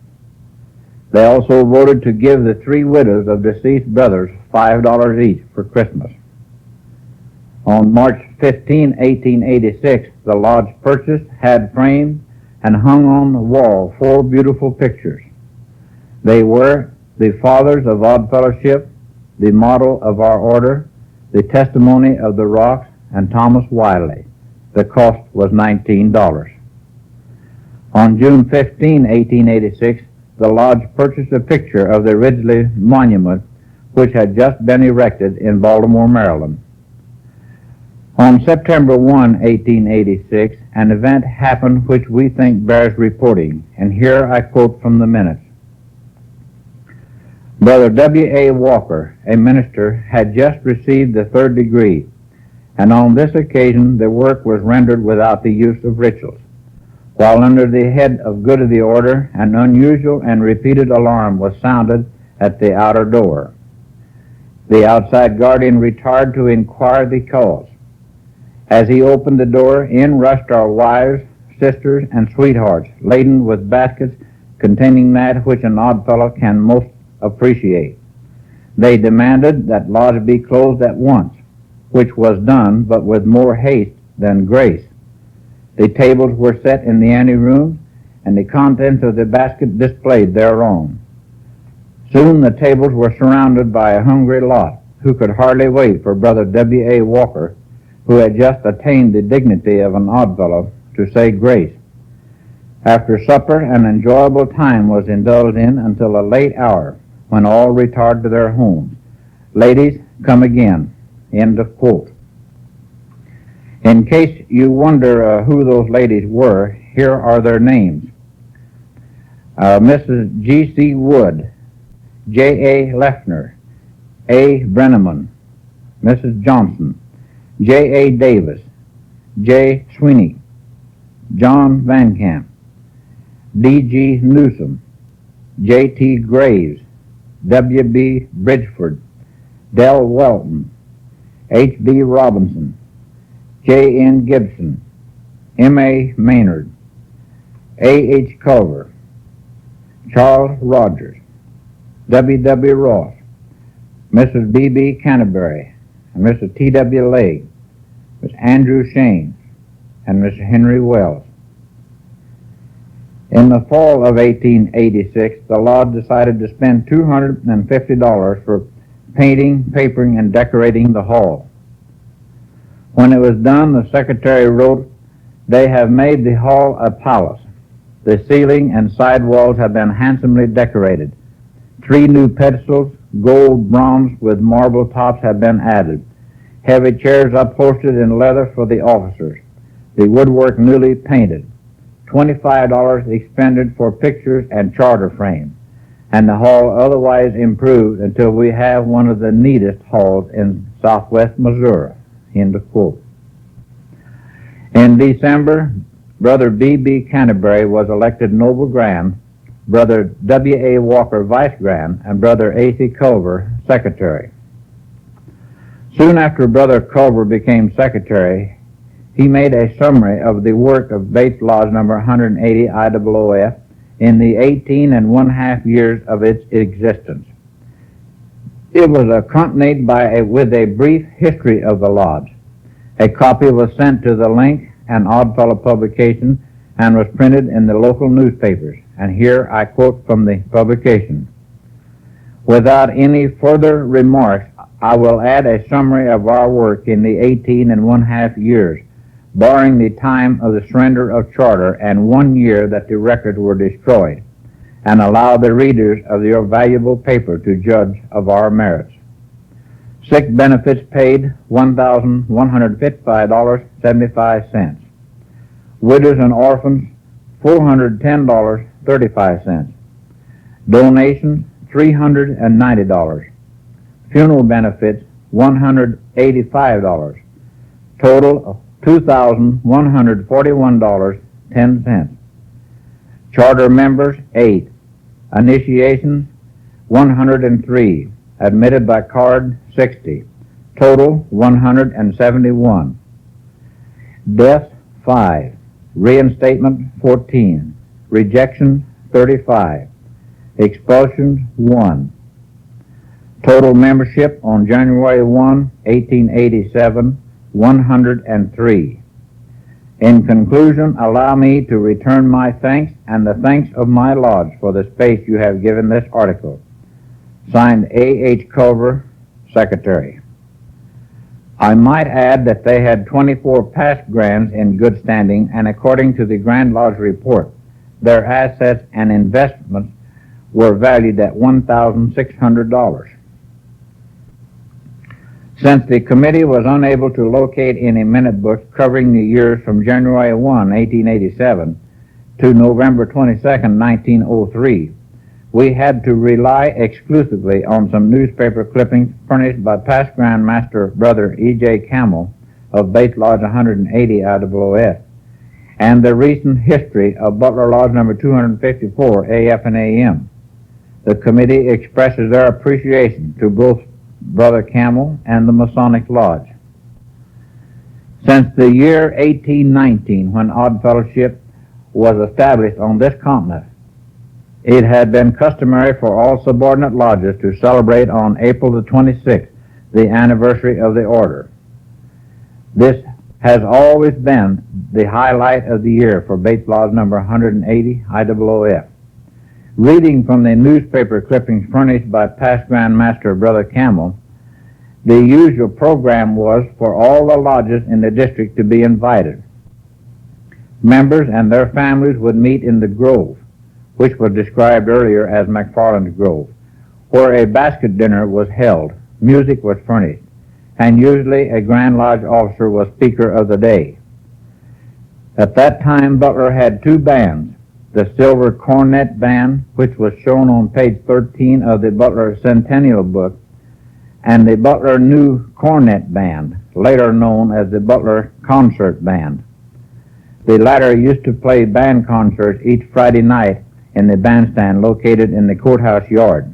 They also voted to give the 3 widows of deceased brothers $5 each for Christmas. On March 15, 1886, the lodge purchased, had framed, and hung on the wall 4 beautiful pictures. They were the Fathers of Odd Fellowship, the model of our order, the Testimony of the Rocks, and Thomas Wiley. The cost was $19. On June 15, 1886, the lodge purchased a picture of the Ridgely Monument, which had just been erected in Baltimore, Maryland. On September 1, 1886, an event happened which we think bears reporting, and here I quote from the minutes. Brother W.A. Walker, a minister, had just received the 3rd degree, and on this occasion the work was rendered without the use of rituals. While under the head of good of the order, an unusual and repeated alarm was sounded at the outer door. The outside guardian retired to inquire the cause. As he opened the door, in rushed our wives, sisters, and sweethearts, laden with baskets containing that which an odd fellow can most appreciate. They demanded that lodge be closed at once, which was done, but with more haste than grace. The tables were set in the anteroom, and the contents of the basket displayed thereon. Soon the tables were surrounded by a hungry lot, who could hardly wait for Brother W.A. Walker, who had just attained the dignity of an oddfellow, to say grace. After supper, an enjoyable time was indulged in until a late hour, when all retired to their homes. Ladies, come again. End of quote. In case you wonder who those ladies were, here are their names. Mrs. G.C. Wood, J.A. Leffner, A. Brenneman, Mrs. Johnson, J.A. Davis, J. Sweeney, John Van Camp, D.G. Newsom, J.T. Graves, W.B. Bridgeford, Del Welton, H.B. Robinson, J.N. Gibson, M.A. Maynard, A.H. Culver, Charles Rogers, W.W. Ross, Mrs. B.B. Canterbury, and Mr. T.W. Legg, Mr. Andrew Shane, and Mr. Henry Wells. In the fall of 1886, the lodge decided to spend $250 for painting, papering, and decorating the hall. When it was done, the secretary wrote, "They have made the hall a palace. The ceiling and side walls have been handsomely decorated. 3 new pedestals, gold bronze with marble tops, have been added. Heavy chairs upholstered in leather for the officers. The woodwork newly painted. $25 expended for pictures and charter frames, and the hall otherwise improved until we have one of the neatest halls in southwest Missouri." End of quote. In December, Brother B.B. Canterbury was elected Noble Grand, Brother W.A. Walker Vice Grand, and Brother A.C. Culver Secretary. Soon after Brother Culver became Secretary, he made a summary of the work of Bates Lodge number 180 I.O.O.F. in the 18½ years of its existence. It was accompanied with a brief history of the lodge. A copy was sent to the Link, an Oddfellow publication, and was printed in the local newspapers. And here I quote from the publication. "Without any further remarks, I will add a summary of our work in the 18½ years, barring the time of the surrender of charter and 1 year that the records were destroyed, and allow the readers of your valuable paper to judge of our merits. Sick benefits paid $1,155.75. Widows and orphans $410.35. Donations $390. Funeral benefits $185. Total of $2,141.10. Charter members 8. Initiation 103. Admitted by card 60. Total 171. Death 5. Reinstatement 14. Rejection 35. Expulsions 1. Total membership on January 1, 1887, 103. In conclusion, allow me to return my thanks and the thanks of my lodge for the space you have given this article. Signed A.H. Culver, Secretary. I might add that they had 24 past grands in good standing, and according to the Grand Lodge report, their assets and investments were valued at $1,600. Since the committee was unable to locate any minute books covering the years from January 1, 1887 to November 22, 1903, we had to rely exclusively on some newspaper clippings furnished by past Grand Master Brother E.J. Campbell of Base Lodge 180 I.O.O.F. and the recent history of Butler Lodge number 254 A.F. and A.M. The committee expresses their appreciation to both Brother Campbell and the Masonic Lodge. Since the year 1819, when Odd Fellowship was established on this continent, it had been customary for all subordinate lodges to celebrate on April the 26th the anniversary of the order. This has always been the highlight of the year for Bates Lodge number 180 I.O.O.F. Reading from the newspaper clippings furnished by past Grand Master Brother Campbell, the usual program was for all the lodges in the district to be invited. Members and their families would meet in the Grove, which was described earlier as McFarland's Grove, where a basket dinner was held, music was furnished, and usually a Grand Lodge officer was speaker of the day. At that time, Butler had 2 bands, the Silver Cornet Band, which was shown on page 13 of the Butler Centennial Book, and the Butler New Cornet Band, later known as the Butler Concert Band. The latter used to play band concerts each Friday night in the bandstand located in the courthouse yard.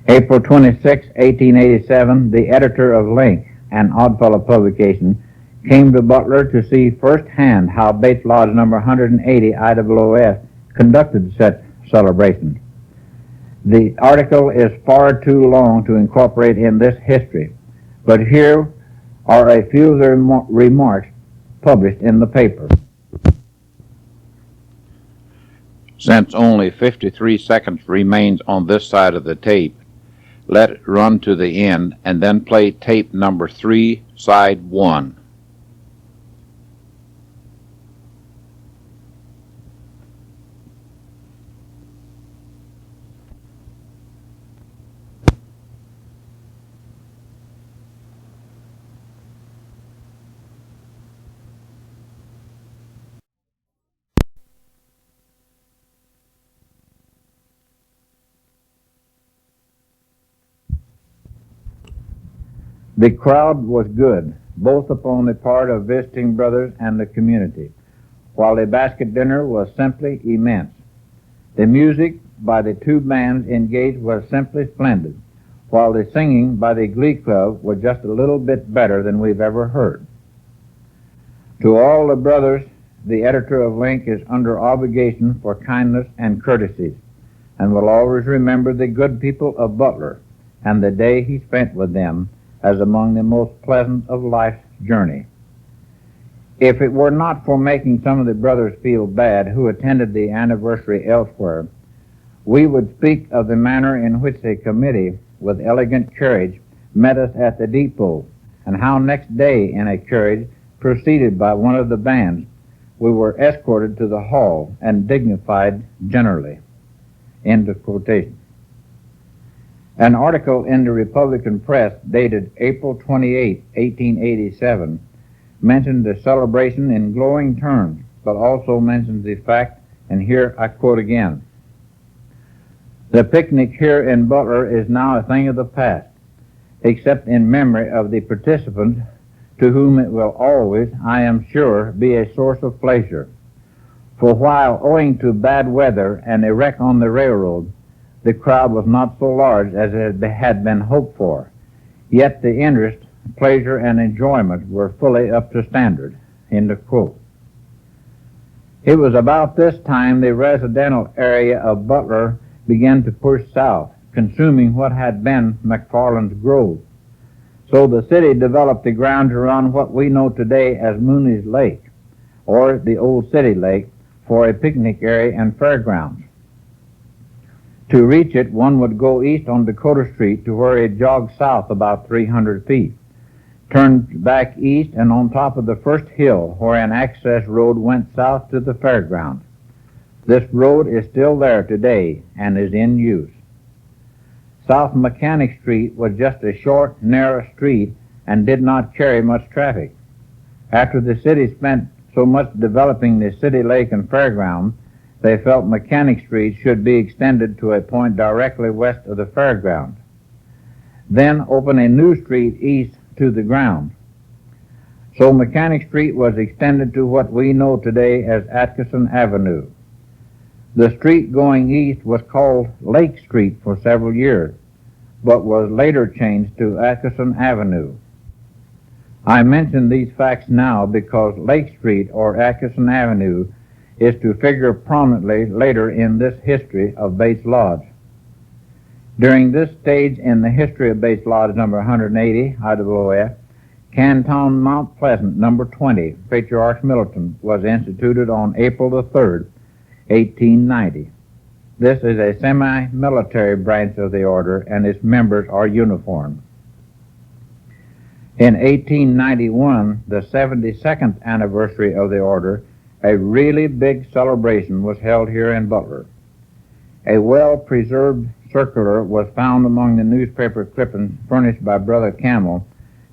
April 26, 1887, the editor of Link, an Oddfellow publication, came to Butler to see firsthand how Bates Lodge number 180 I.O.O.F. conducted such celebrations. The article is far too long to incorporate in this history, but here are a few of the remarks published in the paper. Since only 53 seconds remains on this side of the tape, let it run to the end and then play tape number 3, side 1. The crowd was good, both upon the part of visiting brothers and the community, while the basket dinner was simply immense. The music by the 2 bands engaged was simply splendid, while the singing by the Glee Club was just a little bit better than we've ever heard. To all the brothers, the editor of Link is under obligation for kindness and courtesies, and will always remember the good people of Butler and the day he spent with them as among the most pleasant of life's journey. If it were not for making some of the brothers feel bad who attended the anniversary elsewhere, we would speak of the manner in which a committee with elegant carriage met us at the depot, and how next day in a carriage preceded by one of the bands, we were escorted to the hall and dignified generally. End of quotation. An article in the Republican press dated April 28, 1887, mentioned the celebration in glowing terms, but also mentions the fact, and here I quote again, "The picnic here in Butler is now a thing of the past, except in memory of the participants, to whom it will always, I am sure, be a source of pleasure. For while, owing to bad weather and a wreck on the railroad, the crowd was not so large as it had been hoped for, yet the interest, pleasure, and enjoyment were fully up to standard." End of quote. It was about this time the residential area of Butler began to push south, consuming what had been McFarland's Grove. So the city developed the grounds around what we know today as Mooney's Lake, or the Old City Lake, for a picnic area and fairgrounds. To reach it, one would go east on Dakota Street to where it jogged south about 300 feet, turned back east and on top of the first hill where an access road went south to the fairgrounds. This road is still there today and is in use. South Mechanic Street was just a short, narrow street and did not carry much traffic. After the city spent so much developing the city lake and fairground, they felt Mechanic Street should be extended to a point directly west of the fairground. Then open a new street east to the ground. So Mechanic Street was extended to what we know today as Atkinson Avenue. The street going east was called Lake Street for several years, but was later changed to Atkinson Avenue. I mention these facts now because Lake Street or Atkinson Avenue is to figure prominently later in this history of Bates Lodge. During this stage in the history of Bates Lodge number 180, I.O.O.F., Canton Mount Pleasant number 20, Patriarch Middleton, was instituted on April the 3rd, 1890. This is a semi-military branch of the order, and its members are uniformed. In 1891, the 72nd anniversary of the order, a really big celebration was held here in Butler. A well-preserved circular was found among the newspaper clippings furnished by Brother Campbell,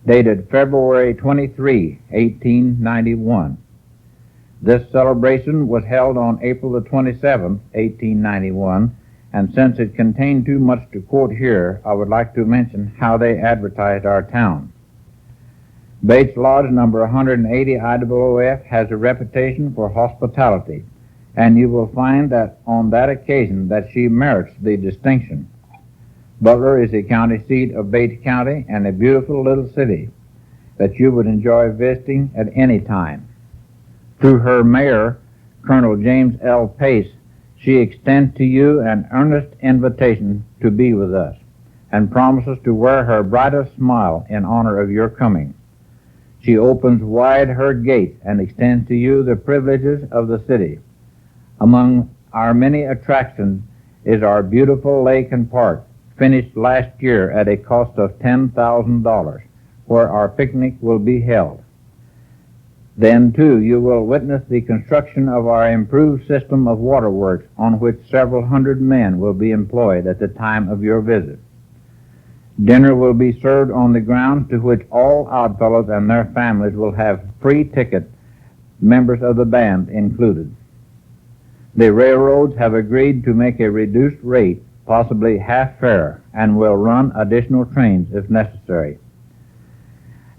dated February 23, 1891. This celebration was held on April the 27th, 1891, and since it contained too much to quote here, I would like to mention how they advertised our town. Bates Lodge number 180 I.O.O.F. has a reputation for hospitality, and you will find that on that occasion that she merits the distinction. Butler is the county seat of Bates County and a beautiful little city that you would enjoy visiting at any time. Through her mayor, Colonel James L. Pace, she extends to you an earnest invitation to be with us and promises to wear her brightest smile in honor of your coming. She opens wide her gates and extends to you the privileges of the city. Among our many attractions is our beautiful lake and park, finished last year at a cost of $10,000, where our picnic will be held. Then, too, you will witness the construction of our improved system of waterworks, on which several hundred men will be employed at the time of your visit. Dinner will be served on the grounds, to which all Oddfellows and their families will have free ticket, members of the band included. The railroads have agreed to make a reduced rate, possibly half fare, and will run additional trains if necessary.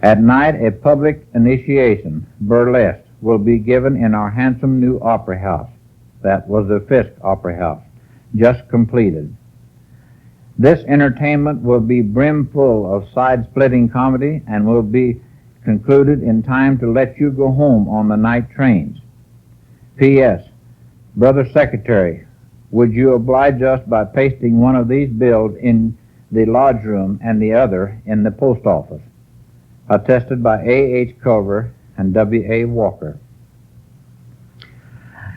At night, a public initiation, burlesque, will be given in our handsome new opera house. That was the Fisk Opera House, just completed. This entertainment will be brimful of side-splitting comedy and will be concluded in time to let you go home on the night trains. P.S. Brother Secretary, would you oblige us by pasting one of these bills in the lodge room and the other in the post office? Attested by A.H. Culver and W.A. Walker.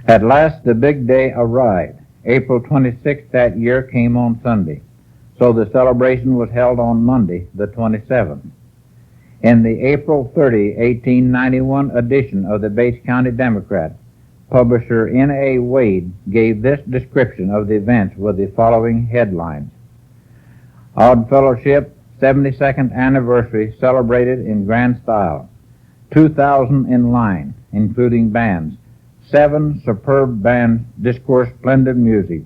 At last the big day arrived. April 26th that year came on Sunday, so the celebration was held on Monday, the 27th. In the April 30, 1891 edition of the Bates County Democrat, publisher N.A. Wade gave this description of the events with the following headlines. Odd Fellowship 72nd anniversary celebrated in grand style. 2,000 in line, including bands. 7 superb bands discourse splendid music.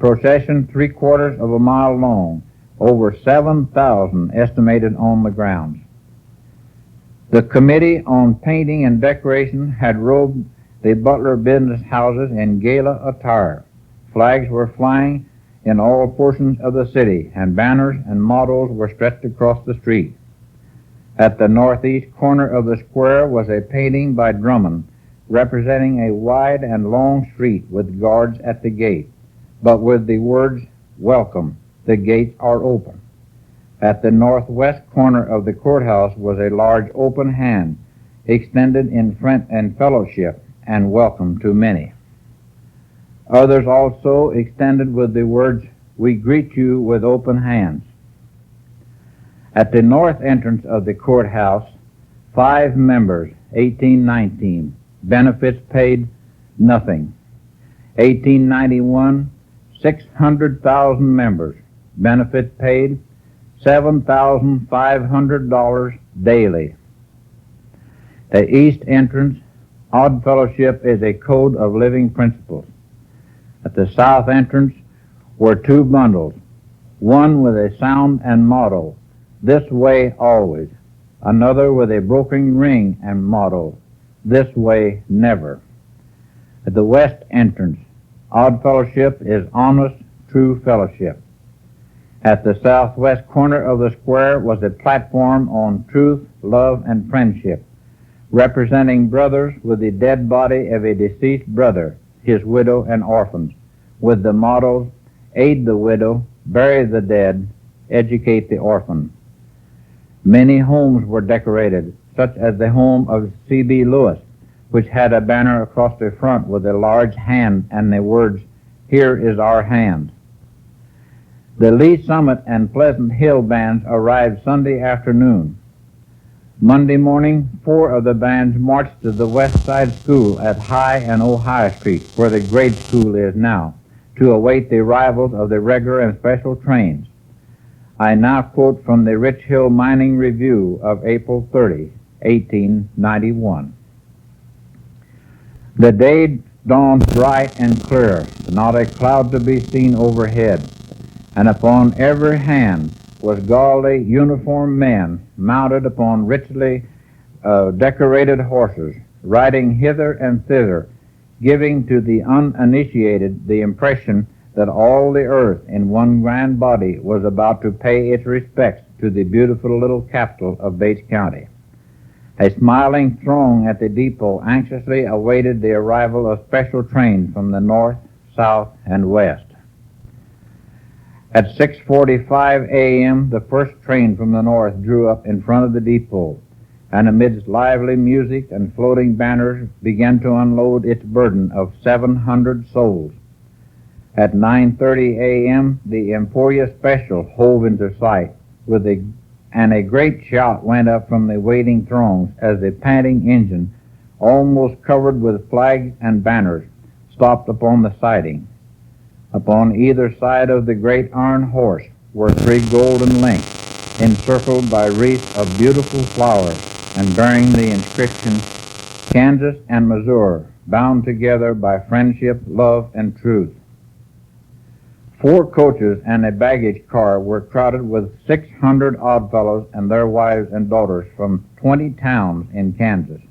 Procession 3/4 of a mile long. Over 7,000 estimated on the grounds. The Committee on Painting and Decoration had robed the Butler business houses in gala attire. Flags were flying in all portions of the city, and banners and mottos were stretched across the street. At the northeast corner of the square was a painting by Drummond representing a wide and long street with guards at the gate, but with the words, "Welcome, the gates are open." At the northwest corner of the courthouse was a large open hand extended in friend and fellowship and welcome to many. Others also extended with the words, "We greet you with open hands." At the north entrance of the courthouse, 5 members, 1819, benefits paid nothing. 1891, 600,000 members, benefits paid $7,500 daily. The east entrance, Odd Fellowship is a code of living principles. At the south entrance were 2 bundles, one with a sound and motto, "This way always," another with a broken ring and motto, "This way never." At the west entrance, Odd Fellowship is honest, true fellowship. At the southwest corner of the square was a platform on truth, love, and friendship, representing brothers with the dead body of a deceased brother, his widow, and orphans, with the mottos, "Aid the widow, bury the dead, educate the orphan." Many homes were decorated, such as the home of C.B. Lewis, which had a banner across the front with a large hand and the words, "Here is our hand." The Lee Summit and Pleasant Hill bands arrived Sunday afternoon. Monday morning, 4 of the bands marched to the West Side School at High and Ohio Street, where the grade school is now, to await the arrivals of the regular and special trains. I now quote from the Rich Hill Mining Review of April 30, 1891. The day dawned bright and clear, not a cloud to be seen overhead, and upon every hand was gaudily uniformed men mounted upon richly decorated horses, riding hither and thither, giving to the uninitiated the impression that all the earth in one grand body was about to pay its respects to the beautiful little capital of Bates County. A smiling throng at the depot anxiously awaited the arrival of special trains from the north, south, and west. At 6:45 a.m., the first train from the north drew up in front of the depot, and amidst lively music and floating banners began to unload its burden of 700 souls. At 9:30 a.m., the Emporia Special hove into sight, and a great shout went up from the waiting throngs as the panting engine, almost covered with flags and banners, stopped upon the siding. Upon either side of the great iron horse were 3 golden links, encircled by wreaths of beautiful flowers, and bearing the inscription, "Kansas and Missouri, bound together by friendship, love, and truth." 4 coaches and a baggage car were crowded with 600 Oddfellows and their wives and daughters from 20 towns in Kansas.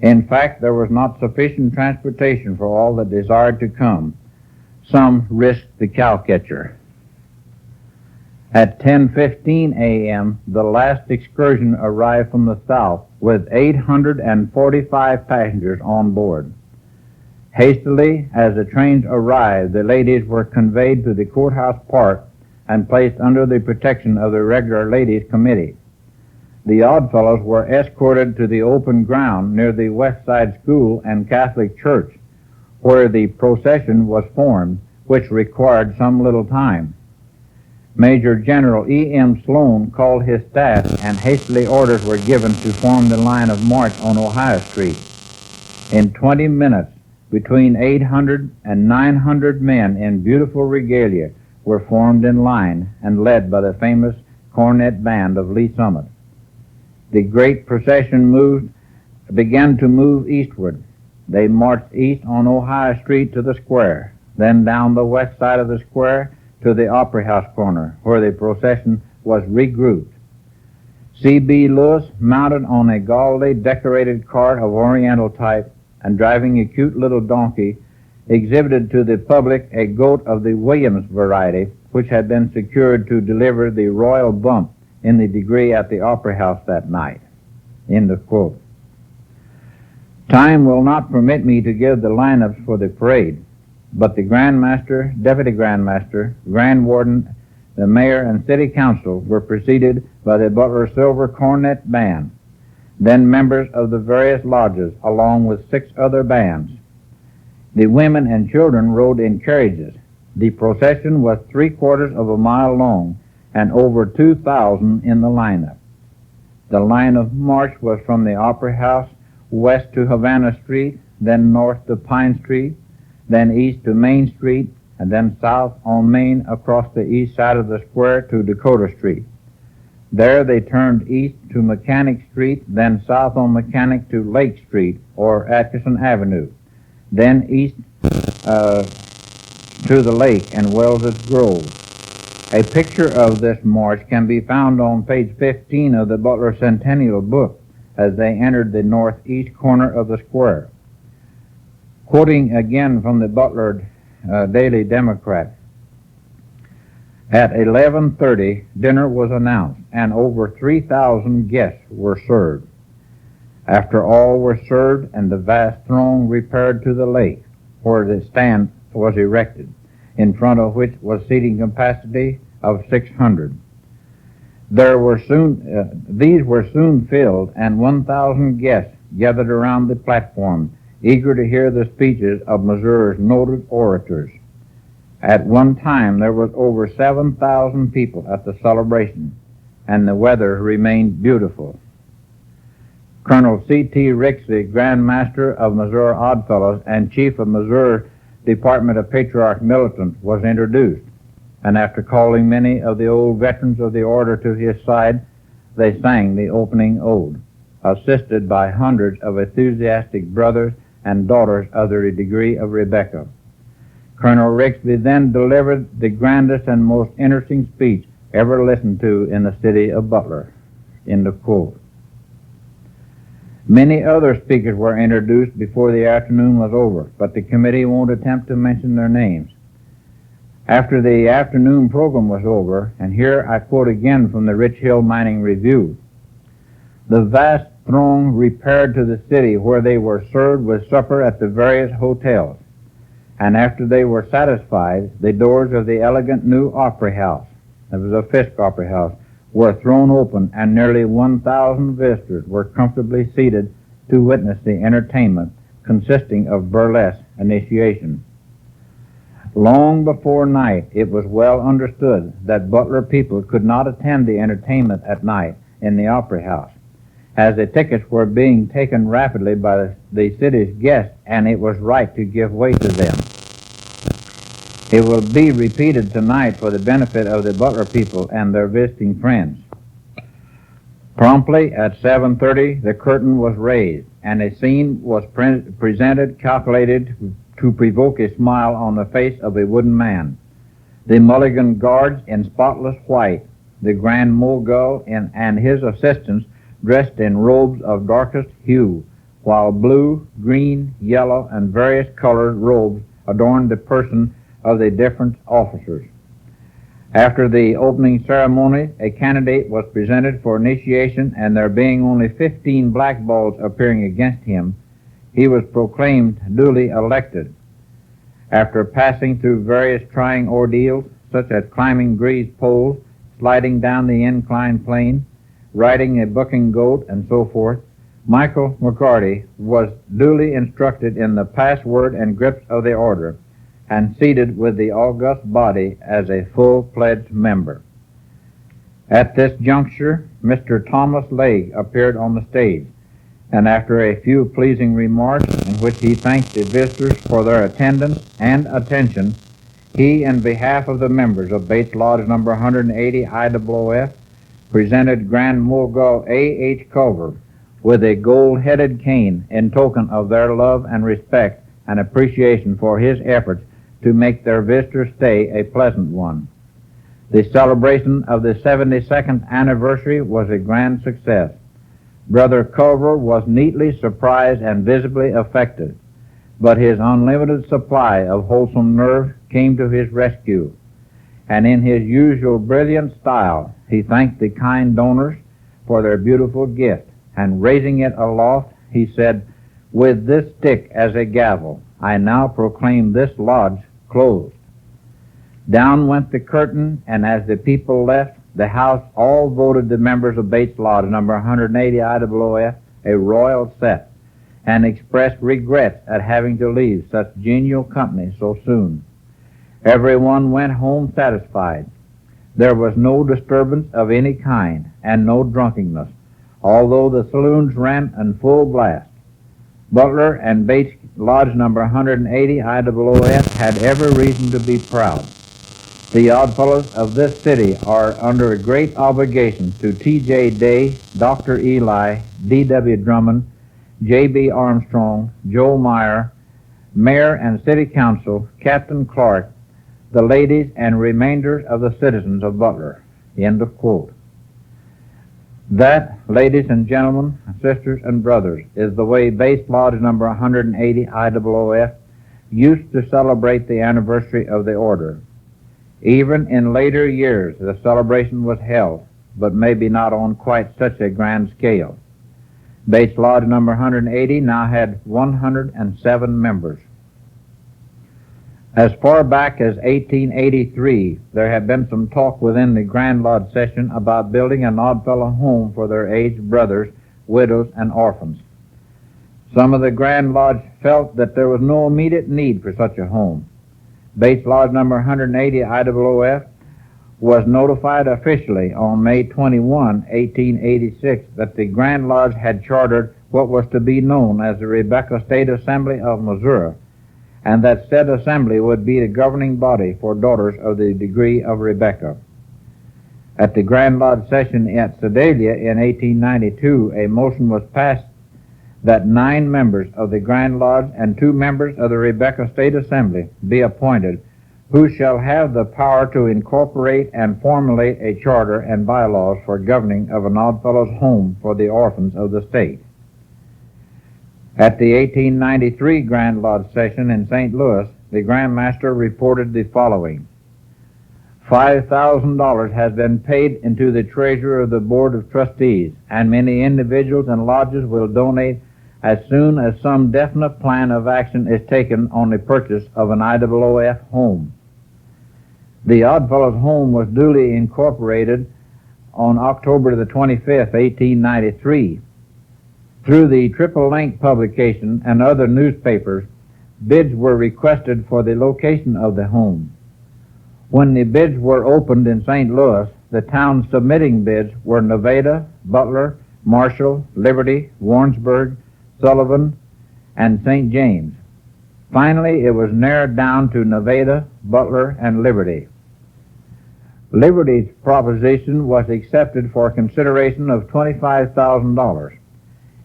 In fact, there was not sufficient transportation for all that desired to come. Some risked the cowcatcher. At 10:15 a.m., the last excursion arrived from the south with 845 passengers on board. Hastily, as the trains arrived, the ladies were conveyed to the courthouse park and placed under the protection of the regular ladies' committee. The Oddfellows were escorted to the open ground near the West Side School and Catholic Church, where the procession was formed, which required some little time. Major General E.M. Sloan called his staff and hastily orders were given to form the line of march on Ohio Street. In 20 minutes, between 800 and 900 men in beautiful regalia were formed in line and led by the famous cornet band of Lee Summit. The great procession began to move eastward. They marched east on Ohio Street to the square, then down the west side of the square to the Opera House corner, where the procession was regrouped. C.B. Lewis, mounted on a gaudy decorated cart of Oriental type and driving a cute little donkey, exhibited to the public a goat of the Williams variety, which had been secured to deliver the royal bump in the degree at the Opera House that night. End of quote. Time will not permit me to give the lineups for the parade, but the Grand Master, Deputy Grand Master, Grand Warden, the Mayor, and City Council were preceded by the Butler Silver Cornet Band, then members of the various lodges, along with 6 other bands. The women and children rode in carriages. The procession was 3/4 of a mile long and over 2,000 in the lineup. The line of march was from the Opera House west to Havana Street, then north to Pine Street, then east to Main Street, and then south on Main across the east side of the square to Dakota Street. There they turned east to Mechanic Street, then south on Mechanic to Lake Street or Atchison Avenue, then east to the lake and Wells's Grove. A picture of this march can be found on page 15 of the Butler Centennial book as they entered the northeast corner of the square. Quoting again from the Butler Daily Democrat, at 11:30 dinner was announced and over 3,000 guests were served. After all were served and the vast throng repaired to the lake where the stand was erected, in front of which was seating capacity of 600. These were soon filled, and 1,000 guests gathered around the platform, eager to hear the speeches of Missouri's noted orators. At one time, there was over 7,000 people at the celebration, and the weather remained beautiful. Colonel C.T. Ricks, the Grand Master of Missouri Oddfellows and Chief of Missouri Department of Patriarch Militants, was introduced, and after calling many of the old veterans of the order to his side, they sang the opening ode, assisted by hundreds of enthusiastic brothers and daughters of the degree of Rebecca. Colonel Rixby then delivered the grandest and most interesting speech ever listened to in the city of Butler. End of quote. Many other speakers were introduced before the afternoon was over, but the committee won't attempt to mention their names. After the afternoon program was over, and here I quote again from the Rich Hill Mining Review, the vast throng repaired to the city where they were served with supper at the various hotels, and after they were satisfied, the doors of the elegant new Opera House, it was a Fisk Opera House, were thrown open, and nearly 1,000 visitors were comfortably seated to witness the entertainment consisting of burlesque initiation. Long before night, it was well understood that Butler people could not attend the entertainment at night in the Opera House, as the tickets were being taken rapidly by the city's guests, and it was right to give way to them. It will be repeated tonight for the benefit of the Butler people and their visiting friends. Promptly at 7:30, the curtain was raised, and a scene was presented calculated to provoke a smile on the face of a wooden man. The Mulligan Guards in spotless white, the Grand Mogul and his assistants dressed in robes of darkest hue, while blue, green, yellow, and various colored robes adorned the person of the different officers. After the opening ceremony, a candidate was presented for initiation, and there being only 15 blackballs appearing against him, he was proclaimed duly elected. After passing through various trying ordeals, such as climbing grease poles, sliding down the inclined plane, riding a bucking goat, and so forth, Michael McCarty was duly instructed in the password and grips of the order, and seated with the august body as a full-fledged member. At this juncture, Mr. Thomas Legge appeared on the stage, and after a few pleasing remarks in which he thanked the visitors for their attendance and attention, he, in behalf of the members of Bates Lodge number 180 I.O.O.F., presented Grand Mogul A.H. Culver with a gold-headed cane in token of their love and respect and appreciation for his efforts to make their visitor's stay a pleasant one. The celebration of the 72nd anniversary was a grand success. Brother Culver was neatly surprised and visibly affected, but his unlimited supply of wholesome nerve came to his rescue, and in his usual brilliant style, he thanked the kind donors for their beautiful gift, and raising it aloft, he said, "With this stick as a gavel, I now proclaim this lodge closed." Down went the curtain, and as the people left, the House all voted the members of Bates Lodge number 180 I.O.O.F. a royal set, and expressed regrets at having to leave such genial company so soon. Everyone went home satisfied. There was no disturbance of any kind, and no drunkenness, although the saloons ran in full blast. Butler and Bates Lodge number 180 I.O.O.F. had every reason to be proud. The Oddfellows of this city are under a great obligation to T.J. Day, Dr. Eli, D.W. Drummond, J.B. Armstrong, Joe Meyer, Mayor and City Council, Captain Clark, the ladies and remainders of the citizens of Butler. End of quote. That, ladies and gentlemen, sisters and brothers, is the way Bates Lodge number 180 I.O.O.F. used to celebrate the anniversary of the order. Even in later years, the celebration was held, but maybe not on quite such a grand scale. Bates Lodge number 180 now had 107 members. As far back as 1883, there had been some talk within the Grand Lodge session about building an Oddfellow home for their aged brothers, widows, and orphans. Some of the Grand Lodge felt that there was no immediate need for such a home. Bates Lodge number 180 I.O.O.F. was notified officially on May 21, 1886, that the Grand Lodge had chartered what was to be known as the Rebecca State Assembly of Missouri, and that said assembly would be the governing body for daughters of the degree of Rebecca. At the Grand Lodge session at Sedalia in 1892, a motion was passed that 9 members of the Grand Lodge and 2 members of the Rebecca State Assembly be appointed, who shall have the power to incorporate and formulate a charter and bylaws for governing of an Oddfellows home for the orphans of the state. At the 1893 Grand Lodge session in St. Louis, the Grand Master reported the following: $5,000 has been paid into the treasury of the Board of Trustees, and many individuals and lodges will donate as soon as some definite plan of action is taken on the purchase of an I.O.O.F. home. The Oddfellows home was duly incorporated on October the 25th, 1893. Through the Triple Link publication and other newspapers, bids were requested for the location of the home. When the bids were opened in St. Louis, the towns submitting bids were Nevada, Butler, Marshall, Liberty, Warrensburg, Sullivan, and St. James. Finally, it was narrowed down to Nevada, Butler, and Liberty. Liberty's proposition was accepted for consideration of $25,000,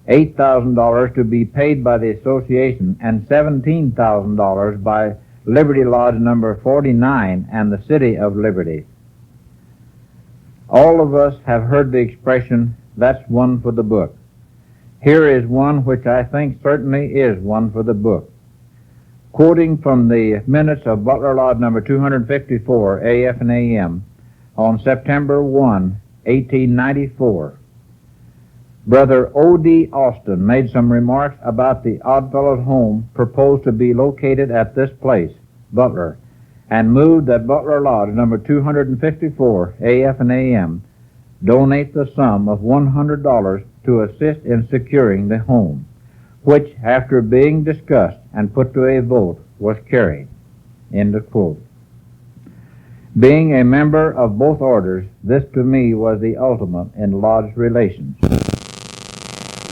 $8,000 to be paid by the association, and $17,000 by Liberty Lodge number 49 and the City of Liberty. All of us have heard the expression, "That's one for the book." Here is one which I think certainly is one for the book. Quoting from the minutes of Butler Lodge number 254, AF and AM, on September 1, 1894, Brother O.D. Austin made some remarks about the Oddfellows home proposed to be located at this place, Butler, and moved that Butler Lodge number 254, AF and AM, donate the sum of $100 to assist in securing the home, which, after being discussed and put to a vote, was carried. End of quote. Being a member of both orders, this to me was the ultimate in lodge relations.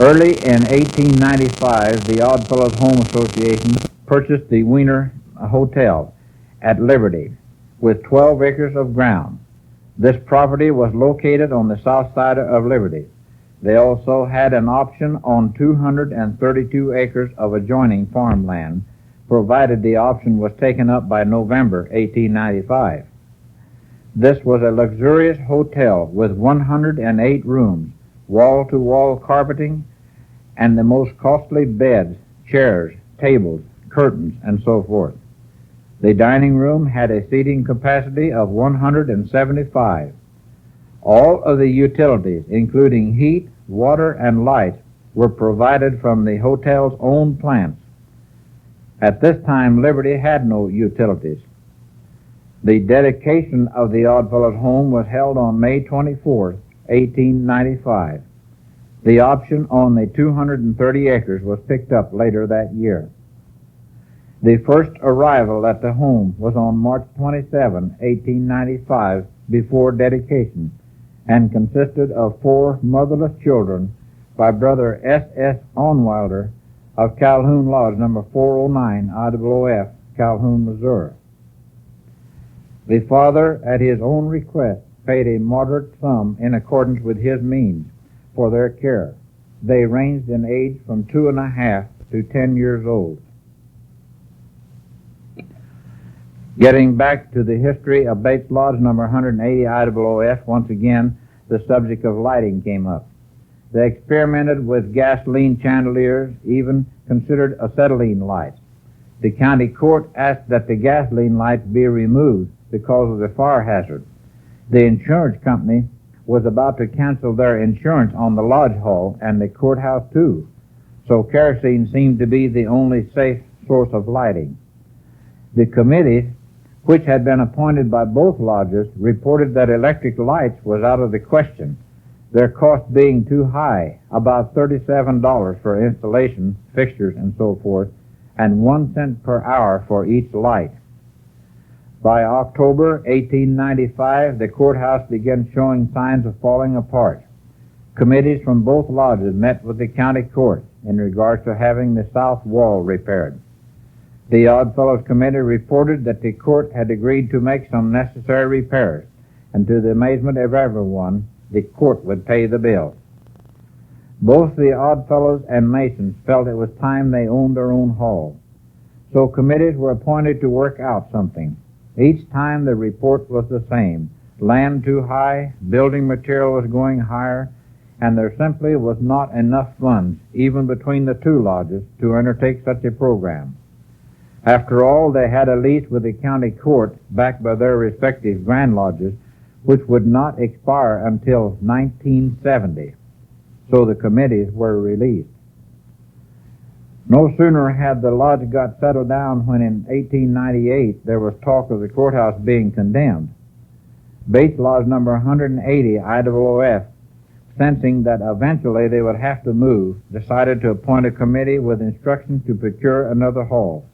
Early in 1895, the Oddfellows Home Association purchased the Wiener Hotel at Liberty with 12 acres of ground. This property was located on the south side of Liberty. They also had an option on 232 acres of adjoining farmland, provided the option was taken up by November 1895. This was a luxurious hotel with 108 rooms, wall-to-wall carpeting, and the most costly beds, chairs, tables, curtains, and so forth. The dining room had a seating capacity of 175. All of the utilities, including heat, water, and light, were provided from the hotel's own plants. At this time, Liberty had no utilities. The dedication of the Oddfellows home was held on May 24, 1895. The option on the 230 acres was picked up later that year. The first arrival at the home was on March 27, 1895, before dedication, and consisted of 4 motherless children by Brother S.S. Onwilder of Calhoun Lodge, number 409, I.O.O.F., Calhoun, Missouri. The father, at his own request, paid a moderate sum in accordance with his means for their care. They ranged in age from 2.5 to 10 years old. Getting back to the history of Bates Lodge number 180 I.O.O.F., once again, the subject of lighting came up. They experimented with gasoline chandeliers, even considered acetylene lights. The county court asked that the gasoline lights be removed because of the fire hazard. The insurance company was about to cancel their insurance on the lodge hall and the courthouse too, so kerosene seemed to be the only safe source of lighting. The committee, which had been appointed by both lodges, reported that electric lights was out of the question, their cost being too high, about $37 for installation, fixtures, and so forth, and 1 cent per hour for each light. By October 1895, the courthouse began showing signs of falling apart. Committees from both lodges met with the county court in regards to having the south wall repaired. The Oddfellows Committee reported that the court had agreed to make some necessary repairs, and to the amazement of everyone, the court would pay the bill. Both the Oddfellows and Masons felt it was time they owned their own hall, so committees were appointed to work out something. Each time the report was the same: land too high, building material was going higher, and there simply was not enough funds, even between the two lodges, to undertake such a program. After all, they had a lease with the county court, backed by their respective grand lodges, which would not expire until 1970, so the committees were released. No sooner had the lodge got settled down when in 1898 there was talk of the courthouse being condemned. Bates Lodge number 180 I.O.O.F., sensing that eventually they would have to move, decided to appoint a committee with instructions to procure another hall.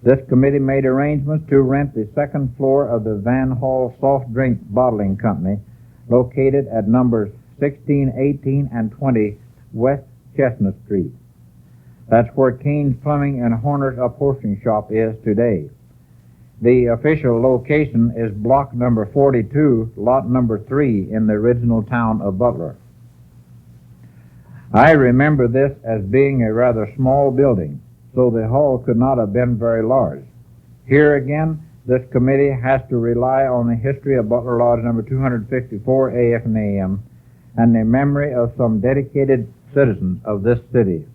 This committee made arrangements to rent the second floor of the Van Hall Soft Drink Bottling Company, located at numbers 16, 18, and 20 West Chestnut Street. That's where Kane's Plumbing and Horner's Upholstering Shop is today. The official location is block number 42, lot number 3 in the original town of Butler. I remember this as being a rather small building, so the hall could not have been very large. Here again, this committee has to rely on the history of Butler Lodge number 254 AF and AM and the memory of some dedicated citizens of this city.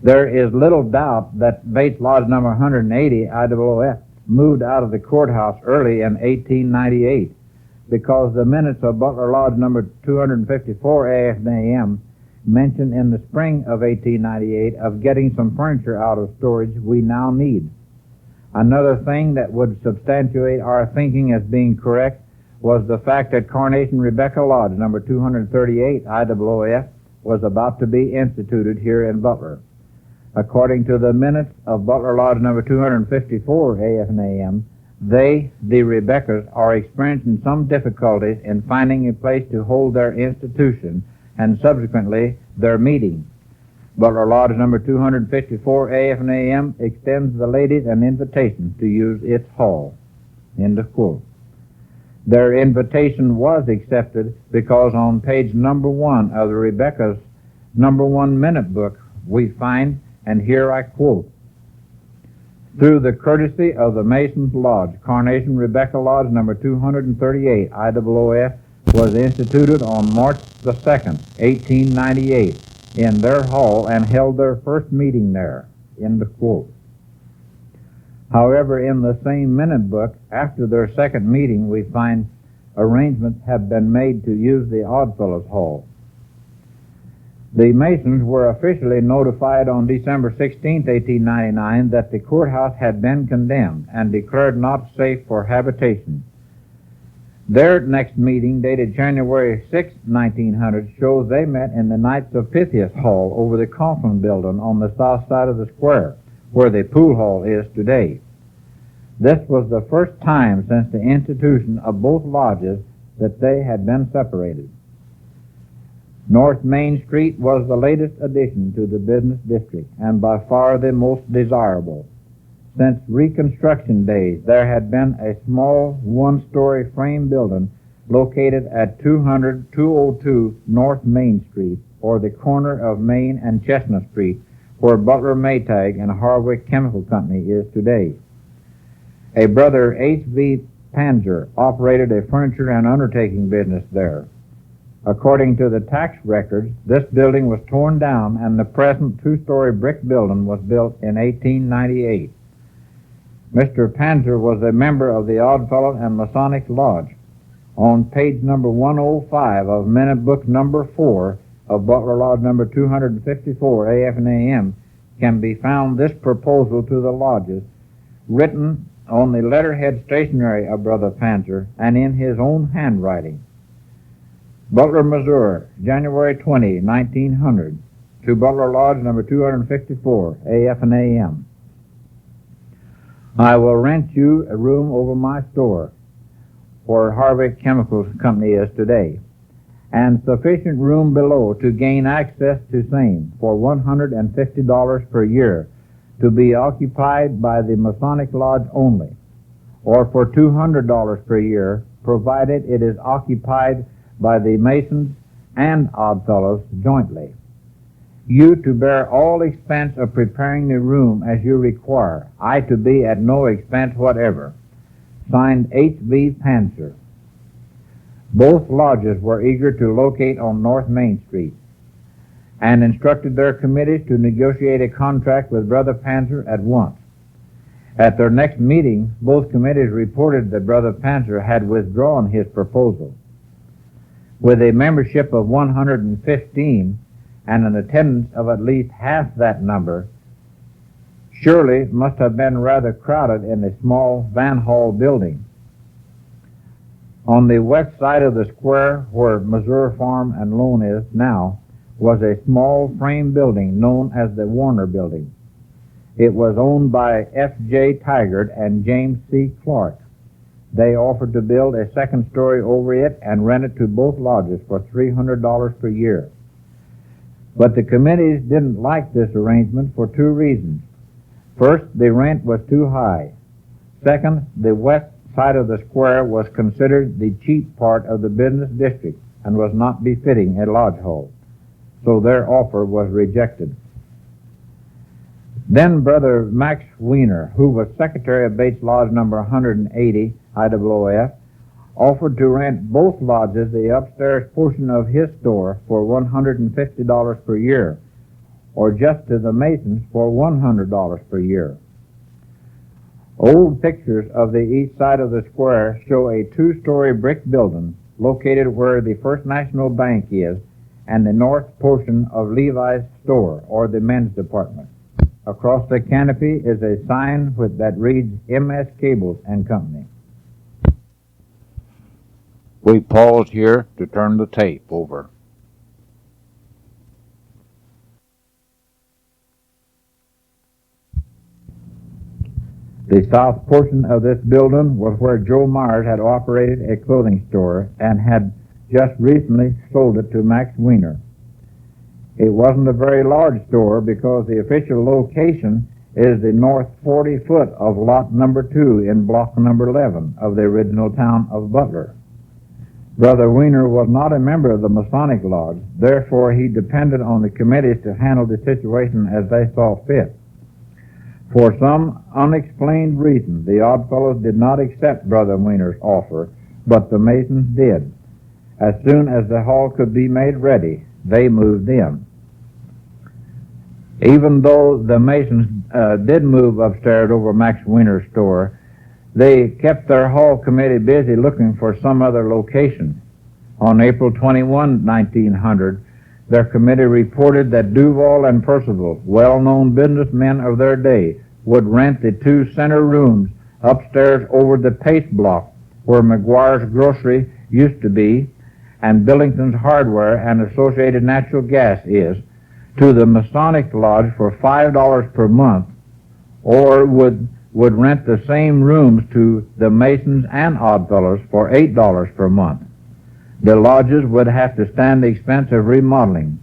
There is little doubt that Bates Lodge number 180 I.O.O.F. moved out of the courthouse early in 1898 because the minutes of Butler Lodge number 254 AF and AM mentioned in the spring of 1898 of getting some furniture out of storage we now need. Another thing that would substantiate our thinking as being correct was the fact that Carnation Rebecca Lodge number 238 I.O.O.F. was about to be instituted here in Butler. According to the minutes of Butler Lodge number 254 AF and AM, they, the Rebeccas, are experiencing some difficulties in finding a place to hold their institution and subsequently their meeting. Butler Lodge number 254 AF and AM extends the ladies an invitation to use its hall. End of quote. Their invitation was accepted because on page number 1 of the Rebecca's number 1 minute book we find, and here I quote, "Through the courtesy of the Masons Lodge, Carnation Rebecca Lodge number 238 I.O.O.F. was instituted on March the 2nd, 1898 in their hall and held their first meeting there." End of quote. However, in the same minute book, after their second meeting, we find arrangements have been made to use the Oddfellows Hall. The Masons were officially notified on December 16, 1899, that the courthouse had been condemned and declared not safe for habitation. Their next meeting, dated January 6, 1900, shows they met in the Knights of Pythias Hall over the Coughlin building on the south side of the square, where the pool hall is today. This was the first time since the institution of both lodges that they had been separated. North Main Street was the latest addition to the business district and by far the most desirable. Since Reconstruction days, there had been a small one-story frame building located at 202 North Main Street, or the corner of Main and Chestnut Street, where Butler Maytag and Harwick Chemical Company is today. A brother, H.V. Panzer, operated a furniture and undertaking business there. According to the tax records, this building was torn down and the present two-story brick building was built in 1898. Mr. Panzer was a member of the Oddfellow and Masonic Lodge. On page number 105 of Minute Book number 4 of Butler Lodge number 254 AF and AM can be found this proposal to the lodges, written on the letterhead stationery of Brother Panzer and in his own handwriting. Butler, Missouri, January 20, 1900, to Butler Lodge number 254 AF and AM. I will rent you a room over my store, where Harwick Chemical Company is today, and sufficient room below to gain access to same for $150 per year, to be occupied by the Masonic Lodge only, or for $200 per year, provided it is occupied by the Masons and Oddfellows jointly. You to bear all expense of preparing the room as you require, I to be at no expense whatever. Signed, H.V. Panzer. Both lodges were eager to locate on North Main Street and instructed their committees to negotiate a contract with Brother Panzer at once. At their next meeting, both committees reported that Brother Panzer had withdrawn his proposal. With a membership of 115 and an attendance of at least half that number, surely must have been rather crowded in the small Van Hall building. On the west side of the square, where Missouri Farm and Loan is now, was a small frame building known as the Warner Building. It was owned by F.J. Tigard and James C. Clark. They offered to build a second story over it and rent it to both lodges for $300 per year. But the committees didn't like this arrangement for two reasons. First, the rent was too high. Second, the west side of the square was considered the cheap part of the business district and was not befitting a lodge hall. So their offer was rejected. Then Brother Max Wiener, who was secretary of Bates Lodge number 180, I.O.O.F., offered to rent both lodges the upstairs portion of his store for $150 per year, or just to the Masons for $100 per year. Old pictures of the east side of the square show a two-story brick building located where the First National Bank is and the north portion of Levi's store, or the men's department. Across the canopy is a sign that reads M.S. Cables and Company. We pause here to turn the tape over. The south portion of this building was where Joe Myers had operated a clothing store and had just recently sold it to Max Weiner. It wasn't a very large store because the official location is the north 40 foot of lot number 2 in block number 11 of the original town of Butler. Brother Weiner was not a member of the Masonic Lodge, therefore he depended on the committees to handle the situation as they saw fit. For some unexplained reason, the Oddfellows did not accept Brother Weiner's offer, but the Masons did. As soon as the hall could be made ready, they moved in. Even though the Masons did move upstairs over Max Weiner's store, they kept their hall committee busy looking for some other location. On April 21, 1900, their committee reported that Duval and Percival, well-known businessmen of their day, would rent the 2 center rooms upstairs over the Pace block where McGuire's Grocery used to be and Billington's Hardware and Associated Natural Gas is, to the Masonic Lodge for $5 per month, or would rent the same rooms to the Masons and Oddfellows for $8 per month. The lodges would have to stand the expense of remodeling.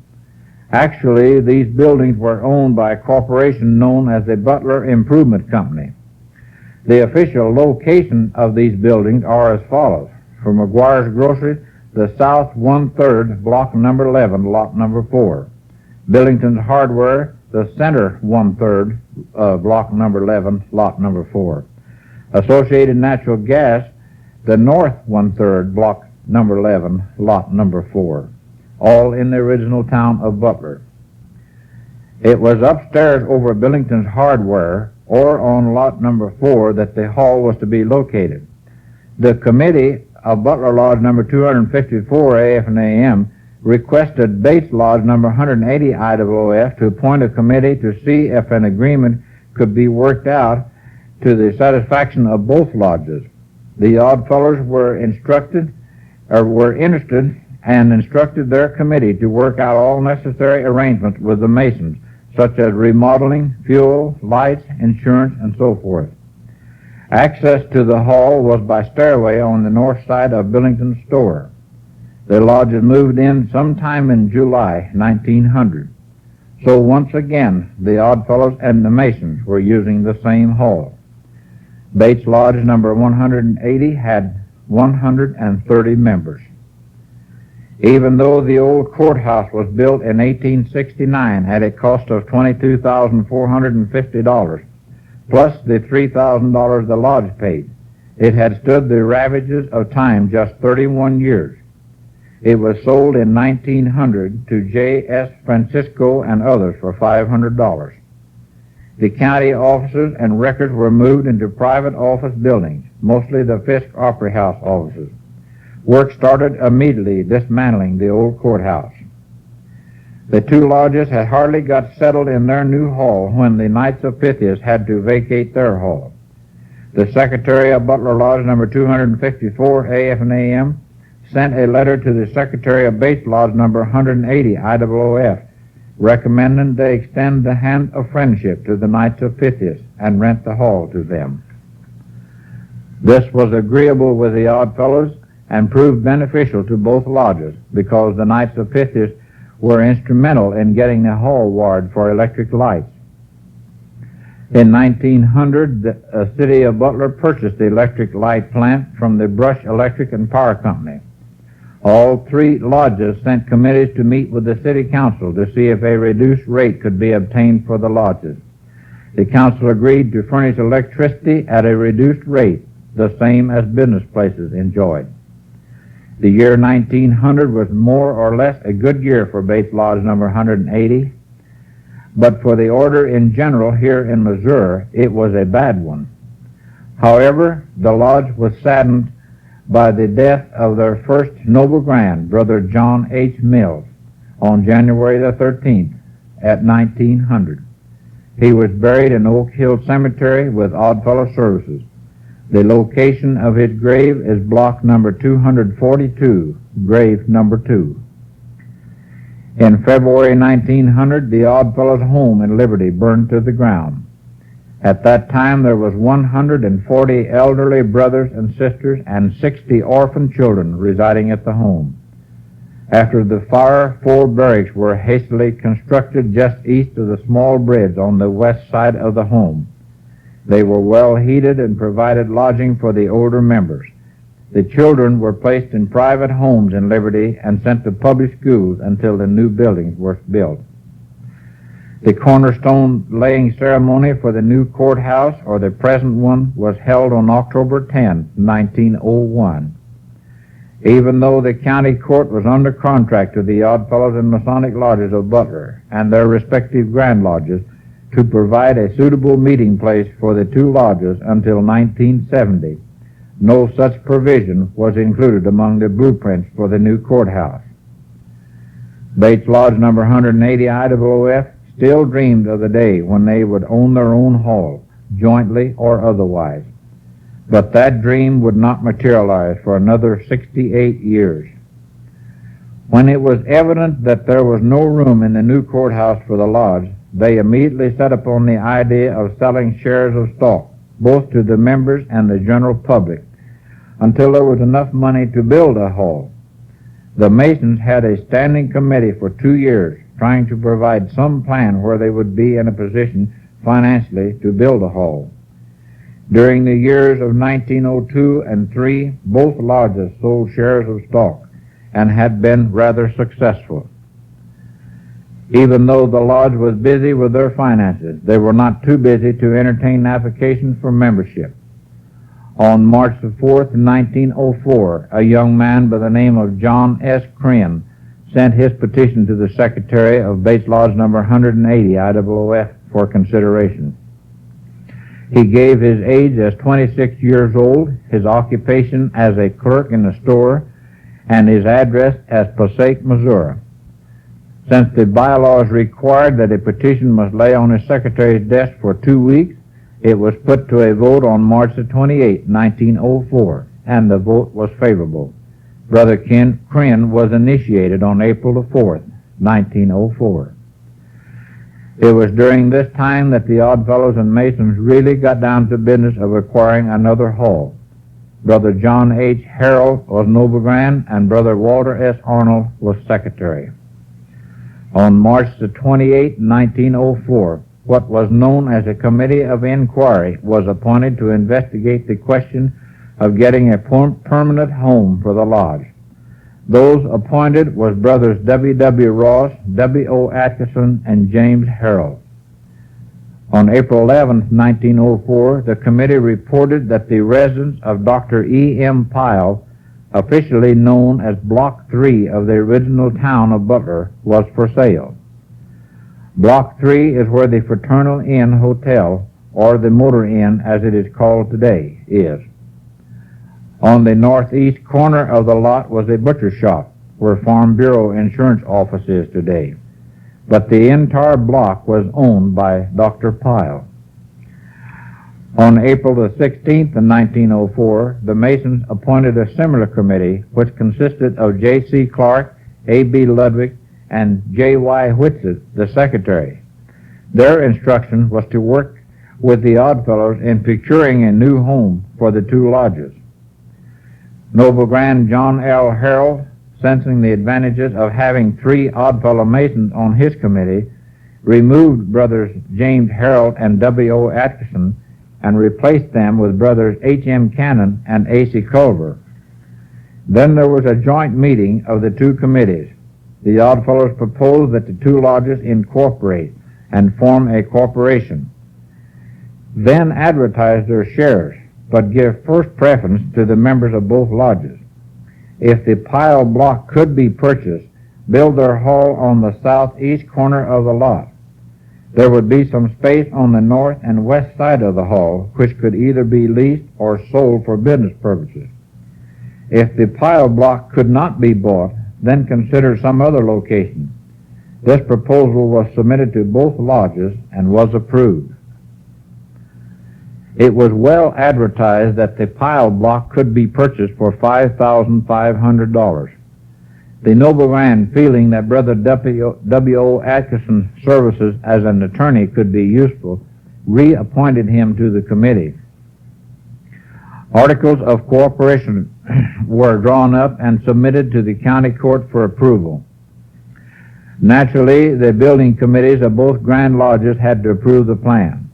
Actually, these buildings were owned by a corporation known as the Butler Improvement Company. The official location of these buildings are as follows. For McGuire's Grocery, the south 1/3, block number 11, lot number 4. Billington's Hardware, the center 1/3, block number 11, lot number 4. Associated Natural Gas, the north 1/3, block number 11, lot number 4. All in the original town of Butler. It was upstairs over Billington's Hardware, or on lot number 4, that the hall was to be located. The committee of Butler Lodge number 254 AF and AM requested Bates Lodge number 180 I.O.O.F. to appoint a committee to see if an agreement could be worked out to the satisfaction of both lodges. The Oddfellows were interested and instructed their committee to work out all necessary arrangements with the Masons, such as remodeling, fuel, lights, insurance, and so forth. Access to the hall was by stairway on the north side of Billington's store. The lodges moved in sometime in July 1900. So once again, the Oddfellows and the Masons were using the same hall. Bates Lodge number 180 had 130 members. Even though the old courthouse was built in 1869 at a cost of $22,450, plus the $3,000 the lodge paid, it had stood the ravages of time just 31 years. It was sold in 1900 to J.S. Francisco and others for $500. The county offices and records were moved into private office buildings, mostly the Fisk Opry House offices. Work started immediately dismantling the old courthouse. The 2 lodges had hardly got settled in their new hall when the Knights of Pythias had to vacate their hall. The secretary of Butler Lodge number 254 AF and AM sent a letter to the secretary of Bates Lodge number 180 I.O.O.F. recommending they extend the hand of friendship to the Knights of Pythias and rent the hall to them. This was agreeable with the Oddfellows and proved beneficial to both lodges because the Knights of Pythias were instrumental in getting the hall wired for electric lights. In 1900, the city of Butler purchased the electric light plant from the Brush Electric and Power Company. All 3 lodges sent committees to meet with the city council to see if a reduced rate could be obtained for the lodges. The council agreed to furnish electricity at a reduced rate, the same as business places enjoyed. The year 1900 was more or less a good year for Bates Lodge number 180, but for the order in general here in Missouri, it was a bad one. However, the lodge was saddened by the death of their first noble grand, Brother John H. Mills, on January the 13th at 1900. He was buried in Oak Hill Cemetery with Oddfellow services. The location of his grave is block number 242, grave number 2. In February 1900, the Oddfellows' home in Liberty burned to the ground. At that time there was 140 elderly brothers and sisters and 60 orphan children residing at the home. After the fire, 4 barracks were hastily constructed just east of the small bridge on the west side of the home. They were well heated and provided lodging for the older members. The children were placed in private homes in Liberty and sent to public schools until the new buildings were built. The cornerstone laying ceremony for the new courthouse, or the present one, was held on October 10, 1901. Even though the county court was under contract to the Oddfellows and Masonic lodges of Butler and their respective Grand Lodges to provide a suitable meeting place for the 2 lodges until 1970, no such provision was included among the blueprints for the new courthouse. Bates Lodge number 180 I.O.O.F. still dreamed of the day when they would own their own hall, jointly or otherwise. But that dream would not materialize for another 68 years. When it was evident that there was no room in the new courthouse for the lodge, they immediately set upon the idea of selling shares of stock, both to the members and the general public, until there was enough money to build a hall. The Masons had a standing committee for 2 years, trying to provide some plan where they would be in a position financially to build a hall. During the years of 1902 and 3, both lodges sold shares of stock and had been rather successful. Even though the lodge was busy with their finances, they were not too busy to entertain applications for membership. On March the 4th, 1904, a young man by the name of John S. Crinn sent his petition to the secretary of Bates Lodge number 180 I.O.O.F. for consideration. He gave his age as 26 years old, his occupation as a clerk in a store, and his address as Passaic, Missouri. Since the bylaws required that a petition must lay on his secretary's desk for 2 weeks, it was put to a vote on March the 28th, 1904, and the vote was favorable. Brother Crinn was initiated on April the 4th, 1904. It was during this time that the Oddfellows and Masons really got down to business of acquiring another hall. Brother John H. Harrell was Noble Grand, and Brother Walter S. Arnold was secretary. On March the 28th, 1904, what was known as a committee of inquiry was appointed to investigate the question of getting a permanent home for the lodge. Those appointed was Brothers W. W. Ross, W. O. Atkinson, and James Harrell. On April 11, 1904, the committee reported that the residence of Dr. E. M. Pyle, officially known as Block 3 of the original town of Butler, was for sale. Block 3 is where the Fraternal Inn Hotel, or the Motor Inn as it is called today, is. On the northeast corner of the lot was a butcher shop, where Farm Bureau Insurance Office is today. But the entire block was owned by Dr. Pyle. On April the 16th, 1904, the Masons appointed a similar committee, which consisted of J.C. Clark, A.B. Ludwig, and J.Y. Whitsitt, the secretary. Their instruction was to work with the Oddfellows in procuring a new home for the 2 lodges. Noble Grand John L. Harrell, sensing the advantages of having 3 Oddfellow Masons on his committee, removed Brothers James Harrell and W. O. Atkinson and replaced them with Brothers H. M. Cannon and A.C. Culver. Then there was a joint meeting of the 2 committees. The Oddfellows proposed that the 2 lodges incorporate and form a corporation. Then advertise their shares, but give first preference to the members of both lodges. If the Pyle block could be purchased, build their hall on the southeast corner of the lot. There would be some space on the north and west side of the hall, which could either be leased or sold for business purposes. If the Pyle block could not be bought, then consider some other location. This proposal was submitted to both lodges and was approved. It was well advertised that the Pyle block could be purchased for $5,500. The Noble Grand, feeling that Brother W. O. Atkinson's services as an attorney could be useful, reappointed him to the committee. Articles of cooperation were drawn up and submitted to the county court for approval. Naturally, the building committees of both Grand Lodges had to approve the plan.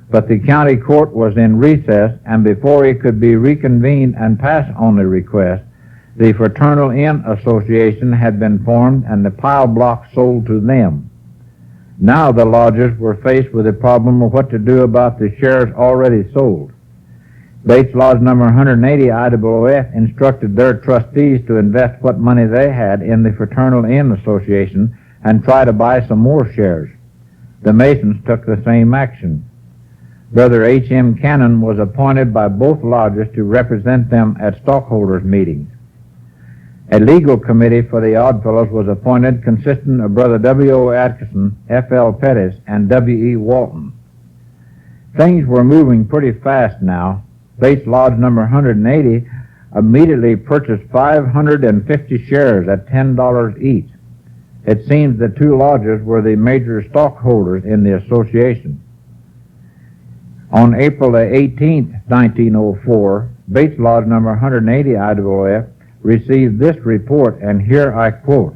But the county court was in recess, and before it could be reconvened and pass on the request, the Fraternal Inn Association had been formed and the pile block sold to them. Now the lodges were faced with the problem of what to do about the shares already sold. Bates Lodge number 180 I.O.O.F. instructed their trustees to invest what money they had in the Fraternal Inn Association and try to buy some more shares. The Masons took the same action. Brother H.M. Cannon was appointed by both lodges to represent them at stockholders' meetings. A legal committee for the Oddfellows was appointed, consisting of Brother W.O. Atkinson, F.L. Pettis, and W.E. Walton. Things were moving pretty fast now. Bates Lodge number 180 immediately purchased 550 shares at $10 each. It seems the two lodges were the major stockholders in the association. On April 18, 1904, Bates Lodge number 180 I.O.O.F. received this report, and here I quote: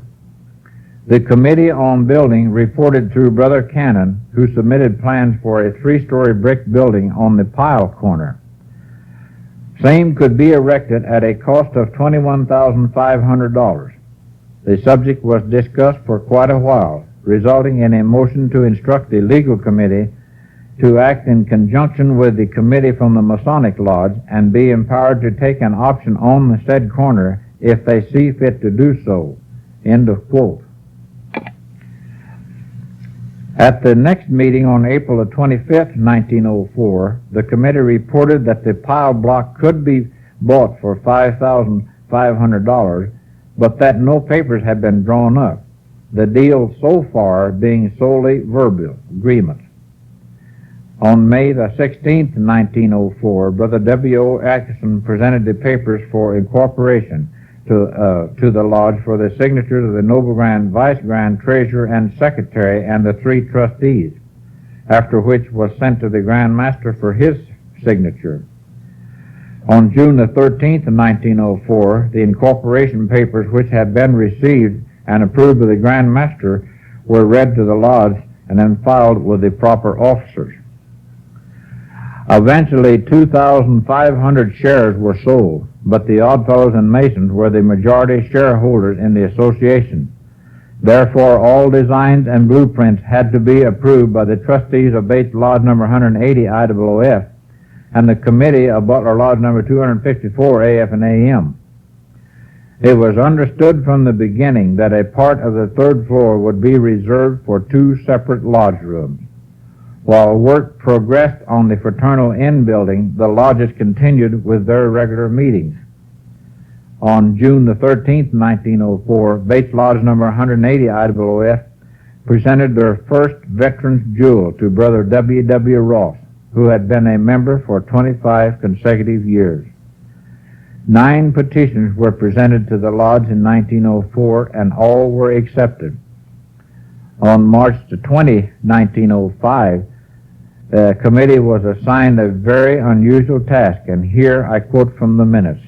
"The Committee on Building reported through Brother Cannon, who submitted plans for a 3-story brick building on the pile corner. Same could be erected at a cost of $21,500. The subject was discussed for quite a while, resulting in a motion to instruct the legal committee to act in conjunction with the committee from the Masonic Lodge and be empowered to take an option on the said corner if they see fit to do so." End of quote. At the next meeting on April 25, 1904, the committee reported that the pile block could be bought for $5,500, but that no papers had been drawn up, the deal so far being solely verbal agreement. On May the 16th, 1904, Brother W.O. Atkinson presented the papers for incorporation to the lodge for the signatures of the Noble Grand, Vice Grand, Treasurer, and Secretary, and the 3 trustees, after which was sent to the Grand Master for his signature. On June the 13th, 1904, the incorporation papers, which had been received and approved by the Grand Master, were read to the lodge and then filed with the proper officers. Eventually, 2,500 shares were sold, but the Oddfellows and Masons were the majority shareholders in the association. Therefore, all designs and blueprints had to be approved by the trustees of Bates Lodge number 180 I.O.O.F. and the committee of Butler Lodge number 254 A.F. and A.M. It was understood from the beginning that a part of the 3rd floor would be reserved for 2 separate lodge rooms. While work progressed on the Fraternal Inn building, the lodges continued with their regular meetings. On June the 13th, 1904, Bates Lodge number 180 I.O.O.F. presented their first veteran's jewel to Brother W. W. Ross, who had been a member for 25 consecutive years. 9 petitions were presented to the lodge in 1904, and all were accepted. On March 20, 1905, the committee was assigned a very unusual task, and here I quote from the minutes.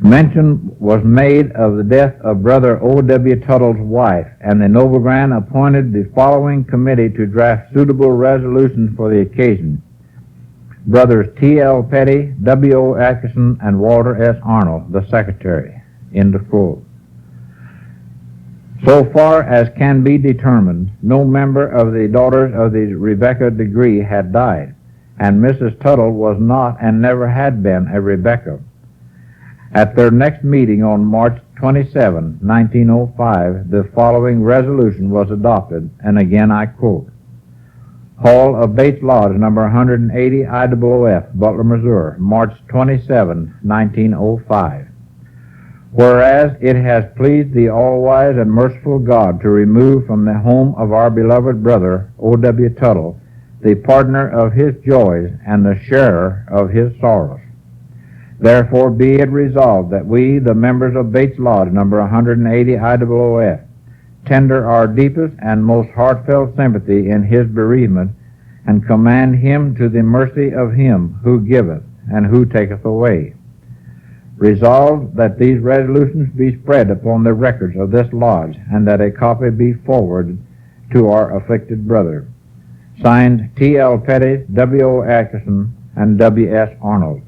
"Mention was made of the death of Brother O.W. Tuttle's wife, and the Noble Grand appointed the following committee to draft suitable resolutions for the occasion: Brothers T.L. Petty, W.O. Atkinson, and Walter S. Arnold, the secretary." End of quote. So far as can be determined, no member of the daughters of the Rebecca degree had died, and Mrs. Tuttle was not and never had been a Rebecca. At their next meeting on March 27, 1905, the following resolution was adopted, and again I quote: "Hall of Bates Lodge, number 180 I.O.O.F., Butler, Missouri, March 27, 1905. Whereas it has pleased the all-wise and merciful God to remove from the home of our beloved brother, O.W. Tuttle, the partner of his joys and the sharer of his sorrows. Therefore be it resolved that we, the members of Bates Lodge, number 180 I.O.O.F., tender our deepest and most heartfelt sympathy in his bereavement, and commend him to the mercy of him who giveth and who taketh away. Resolved that these resolutions be spread upon the records of this lodge, and that a copy be forwarded to our afflicted brother. Signed, T.L. Petty, W.O. Atkinson, and W.S. Arnold.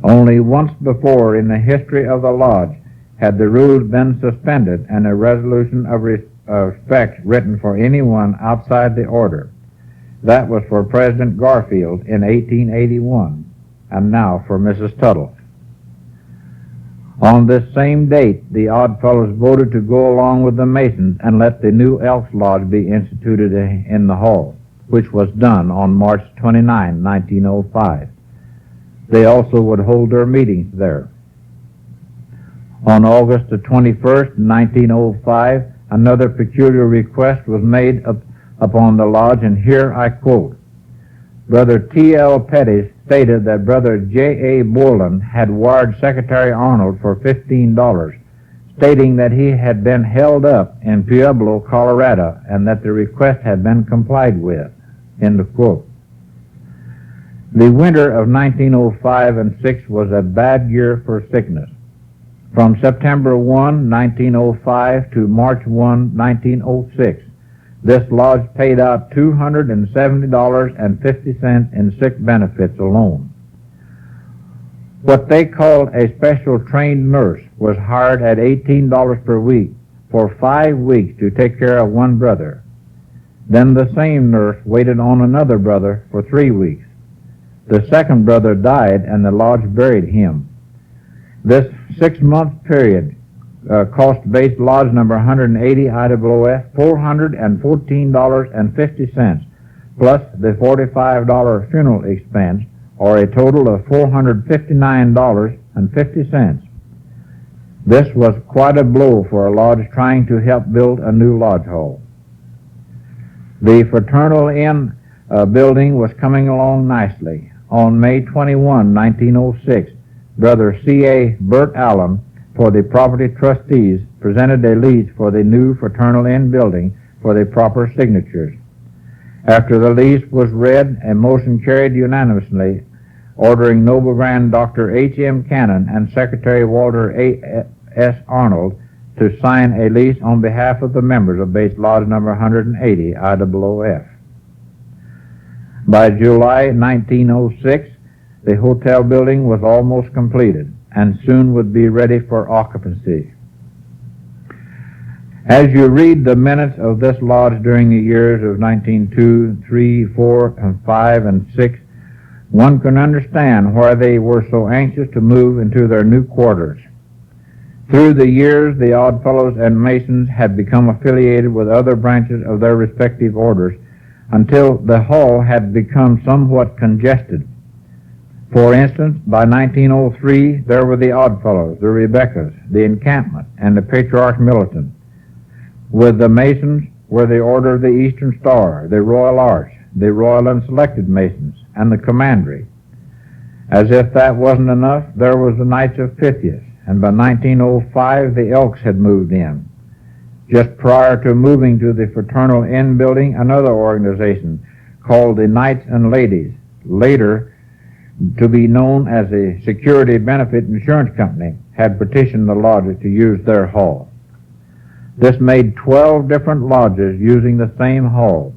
Only once before in the history of the lodge had the rules been suspended and a resolution of respect written for anyone outside the order. That was for President Garfield in 1881, and now for Mrs. Tuttle. On this same date, the Odd Fellows voted to go along with the Masons and let the new Elks Lodge be instituted in the hall, which was done on March 29, 1905. They also would hold their meetings there. On August the 21st, 1905, another peculiar request was made upon the lodge, and here I quote. Brother T.L. Petty stated that Brother J.A. Borland had wired Secretary Arnold for $15, stating that he had been held up in Pueblo, Colorado, and that the request had been complied with. End of quote. The winter of 1905 and 6 was a bad year for sickness. From September 1, 1905 to March 1, 1906, this lodge paid out $270.50 in sick benefits alone. What they called a special trained nurse was hired at $18 per week for 5 weeks to take care of one brother. Then the same nurse waited on another brother for 3 weeks. The second brother died, and the lodge buried him. This 6-month period cost base lodge number 180 I.O.O.F. $414.50, plus the $45 funeral expense, or a total of $459.50. This was quite a blow for a lodge trying to help build a new lodge hall. The Fraternal Inn building was coming along nicely. On May 21, 1906, Brother C.A. Burt Allen, for the property trustees, presented a lease for the new Fraternal Inn building for the proper signatures. After the lease was read, a motion carried unanimously ordering Noble Grand Dr. H.M. Cannon and Secretary Walter A.S. Arnold to sign a lease on behalf of the members of Base Lodge number 180 I.O.O.F. By July 1906, the hotel building was almost completed and soon would be ready for occupancy. As you read the minutes of this lodge during the years of 1902, 3, 4, and 5, and 6, one can understand why they were so anxious to move into their new quarters. Through the years, the Odd Fellows and Masons had become affiliated with other branches of their respective orders until the hall had become somewhat congested. For instance, by 1903, there were the Odd Fellows, the Rebeccas, the Encampment, and the Patriarch Militant. With the Masons were the Order of the Eastern Star, the Royal Arch, the Royal and Selected Masons, and the Commandery. As if that wasn't enough, there was the Knights of Pythias, and by 1905, the Elks had moved in. Just prior to moving to the Fraternal Inn building, another organization called the Knights and Ladies, later to be known as the Security Benefit Insurance Company, had petitioned the lodges to use their hall. This made 12 different lodges using the same hall.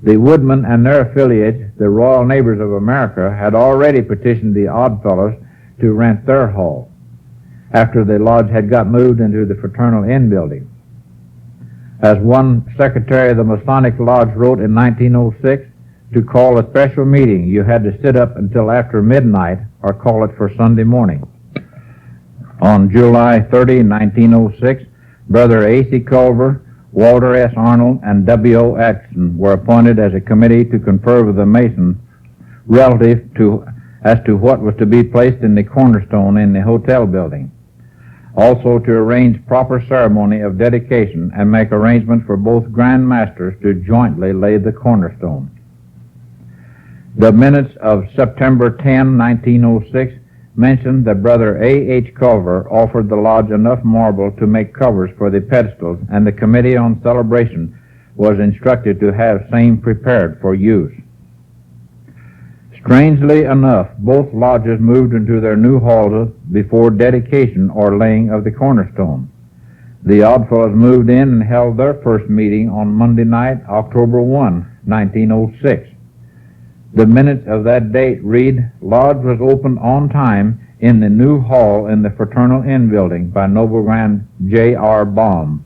The Woodmen and their affiliates, the Royal Neighbors of America, had already petitioned the Odd Fellows to rent their hall after the lodge had got moved into the Fraternal Inn building. As one secretary of the Masonic Lodge wrote in 1906, to call a special meeting, you had to sit up until after midnight or call it for Sunday morning. On July 30, 1906, Brother A.C. Culver, Walter S. Arnold, and W.O. Atkinson were appointed as a committee to confer with the Masons relative as to what was to be placed in the cornerstone in the hotel building. Also to arrange proper ceremony of dedication and make arrangements for both Grand Masters to jointly lay the cornerstone. The minutes of September 10, 1906, mentioned that Brother A.H. Culver offered the lodge enough marble to make covers for the pedestals, and the Committee on Celebration was instructed to have same prepared for use. Strangely enough, both lodges moved into their new halls before dedication or laying of the cornerstone. The Oddfellows moved in and held their first meeting on Monday night, October 1, 1906. The minutes of that date read, "Lodge was opened on time in the new hall in the Fraternal Inn building by Noble Grand J.R. Baum."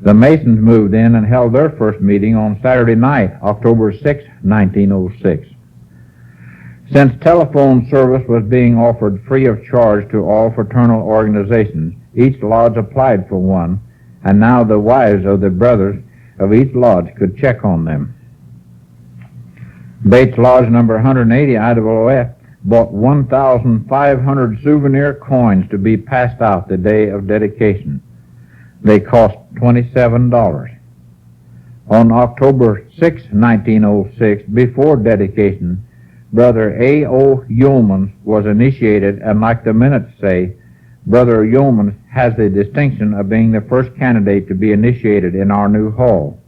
The Masons moved in and held their first meeting on Saturday night, October 6, 1906. Since telephone service was being offered free of charge to all fraternal organizations, each lodge applied for one, and now the wives of the brothers of each lodge could check on them. Bates Lodge number 180, I.O.O.F, bought 1,500 souvenir coins to be passed out the day of dedication. They cost $27. On October 6, 1906, before dedication, Brother A.O. Yeomans was initiated, and like the minutes say, Brother Yeomans has the distinction of being the first candidate to be initiated in our new hall.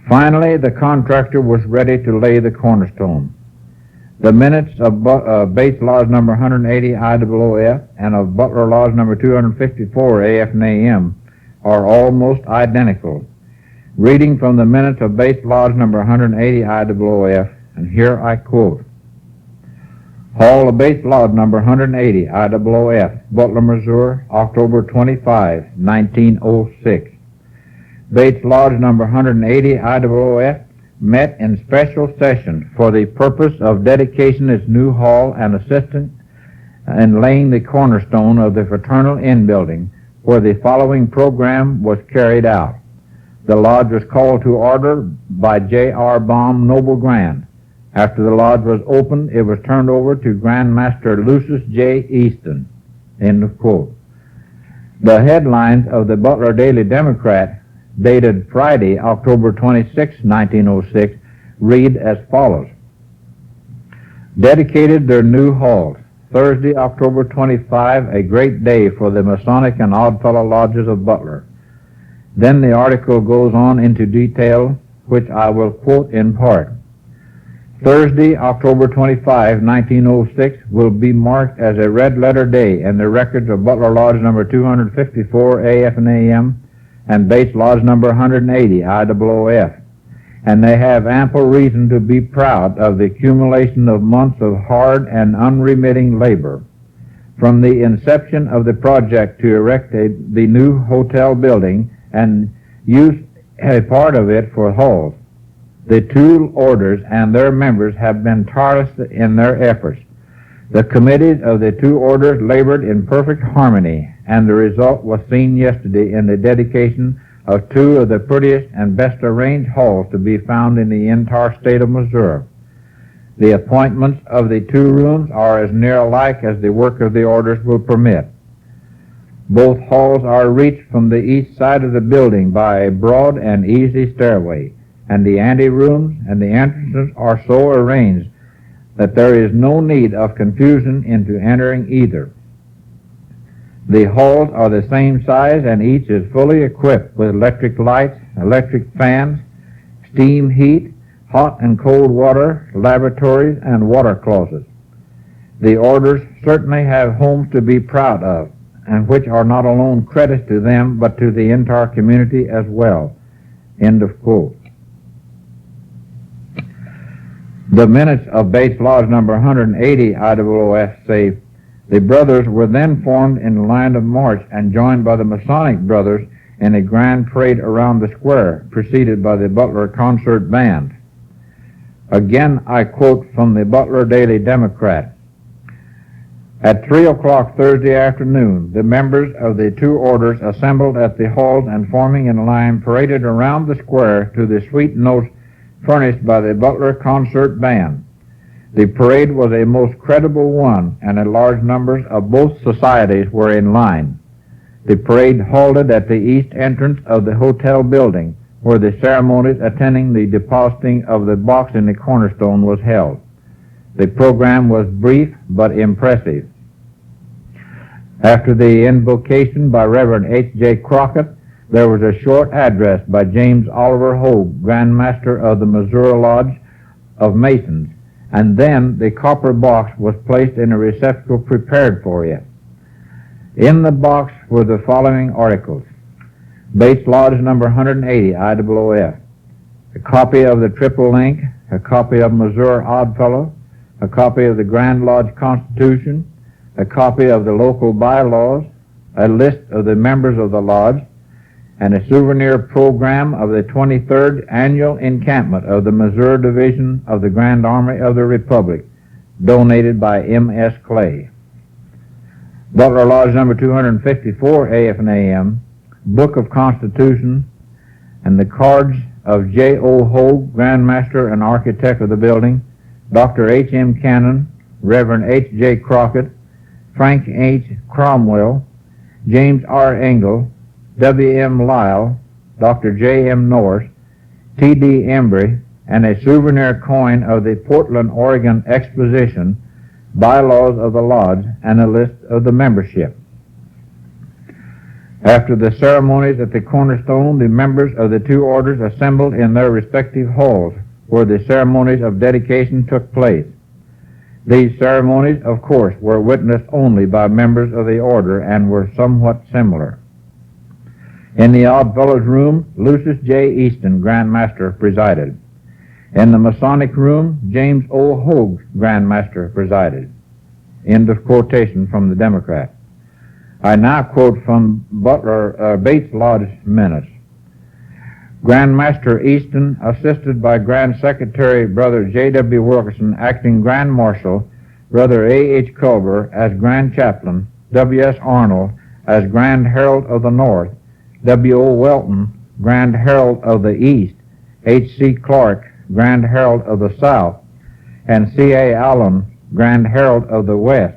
Finally, the contractor was ready to lay the cornerstone. The minutes of Bates Lodge number 180 I.O.O.F. and of Butler Lodge number 254 A.F. and A.M. are almost identical. Reading from the minutes of Bates Lodge number 180 I.O.O.F., and here I quote, "Hall of Bates Lodge number 180 I.O.O.F., Butler, Missouri, October 25, 1906. Bates Lodge number 180 I.O.O.F. met in special session for the purpose of dedication its new hall and assistance in laying the cornerstone of the Fraternal Inn building, where the following program was carried out. The lodge was called to order by J.R. Baum, Noble Grand. After the lodge was opened, it was turned over to Grand Master Lucius J. Easton." End of quote. The headlines of the Butler Daily Democrat, dated Friday, October 26, 1906, read as follows. Dedicated their new halls. Thursday, October 25, a great day for the Masonic and Oddfellow lodges of Butler. Then the article goes on into detail, which I will quote in part. Thursday, October 25, 1906, will be marked as a red-letter day in the records of Butler Lodge number 254 A.F. and A.M. and Bates Lodge number 180 I.O.O.F., and they have ample reason to be proud of the accumulation of months of hard and unremitting labor. From the inception of the project to erect the new hotel building and use a part of it for halls, the two orders and their members have been tireless in their efforts. The committees of the two orders labored in perfect harmony, and the result was seen yesterday in the dedication of two of the prettiest and best arranged halls to be found in the entire state of Missouri. The appointments of the two rooms are as near alike as the work of the orders will permit. Both halls are reached from the east side of the building by a broad and easy stairway, and the anterooms and the entrances are so arranged that there is no need of confusion into entering either. The halls are the same size, and each is fully equipped with electric lights, electric fans, steam heat, hot and cold water, laboratories, and water closets. The orders certainly have homes to be proud of, and which are not alone credits to them, but to the entire community as well. End of quote. The minutes of Bates Lodge number 180 I.O.O.F. say, the brothers were then formed in line of march and joined by the Masonic brothers in a grand parade around the square, preceded by the Butler concert band. Again, I quote from the Butler Daily Democrat. At 3 o'clock Thursday afternoon, the members of the two orders assembled at the halls and forming in line paraded around the square to the sweet notes furnished by the Butler concert band. The parade was a most creditable one, and a large numbers of both societies were in line. The parade halted at the east entrance of the hotel building, where the ceremonies attending the depositing of the box in the cornerstone was held. The program was brief but impressive. After the invocation by Reverend H.J. Crockett, there was a short address by James Oliver Hogue, Grand Master of the Missouri Lodge of Masons, and then the copper box was placed in a receptacle prepared for it. In the box were the following articles: Bates Lodge number 180, I.O.O.F., a copy of the Triple Link, a copy of Missouri Oddfellow, a copy of the Grand Lodge Constitution, a copy of the local bylaws, a list of the members of the lodge, and a souvenir program of the 23rd Annual Encampment of the Missouri Division of the Grand Army of the Republic, donated by M.S. Clay. Butler Lodge number 254, A.F. and A.M., Book of Constitution, and the cards of J.O. Hogue, Grand Master and Architect of the building, Dr. H.M. Cannon, Reverend H.J. Crockett, Frank H. Cromwell, James R. Engel, W.M. Lyle, Dr. J.M. Norris, T.D. Embry, and a souvenir coin of the Portland, Oregon Exposition, bylaws of the lodge, and a list of the membership. After the ceremonies at the cornerstone, the members of the two orders assembled in their respective halls, where the ceremonies of dedication took place. These ceremonies, of course, were witnessed only by members of the order and were somewhat similar. In the Oddfellows room, Lucius J. Easton, Grand Master, presided. In the Masonic room, James O. Hogue, Grand Master, presided. End of quotation from the Democrat. I now quote from Bates Lodge minutes. Grand Master Easton, assisted by Grand Secretary Brother J.W. Wilkerson, acting Grand Marshal, Brother A.H. Culver as Grand Chaplain, W.S. Arnold as Grand Herald of the North, W.O. Welton, Grand Herald of the East, H.C. Clark, Grand Herald of the South, and C.A. Allen, Grand Herald of the West,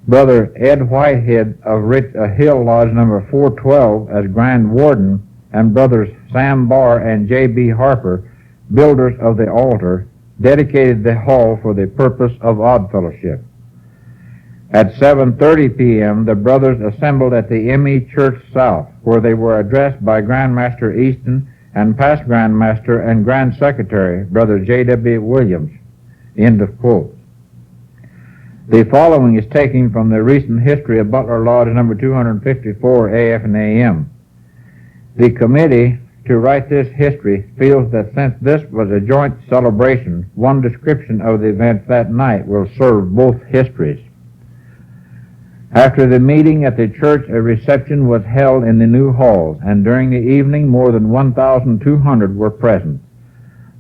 Brother Ed Whitehead of Hill Lodge number 412 as Grand Warden, and Brothers Sam Barr and J.B. Harper, builders of the altar, dedicated the hall for the purpose of Oddfellowship. At 7:30 p.m., the brothers assembled at the M.E. Church South, where they were addressed by Grand Master Easton and past Grand Master and Grand Secretary, Brother J.W. Williams. End of quote. The following is taken from the recent history of Butler Lodge number 254, A.F. and A.M. The committee to write this history feels that since this was a joint celebration, one description of the events that night will serve both histories. After the meeting at the church, a reception was held in the new halls, and during the evening more than 1,200 were present.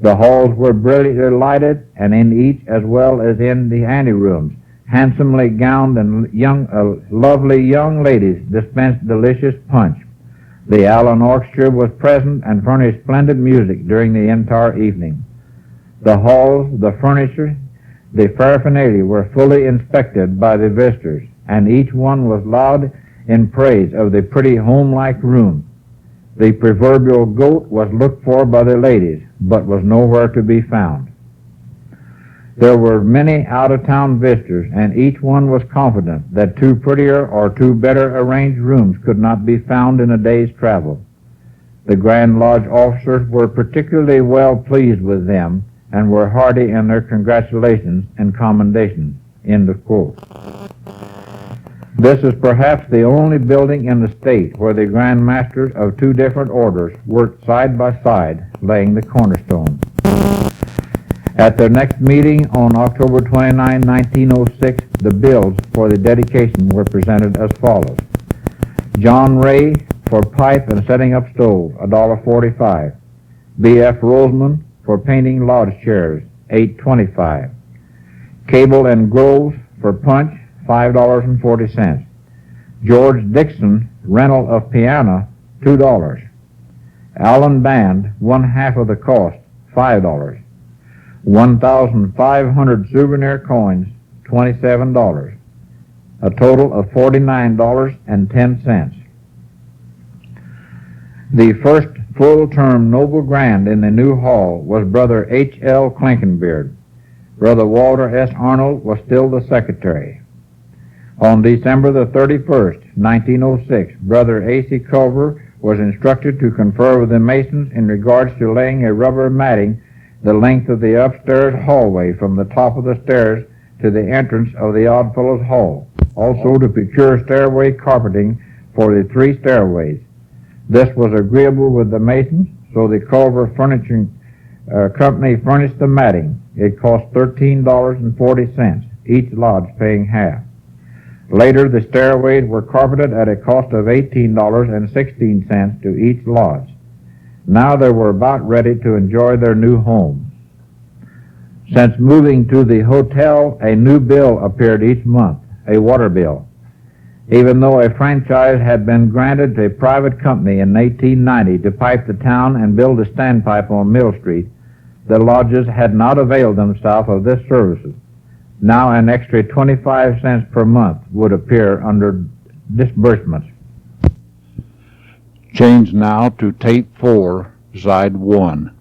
The halls were brilliantly lighted, and in each, as well as in the anterooms, handsomely gowned and lovely young ladies dispensed delicious punch. The Allen Orchestra was present and furnished splendid music during the entire evening. The halls, the furniture, the paraphernalia were fully inspected by the visitors, and each one was loud in praise of the pretty home-like room. The proverbial goat was looked for by the ladies, but was nowhere to be found. There were many out-of-town visitors, and each one was confident that two prettier or two better arranged rooms could not be found in a day's travel. The Grand Lodge officers were particularly well pleased with them, and were hearty in their congratulations and commendations. End of quote. This is perhaps the only building in the state where the Grand Masters of two different orders worked side by side, laying the cornerstone. At their next meeting on October 29, 1906, the bills for the dedication were presented as follows. John Ray for pipe and setting up stove, $1.45. B.F. Roseman for painting lodge chairs, $8.25. Cable and Groves for punch, $5.40. George Dixon, rental of piano, $2. Allen Band, one-half of the cost, $5. 1,500 souvenir coins, $27. A total of $49.10. The first full-term Noble Grand in the new hall was Brother H.L. Clinkenbeard. Brother Walter S. Arnold was still the secretary. On December the 31st, 1906, Brother A.C. Culver was instructed to confer with the masons in regards to laying a rubber matting the length of the upstairs hallway from the top of the stairs to the entrance of the Oddfellows' Hall. Also to procure stairway carpeting for the 3 stairways. This was agreeable with the masons, so the Culver Furnishing Company furnished the matting. It cost $13.40, each lodge paying half. Later, the stairways were carpeted at a cost of $18.16 to each lodge. Now they were about ready to enjoy their new home. Since moving to the hotel, a new bill appeared each month, a water bill. Even though a franchise had been granted to a private company in 1890 to pipe the town and build a standpipe on Mill Street, the lodges had not availed themselves of this service. Now an extra 25 cents per month would appear under disbursements. Change now to tape 4, side 1.